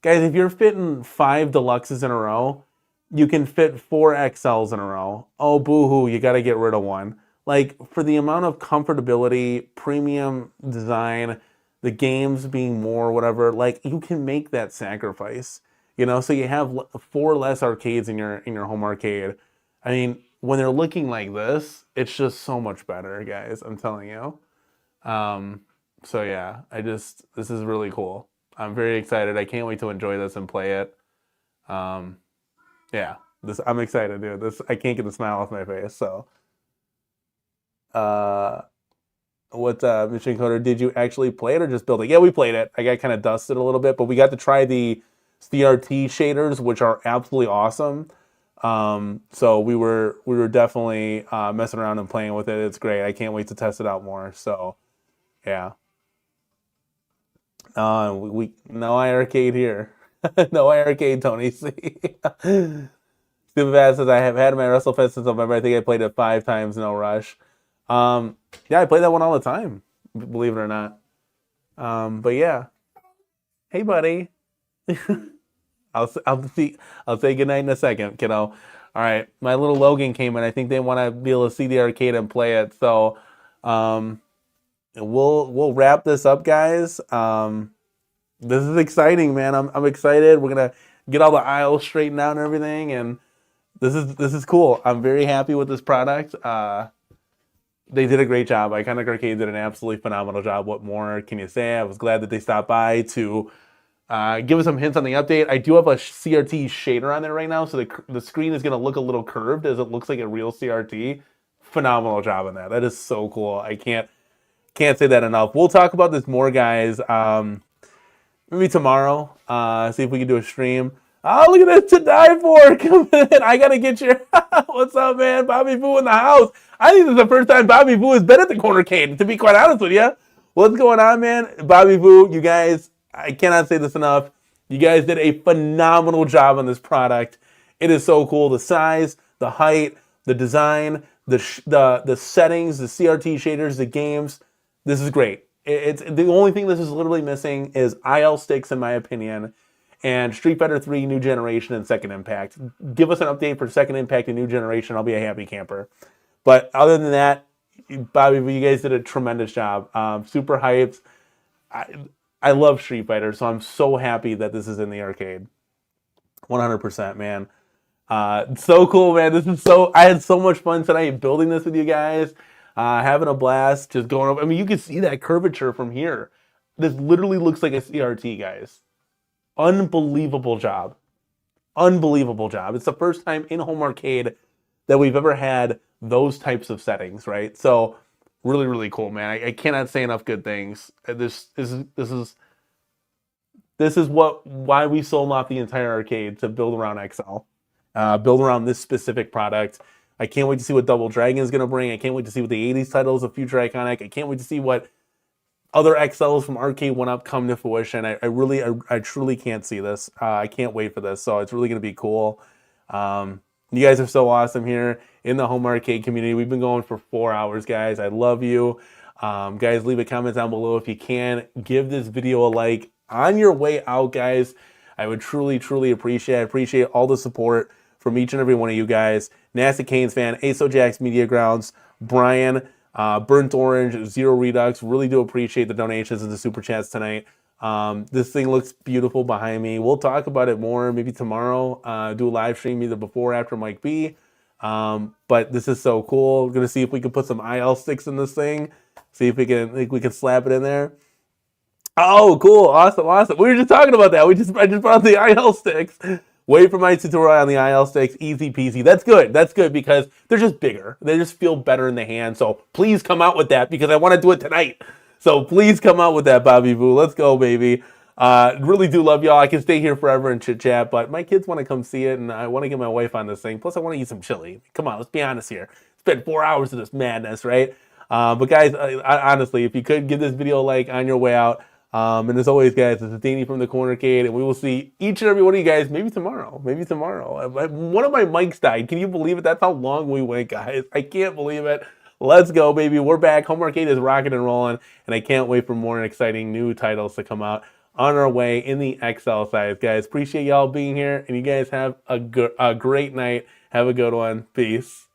Guys, if you're fitting 5 deluxes in a row, you can fit 4 XLs in a row. Oh, boo-hoo, you got to get rid of one. Like, for the amount of comfortability, premium design, the games being more whatever, like, you can make that sacrifice. You know, so you have 4 less arcades in your home arcade. I mean, when they're looking like this, it's just so much better, guys. I'm telling you. So yeah, this is really cool. I'm very excited. I can't wait to enjoy this and play it. Yeah, I'm excited, dude. I can't get the smile off my face. So, uh, what Mission Coder? Did you actually play it or just build it? Yeah, we played it. I got kind of dusted a little bit, but we got to try the CRT shaders, which are absolutely awesome. So we were definitely messing around and playing with it. It's great. I can't wait to test it out more. So, yeah. No iArcade here. No iArcade, Tony. See, Stupid Fast says I have had my WrestleFest since November. I think I played it 5 times. No rush. Yeah, I play that one all the time. Believe it or not. But yeah. Hey, buddy. I'll say goodnight in a second, kiddo. All right, my little Logan came in. I think they want to be able to see the arcade and play it. So, we'll wrap this up, guys. This is exciting, man. I'm excited. We're gonna get all the aisles straightened out and everything, and this is cool. I'm very happy with this product. They did a great job. Iconic Arcade did an absolutely phenomenal job. What more can you say? I was glad that they stopped by to give us some hints on the update. I do have a CRT shader on there right now, so the screen is going to look a little curved as it looks like a real CRT. Phenomenal job on that. That is so cool. I can't say that enough. We'll talk about this more, guys. Maybe tomorrow. See if we can do a stream. Oh, look at this to die for. Come in. I got to get your... What's up, man? Bobby Boo in the house. I think this is the first time Bobby Boo has been at the Cornercade, to be quite honest with you. What's going on, man? Bobby Boo, you guys, I cannot say this enough. You guys did a phenomenal job on this product. It is so cool. The size, the height, the design, the settings, the CRT shaders, the games. This is great. It's the only thing this is literally missing is IL sticks, in my opinion, and Street Fighter 3 New Generation and Second Impact. Give us an update for Second Impact and New Generation. I'll be a happy camper. But other than that, Bobby, you guys did a tremendous job. Super hyped. I love Street Fighter, so I'm so happy that this is in the arcade. 100%, man. So cool, man. I had so much fun tonight building this with you guys. Having a blast, just going over. I mean, you can see that curvature from here. This literally looks like a CRT, guys. Unbelievable job. Unbelievable job. It's the first time in home arcade that we've ever had those types of settings, right? So really, really cool, man. I cannot say enough good things. This is why we sold off the entire arcade, to build around XL, build around this specific product. I can't wait to see what Double Dragon is going to bring. I can't wait to see what the 80s titles of Future Iconic. I can't wait to see what other XLs from Arcade 1-Up come to fruition. I truly can't see this. I can't wait for this. So it's really going to be cool. You guys are so awesome here in the home arcade community. We've been going for 4 hours, guys. I love you. Guys, leave a comment down below if you can. Give this video a like on your way out, guys. I would truly, truly appreciate it. I appreciate all the support from each and every one of you guys. Nasty Canes fan, Aso Jacks Media Grounds, Brian, Burnt Orange, Zero Redux. Really do appreciate the donations and the super chats tonight. This thing looks beautiful behind me. We'll talk about it more maybe tomorrow. Do a live stream either before or after Mike B. But this is so cool. We're gonna see if we can put some IL sticks in this thing. See if we can slap it in there. Oh, cool, awesome. We were just talking about that. I just brought up the IL sticks. Wait for my tutorial on the IL sticks. Easy peasy. That's good because they're just bigger. They just feel better in the hand. So please come out with that because I want to do it tonight. So please come out with that, Bobby Boo. Let's go, baby. Really do love y'all. I can stay here forever and chit chat, but my kids want to come see it, and I want to get my wife on this thing. Plus, I want to eat some chili. Come on, let's be honest here. Spent 4 hours of this madness, right? But guys, honestly, if you could give this video a like on your way out. And as always, guys, this is Danny from the Cornercade, and we will see each and every one of you guys maybe tomorrow. One of my mics died. Can you believe it? That's how long we went, guys. I can't believe it. Let's go, baby. We're back. Home Arcade is rocking and rolling, and I can't wait for more exciting new titles to come out on our way in the XL size, guys. Appreciate y'all being here, and you guys have a great night. Have a good one. Peace.